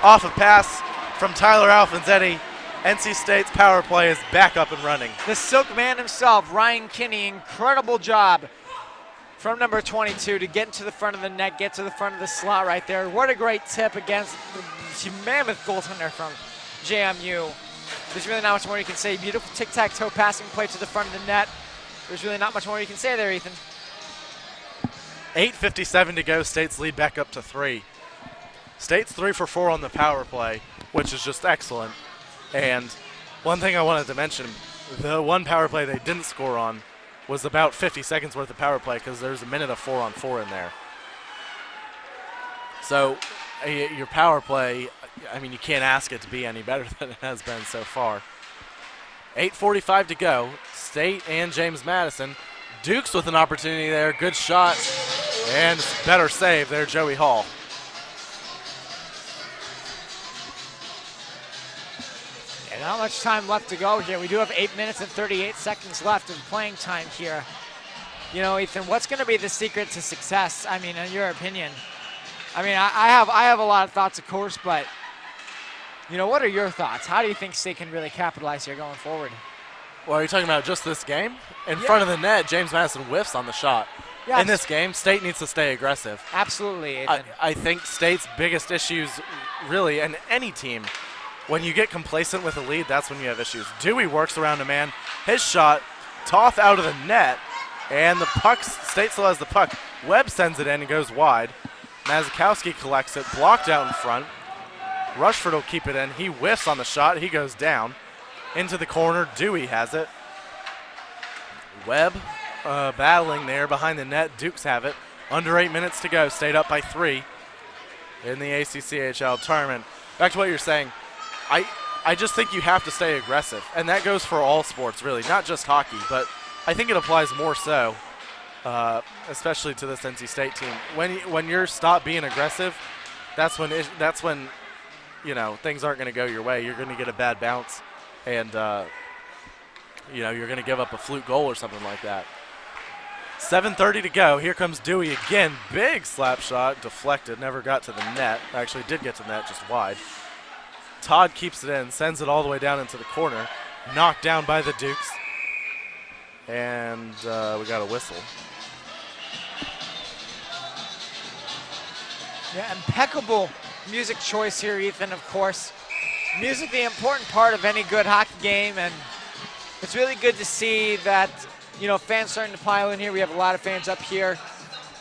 G: off a pass from Tyler Alfonzetti. NC State's power play is back up and running.
E: The Silk Man himself, Ryan Kinney, incredible job from number 22 to get into the front of the net, get to the front of the slot right there. What a great tip against the mammoth goaltender from JMU. There's really not much more you can say. Beautiful tic-tac-toe passing play to the front of the net. There's really not much more you can say there, Ethan.
G: 8:57 to go. State's lead back up to 3. State's 3 for 4 on the power play, which is just excellent. And one thing I wanted to mention, the one power play they didn't score on was about 50 seconds worth of power play because there's a minute of 4-on-4 in there. So your power play, I mean, you can't ask it to be any better than it has been so far. 8:45 to go. State and James Madison. Dukes with an opportunity there. Good shot and better save there, Joey Hall.
E: And not much time left to go here. We do have 8 minutes and 38 seconds left of playing time here. You know, Ethan, what's going to be the secret to success? I mean, in your opinion? I mean, I have a lot of thoughts, of course, but, you know, what are your thoughts? How do you think State can really capitalize here going forward?
G: Well, are you talking about just this game? In front of the net, James Madison whiffs on the shot.
E: Yes.
G: In this game, State needs to stay aggressive.
E: Absolutely, Ethan.
G: I think State's biggest issues, really, and any team, when you get complacent with a lead, that's when you have issues. Dewey works around a man. His shot, Toth out of the net, and the puck, State still has the puck. Webb sends it in and goes wide. Mazikowski collects it, blocked out in front. Rushford will keep it in. He whiffs on the shot. He goes down. Into the corner, Dewey has it. Webb battling there behind the net. Dukes have it. Under 8 minutes to go. State up by 3 in the ACCHL tournament. Back to what you're saying. I just think you have to stay aggressive, and that goes for all sports, really, not just hockey, but I think it applies more so, especially to this NC State team. When you're stop being aggressive, that's when you know things aren't going to go your way. You're going to get a bad bounce, and you know you're going to give up a fluke goal or something like that. 7:30 to go. Here comes Dewey again. Big slap shot, deflected, never got to the net. Actually, did get to the net, just wide. Todd keeps it in, sends it all the way down into the corner. Knocked down by the Dukes. And we got a whistle.
E: Yeah, impeccable music choice here, Ethan, of course. Music, the important part of any good hockey game, and it's really good to see that, you know, fans starting to pile in here. We have a lot of fans up here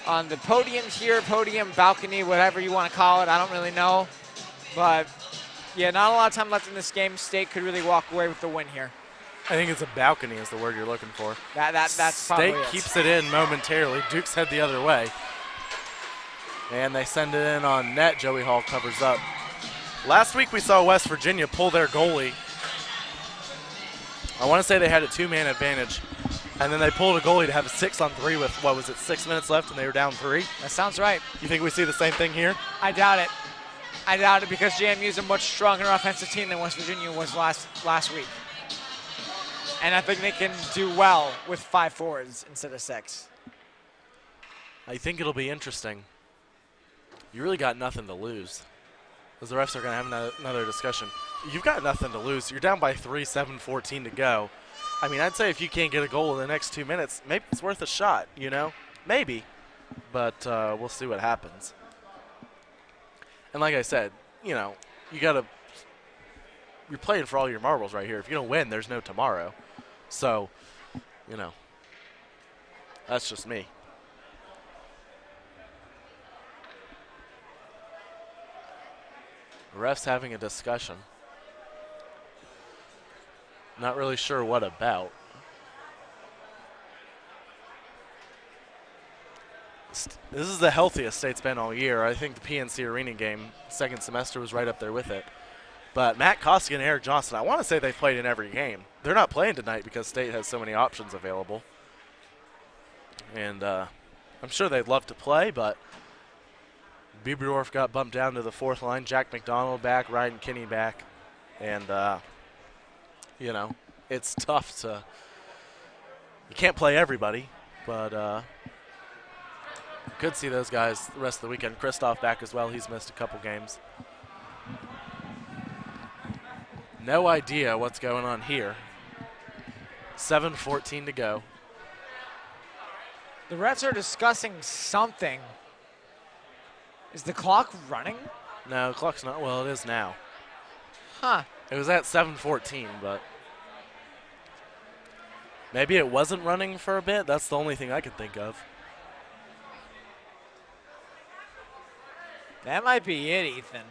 E: on the podium here, podium, balcony, whatever you want to call it. I don't really know, but Yeah, not a lot of time left in this game. State could really walk away with the win here.
G: I think it's a balcony is the word you're looking for.
E: That's probably
G: State
E: it.
G: keeps it in momentarily. Duke's head the other way. And they send it in on net. Joey Hall covers up. Last week we saw West Virginia pull their goalie. I want to say they had a 2-man advantage. And then they pulled a goalie to have a 6-on-3 with, 6 minutes left, and they were down 3.
E: That sounds right.
G: You think we see the same thing here?
E: I doubt it. I doubt it because JMU is a much stronger offensive team than West Virginia was last week. And I think they can do well with 5 forwards instead of 6.
G: I think it'll be interesting. You really got nothing to lose. Because the refs are going to have another discussion. You've got nothing to lose. You're down by 3, 7:14 to go. I mean, I'd say if you can't get a goal in the next 2 minutes, maybe it's worth a shot, you know? Maybe. But we'll see what happens. And like I said, you know, you're playing for all your marbles right here. If you don't win, there's no tomorrow. So, you know, that's just me. The refs having a discussion. Not really sure what about. This is the healthiest State's been all year. I think the PNC Arena game, second semester, was right up there with it. But Matt Koski and Eric Johnson, I want to say they've played in every game. They're not playing tonight because State has so many options available. And I'm sure they'd love to play, but Bieberdorf got bumped down to the 4th line. Jack McDonald back, Ryan Kinney back. And, you know, it's tough to – you can't play everybody, but could see those guys the rest of the weekend. Kristoff back as well. He's missed a couple games. No idea what's going on here. 7:14 to go.
E: The refs are discussing something. Is the clock running?
G: No, the clock's not. Well, it is now.
E: Huh.
G: It was at 7:14, but maybe it wasn't running for a bit. That's the only thing I could think of.
E: That might be it, Ethan.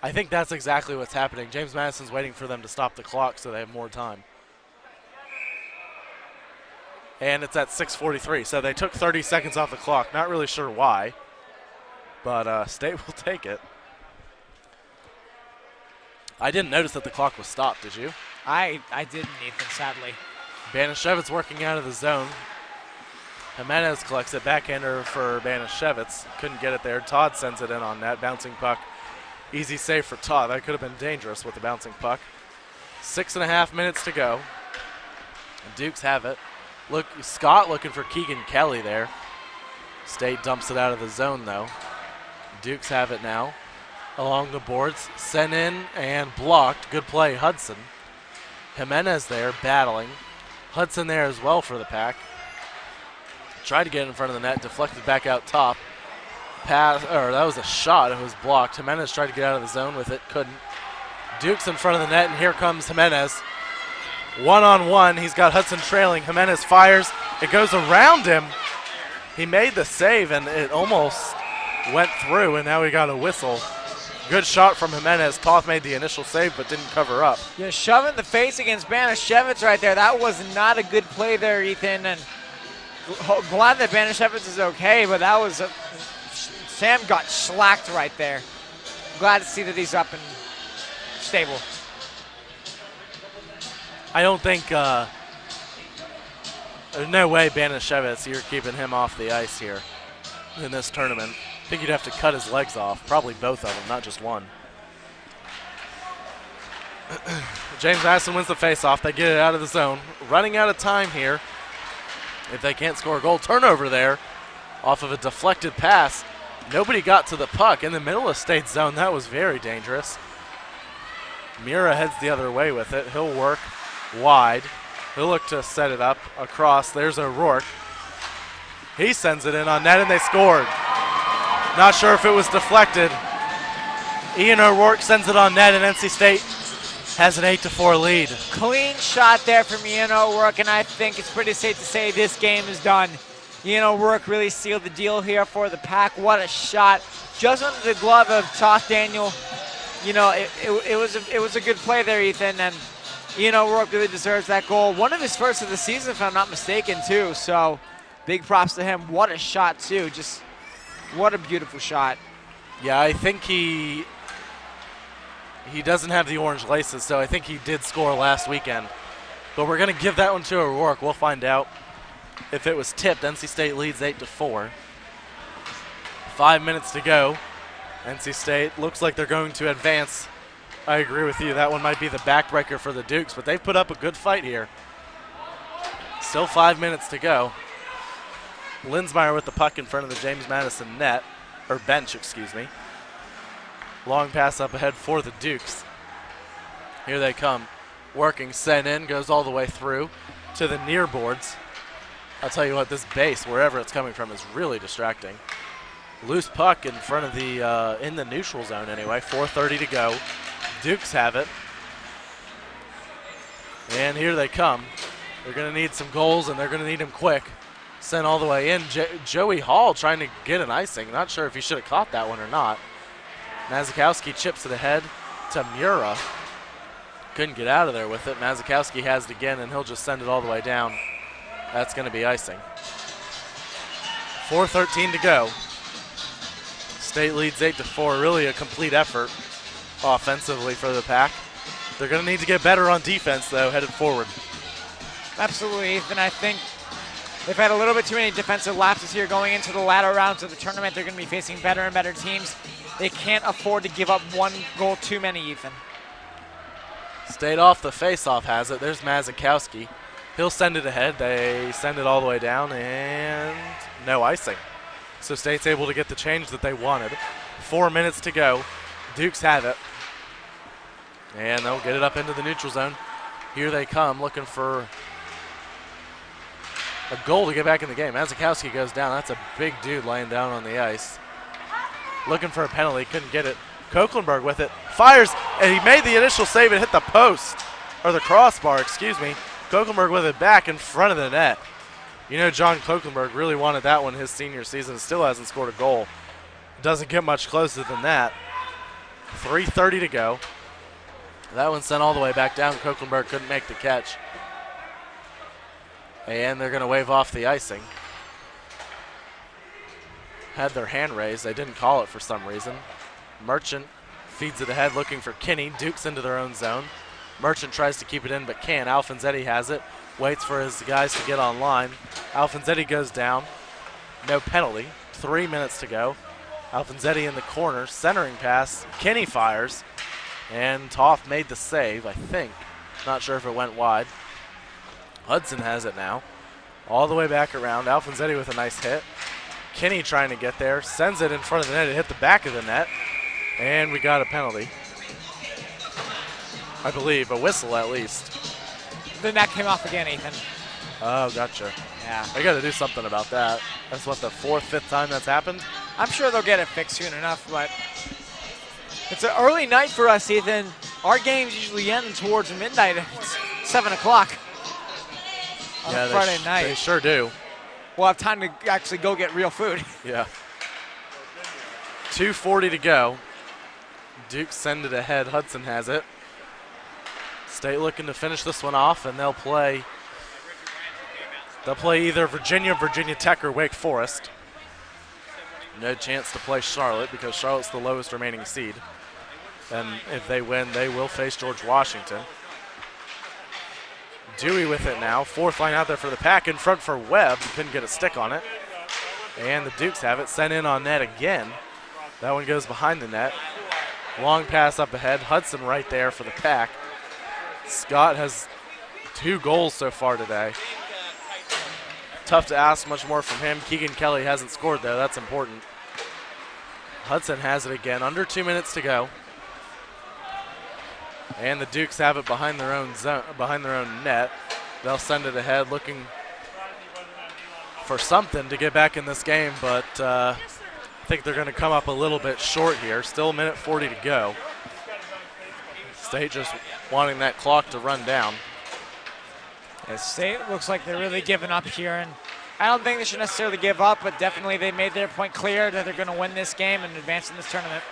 G: I think that's exactly what's happening. James Madison's waiting for them to stop the clock so they have more time. And it's at 6:43, so they took 30 seconds off the clock. Not really sure why, but State will take it. I didn't notice that the clock was stopped, did you?
E: I didn't, Ethan, sadly.
G: Banashevitz working out of the zone. Jimenez collects it, backhander for Banashevitz. Couldn't get it there. Todd sends it in on net, bouncing puck. Easy save for Todd. That could have been dangerous with the bouncing puck. 6.5 minutes to go. And Dukes have it. Look, Scott looking for Keegan Kelly there. State dumps it out of the zone, though. Dukes have it now. Along the boards, sent in and blocked. Good play, Hudson. Jimenez there, battling. Hudson there as well for the Pack. Tried to get in front of the net, deflected back out top. Pass, or that was a shot, it was blocked. Jimenez tried to get out of the zone with it, couldn't. Dukes in front of the net, and here comes Jimenez. One-on-one, he's got Hudson trailing. Jimenez fires, it goes around him. He made the save, and it almost went through, and now we got a whistle. Good shot from Jimenez. Toth made the initial save, but didn't cover up.
E: Yeah, shoving the face against Banashevitz right there. That was not a good play there, Ethan, and glad that Banashevitz is okay, but that was Sam got slacked right there. Glad to see that he's up and stable.
G: I don't think there's no way Banashevitz, you're keeping him off the ice here in this tournament. I think you'd have to cut his legs off, probably both of them, not just one. James Madison wins the faceoff. They get it out of the zone. Running out of time here. If they can't score a goal, turnover there off of a deflected pass. Nobody got to the puck in the middle of State zone. That was very dangerous. Mira heads the other way with it. He'll work wide. He'll look to set it up across. There's O'Rourke. He sends it in on net, and they scored. Not sure if it was deflected. Ian O'Rourke sends it on net, and NC State has an 8-4 lead.
E: Clean shot there from Ian O'Rourke, and I think it's pretty safe to say this game is done. Rourke really sealed the deal here for the Pack. What a shot. Just under the glove of Toth Daniel. It was a good play there, Ethan, and Rourke really deserves that goal. One of his first of the season, if I'm not mistaken, too. So big props to him. What a shot, too. Just what a beautiful shot.
G: Yeah, I think he doesn't have the orange laces, so I think he did score last weekend. But we're going to give that one to O'Rourke. We'll find out if it was tipped. NC State leads 8-4. 5 minutes to go. NC State looks like they're going to advance. I agree with you. That one might be the backbreaker for the Dukes, but they've put up a good fight here. Still 5 minutes to go. Linsmeyer with the puck in front of the James Madison net, or bench, excuse me. Long pass up ahead for the Dukes. Here they come. Working, sent in, goes all the way through to the near boards. I'll tell you what, this base, wherever it's coming from, is really distracting. Loose puck in front of the, in the neutral zone anyway. 4:30 to go. Dukes have it. And here they come. They're going to need some goals, and they're going to need them quick. Sent all the way in. Joey Hall trying to get an icing. Not sure if he should have caught that one or not. Mazikowski chips it ahead to Mura. Couldn't get out of there with it. Mazikowski has it again, and he'll just send it all the way down. That's going to be icing. 4:13 to go. State leads 8-4. Really a complete effort offensively for the Pack. They're going to need to get better on defense, though, headed forward.
E: Absolutely, Ethan. I think they've had a little bit too many defensive lapses here going into the latter rounds of the tournament. They're going to be facing better and better teams. They can't afford to give up one goal too many, Ethan.
G: State off the face-off has it. There's Mazikowski. He'll send it ahead. They send it all the way down, and no icing. So State's able to get the change that they wanted. 4 minutes to go. Dukes have it. And they'll get it up into the neutral zone. Here they come, looking for a goal to get back in the game. Mazikowski goes down. That's a big dude laying down on the ice. Looking for a penalty, couldn't get it. Koeklenberg with it, fires, and he made the initial save and hit the post, or the crossbar, excuse me. Koeklenberg with it back in front of the net. John Koeklenberg really wanted that one his senior season, still hasn't scored a goal. Doesn't get much closer than that. 3:30 to go. That one sent all the way back down. Koeklenberg couldn't make the catch. And they're going to wave off the icing. Had their hand raised. They didn't call it for some reason. Merchant feeds it ahead looking for Kinney. Dukes into their own zone. Merchant tries to keep it in but can't. Alfonsetti has it. Waits for his guys to get online. Alfonsetti goes down. No penalty. 3 minutes to go. Alfonsetti in the corner. Centering pass. Kinney fires. And Toth made the save, I think. Not sure if it went wide. Hudson has it now. All the way back around. Alfonsetti with a nice hit. Kinney trying to get there. Sends it in front of the net. It hit the back of the net. And we got a penalty. I believe. A whistle at least.
E: The net came off again, Ethan.
G: Oh, gotcha.
E: Yeah.
G: They got to do something about that. That's what, the fourth, fifth time that's happened?
E: I'm sure they'll get it fixed soon enough, but it's an early night for us, Ethan. Our games usually end towards midnight. It's 7 o'clock on a Friday night.
G: They sure do.
E: We'll have time to actually go get real food.
G: Yeah. 2:40 to go. Duke send it ahead. Hudson has it. State looking to finish this one off, and they'll play either Virginia Tech, or Wake Forest. No chance to play Charlotte because Charlotte's the lowest remaining seed. And if they win, they will face George Washington. Dewey with it now. Fourth line out there for the Pack. In front for Webb. Couldn't get a stick on it. And the Dukes have it. Sent in on net again. That one goes behind the net. Long pass up ahead. Hudson right there for the Pack. Scott has 2 goals so far today. Tough to ask much more from him. Keegan Kelly hasn't scored, though. That's important. Hudson has it again. Under 2 minutes to go. And the Dukes have it behind their own zone, behind their own net. They'll send it ahead, looking for something to get back in this game, but I think they're going to come up a little bit short here. Still a minute 40 to go. State just wanting that clock to run down.
E: State looks like they're really giving up here, and I don't think they should necessarily give up, but definitely they made their point clear that they're going to win this game and advance in this tournament.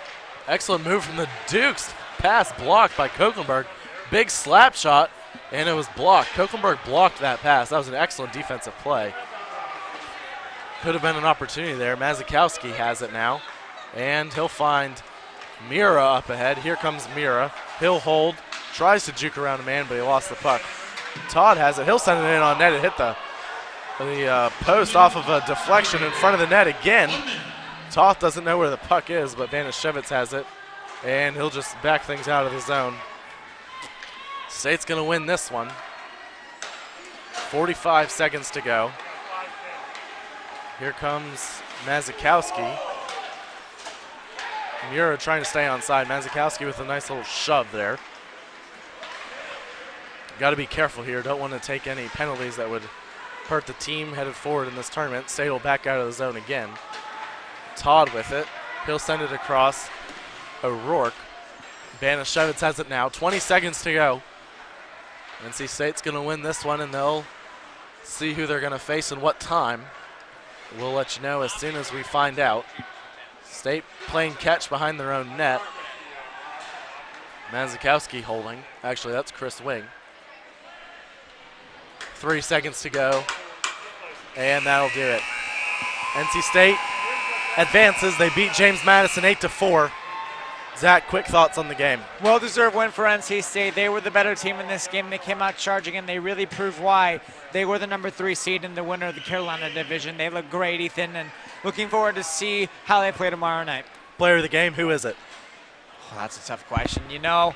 G: Excellent move from the Dukes. Pass blocked by Kokenberg. Big slap shot, and it was blocked. Kokenberg blocked that pass. That was an excellent defensive play. Could have been an opportunity there. Mazikowski has it now, and he'll find Mira up ahead. Here comes Mira. He'll hold, tries to juke around a man, but he lost the puck. Todd has it. He'll send it in on net. It hit the post off of a deflection in front of the net again. Toth doesn't know where the puck is, but Banashevitz has it, and he'll just back things out of the zone. State's going to win this one. 45 seconds to go. Here comes Mazikowski. Mura trying to stay on side. Mazikowski with a nice little shove there. Got to be careful here. Don't want to take any penalties that would hurt the team headed forward in this tournament. State will back out of the zone again. Todd with it. He'll send it across. O'Rourke. Banashevitz has it now. 20 seconds to go. NC State's going to win this one, and they'll see who they're going to face and what time. We'll let you know as soon as we find out. State playing catch behind their own net. Mazikowski holding. Actually, that's Chris Wing. 3 seconds to go, and that'll do it. NC State advances. They beat James Madison 8-4. Zach, quick thoughts on the game.
E: Well-deserved win for NC State. They were the better team in this game. They came out charging, and they really proved why. They were the number 3 seed and the winner of the Carolina division. They look great, Ethan, and looking forward to see how they play tomorrow night.
G: Player of the game, who is it?
E: Oh, that's a tough question. You know,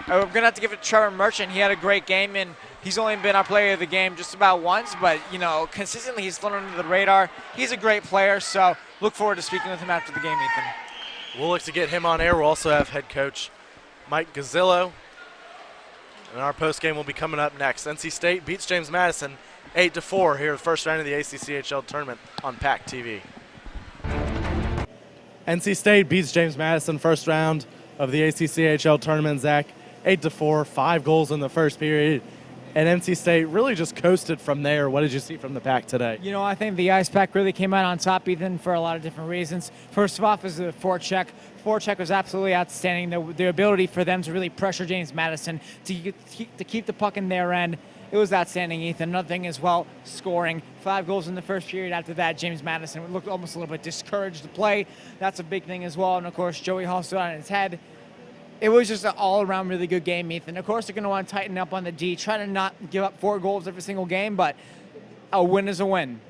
E: I'm going to have to give it to Trevor Merchant. He had a great game, and he's only been our player of the game just about once, but, you know, consistently he's flown under the radar. He's a great player, so look forward to speaking with him after the game, Ethan.
G: We'll look to get him on air. We'll also have head coach Mike Gazzillo. And our postgame will be coming up next. NC State beats James Madison 8-4 here in the first round of the ACCHL Tournament on PackTV.
B: NC State beats James Madison first round of the ACCHL Tournament, Zach. 8-4, 5 goals in the first period. And NC State really just coasted from there. What did you see from the Pack today?
C: You know, I think the Ice Pack really came out on top, Ethan, for a lot of different reasons. First off is the forecheck. Forecheck was absolutely outstanding. The ability for them to really pressure James Madison to keep the puck in their end. It was outstanding, Ethan. Another thing as well, scoring. 5 goals in the first period. After that, James Madison looked almost a little bit discouraged to play. That's a big thing as well. And, of course, Joey Hall stood on his head. It was just an all-around really good game, Ethan. Of course, they're going to want to tighten up on the D, try to not give up 4 goals every single game, but a win is a win.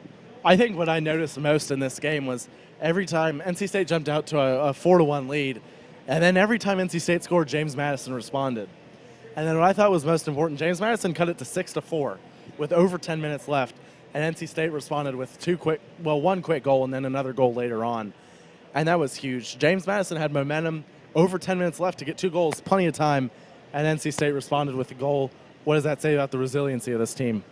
B: I think what I noticed most in this game was every time NC State jumped out to a 4-1 lead, and then every time NC State scored, James Madison responded. And then what I thought was most important, James Madison cut it to 6-4 with over 10 minutes left, and NC State responded with one quick goal and then another goal later on. And that was huge. James Madison had momentum, over 10 minutes left to get 2 goals, plenty of time, and NC State responded with a goal. What does that say about the resiliency of this team?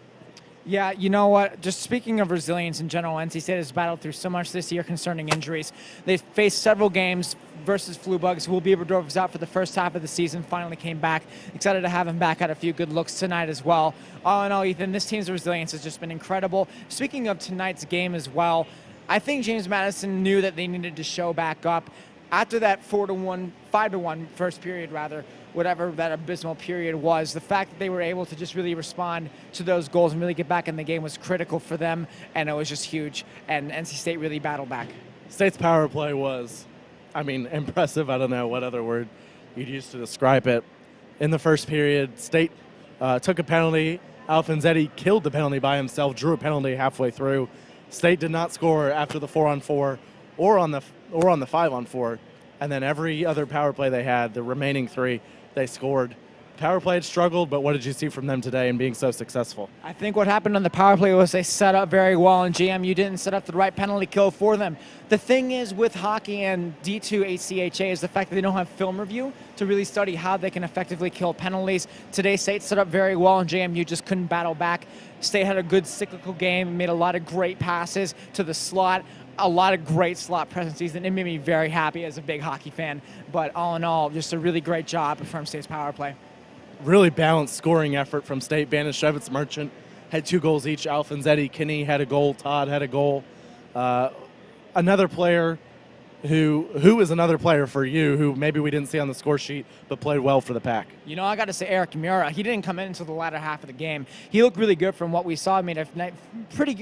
C: Yeah, you know what? Just speaking of resilience in general, NC State has battled through so much this year concerning injuries. They've faced several games versus flu bugs. Will Bieber was out for the first half of the season, finally came back. Excited to have him back. Had a few good looks tonight as well. All in all, Ethan, this team's resilience has just been incredible. Speaking of tonight's game as well, I think James Madison knew that they needed to show back up. After that 5-1 first period, whatever that abysmal period was, the fact that they were able to just really respond to those goals and really get back in the game was critical for them, and it was just huge. And NC State really battled back.
B: State's power play was, impressive. I don't know what other word you'd use to describe it. In the first period, State took a penalty. Alfonsetti killed the penalty by himself, drew a penalty halfway through. State did not score after the 4-on-4 or on the 5-on-4, and then every other power play they had, the remaining 3, they scored. Power play had struggled, but what did you see from them today in being so successful?
C: I think what happened on the power play was they set up very well, and JMU didn't set up the right penalty kill for them. The thing is with hockey and D2 ACHA is the fact that they don't have film review to really study how they can effectively kill penalties. Today, State set up very well, and JMU just couldn't battle back. State had a good cyclical game, made a lot of great passes to the slot, a lot of great slot presences, and it made me very happy as a big hockey fan. But all in all, just a really great job from State's power play.
B: Really balanced scoring effort from State. Banashevitz, Merchant, had 2 goals each. Alfonsetti, Kinney had a goal. Todd had a goal. Another player who is another player for you who maybe we didn't see on the score sheet but played well for the Pack?
C: You know, I got to say Eric Mura. He didn't come in until the latter half of the game. He looked really good from what we saw. Made a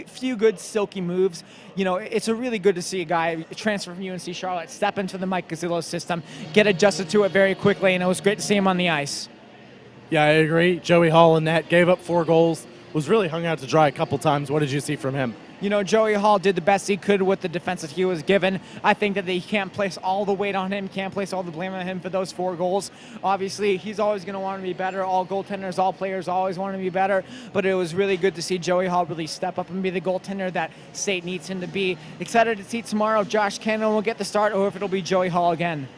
C: few good silky moves. You know, it's a really good to see a guy transfer from UNC Charlotte, step into the Mike Gazzillo system, get adjusted to it very quickly, and it was great to see him on the ice.
B: Yeah, I agree. Joey Hall in net gave up 4 goals, was really hung out to dry a couple times. What did you see from him?
C: You know, Joey Hall did the best he could with the defense that he was given. I think that he can't place all the weight on him, can't place all the blame on him for those 4 goals. Obviously, he's always going to want to be better. All goaltenders, all players always want to be better. But it was really good to see Joey Hall really step up and be the goaltender that State needs him to be. Excited to see tomorrow Josh Cannon will get the start or if it'll be Joey Hall again.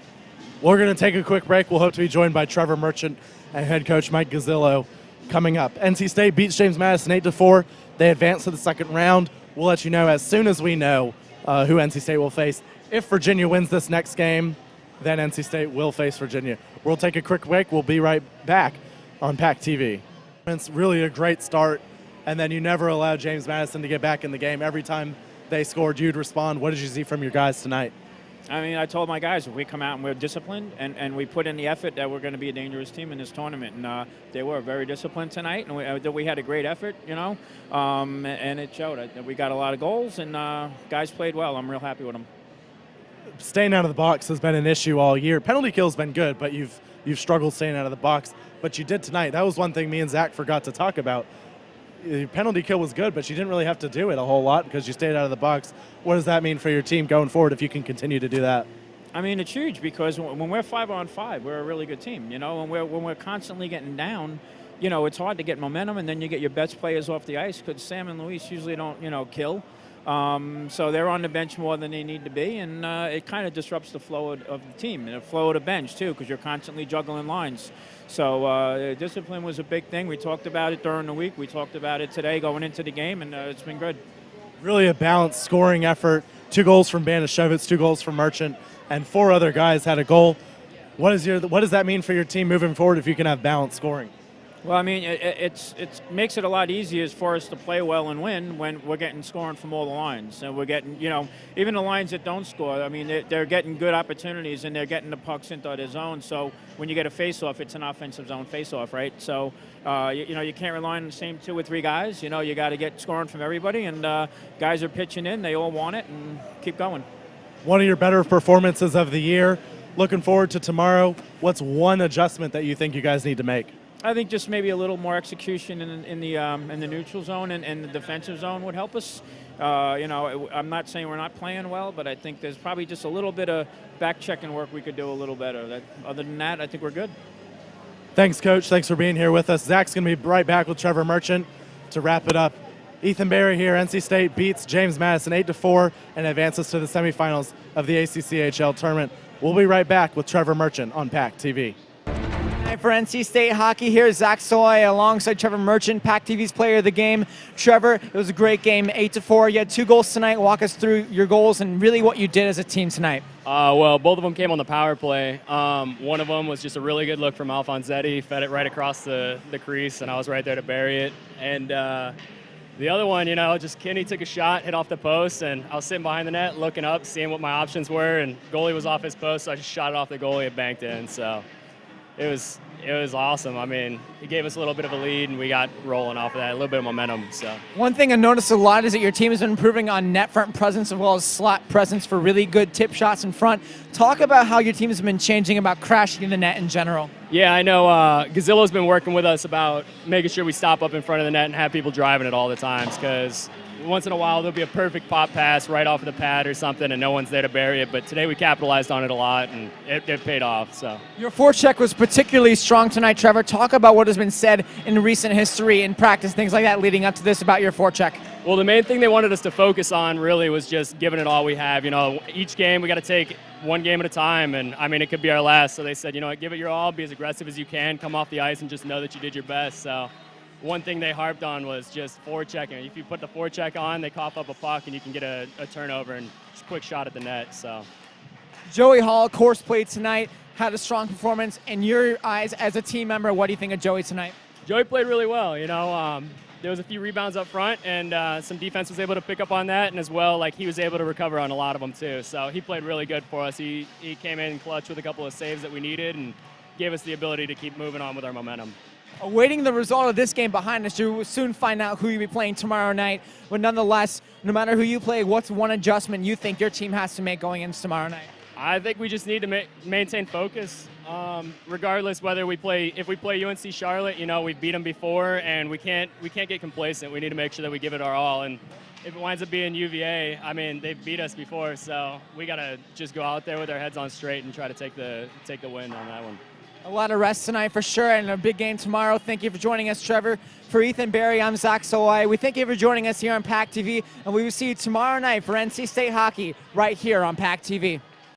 B: We're going to take a quick break. We'll hope to be joined by Trevor Merchant and head coach Mike Gazzillo coming up. NC State beats James Madison 8-4. They advance to the second round. We'll let you know as soon as we know who NC State will face. If Virginia wins this next game, then NC State will face Virginia. We'll take a quick break. We'll be right back on PackTV. It's really a great start, and then you never allow James Madison to get back in the game. Every time they scored, you'd respond. What did you see from your guys tonight?
I: I mean, I told my guys if we come out and we're disciplined and we put in the effort that we're going to be a dangerous team in this tournament. And they were very disciplined tonight, and we had a great effort, you know, and it showed. We got a lot of goals, and guys played well. I'm real happy with them.
B: Staying out of the box has been an issue all year. Penalty kill's been good, but you've struggled staying out of the box. But you did tonight. That was one thing me and Zach forgot to talk about. Your penalty kill was good, but you didn't really have to do it a whole lot because you stayed out of the box. What does that mean for your team going forward if you can continue to do that?
I: I mean, it's huge because when we're 5-on-5, we're a really good team, you know, and when we're constantly getting down, you know, it's hard to get momentum, and then you get your best players off the ice because Sam and Luis usually don't, you know, kill. So they're on the bench more than they need to be, and it kind of disrupts the flow of the team and the flow of the bench, too, because you're constantly juggling lines. So discipline was a big thing. We talked about it during the week. We talked about it today going into the game, and it's been good.
B: Really a balanced scoring effort. 2 goals from Banashevitz, 2 goals from Merchant, and 4 other guys had a goal. What does that mean for your team moving forward if you can have balanced scoring?
I: Well, I mean, it makes it a lot easier for us to play well and win when we're getting scoring from all the lines. And we're getting, you know, even the lines that don't score, I mean, they're getting good opportunities and they're getting the pucks into their zone. So when you get a face-off, it's an offensive zone face-off, right? So, you know, you can't rely on the same 2 or 3 guys. You know, you got to get scoring from everybody. And guys are pitching in. They all want it and keep going.
B: One of your better performances of the year. Looking forward to tomorrow. What's one adjustment that you think you guys need to make?
I: I think just maybe a little more execution in the neutral zone and the defensive zone would help us. You know, I'm not saying we're not playing well, but I think there's probably just a little bit of back-checking work we could do a little better. Other than that, I think we're good.
B: Thanks, Coach. Thanks for being here with us. Zach's going to be right back with Trevor Merchant to wrap it up. Ethan Berry here. NC State beats James Madison 8-4 and advances to the semifinals of the ACCHL Tournament. We'll be right back with Trevor Merchant on PackTV.
C: For NC State hockey, here's Zach Soy alongside Trevor Merchant, PackTV's player of the game. Trevor, it was a great game, 8-4. You had 2 goals tonight. Walk us through your goals and really what you did as a team tonight.
J: Well, both of them came on the power play. One of them was just a really good look from Alfonsetti, fed it right across the crease, and I was right there to bury it. And the other one, you know, just Kinney took a shot, hit off the post, and I was sitting behind the net looking up, seeing what my options were, and goalie was off his post, so I just shot it off the goalie and banked in. So it was awesome. I mean, it gave us a little bit of a lead, and we got rolling off of that, a little bit of momentum. So
C: one thing I noticed a lot is that your team has been improving on net front presence as well as slot presence for really good tip shots in front. Talk about how your team has been changing about crashing the net in general.
J: Yeah, I know Gazzillo's been working with us about making sure we stop up in front of the net and have people driving it all the times, because once in a while there'll be a perfect pop pass right off of the pad or something and no one's there to bury it, but today we capitalized on it a lot and it paid off. So
C: your forecheck was particularly strong tonight, Trevor. Talk about what has been said in recent history in practice, things like that leading up to this about your forecheck.
J: Well, the main thing they wanted us to focus on really was just giving it all we have. You know, each game we got to take one game at a time, and I mean, it could be our last. So they said, you know, give it your all, be as aggressive as you can, come off the ice and just know that you did your best. So one thing they harped on was just forechecking. If you put the forecheck on, they cough up a puck and you can get a turnover and just a quick shot at the net. So
C: Joey Hall, course played tonight, had a strong performance. In your eyes as a team member, what do you think of Joey tonight?
J: Joey played really well. You know, there was a few rebounds up front, and some defense was able to pick up on that, and as well, like, he was able to recover on a lot of them too. So he played really good for us. He came in clutch with a couple of saves that we needed and gave us the ability to keep moving on with our momentum.
C: Awaiting the result of this game behind us, you will soon find out who you'll be playing tomorrow night. But nonetheless, no matter who you play, what's one adjustment you think your team has to make going into tomorrow night?
J: I think we just need to maintain focus, regardless whether if we play UNC Charlotte. You know, we've beat them before, and we can't get complacent. We need to make sure that we give it our all. And if it winds up being UVA, I mean, they've beat us before, so we gotta just go out there with our heads on straight and try to take the win on that one.
C: A lot of rest tonight for sure, and a big game tomorrow. Thank you for joining us, Trevor. For Ethan Barry, I'm Zach Sawai. We thank you for joining us here on PackTV, and we will see you tomorrow night for NC State hockey right here on PackTV.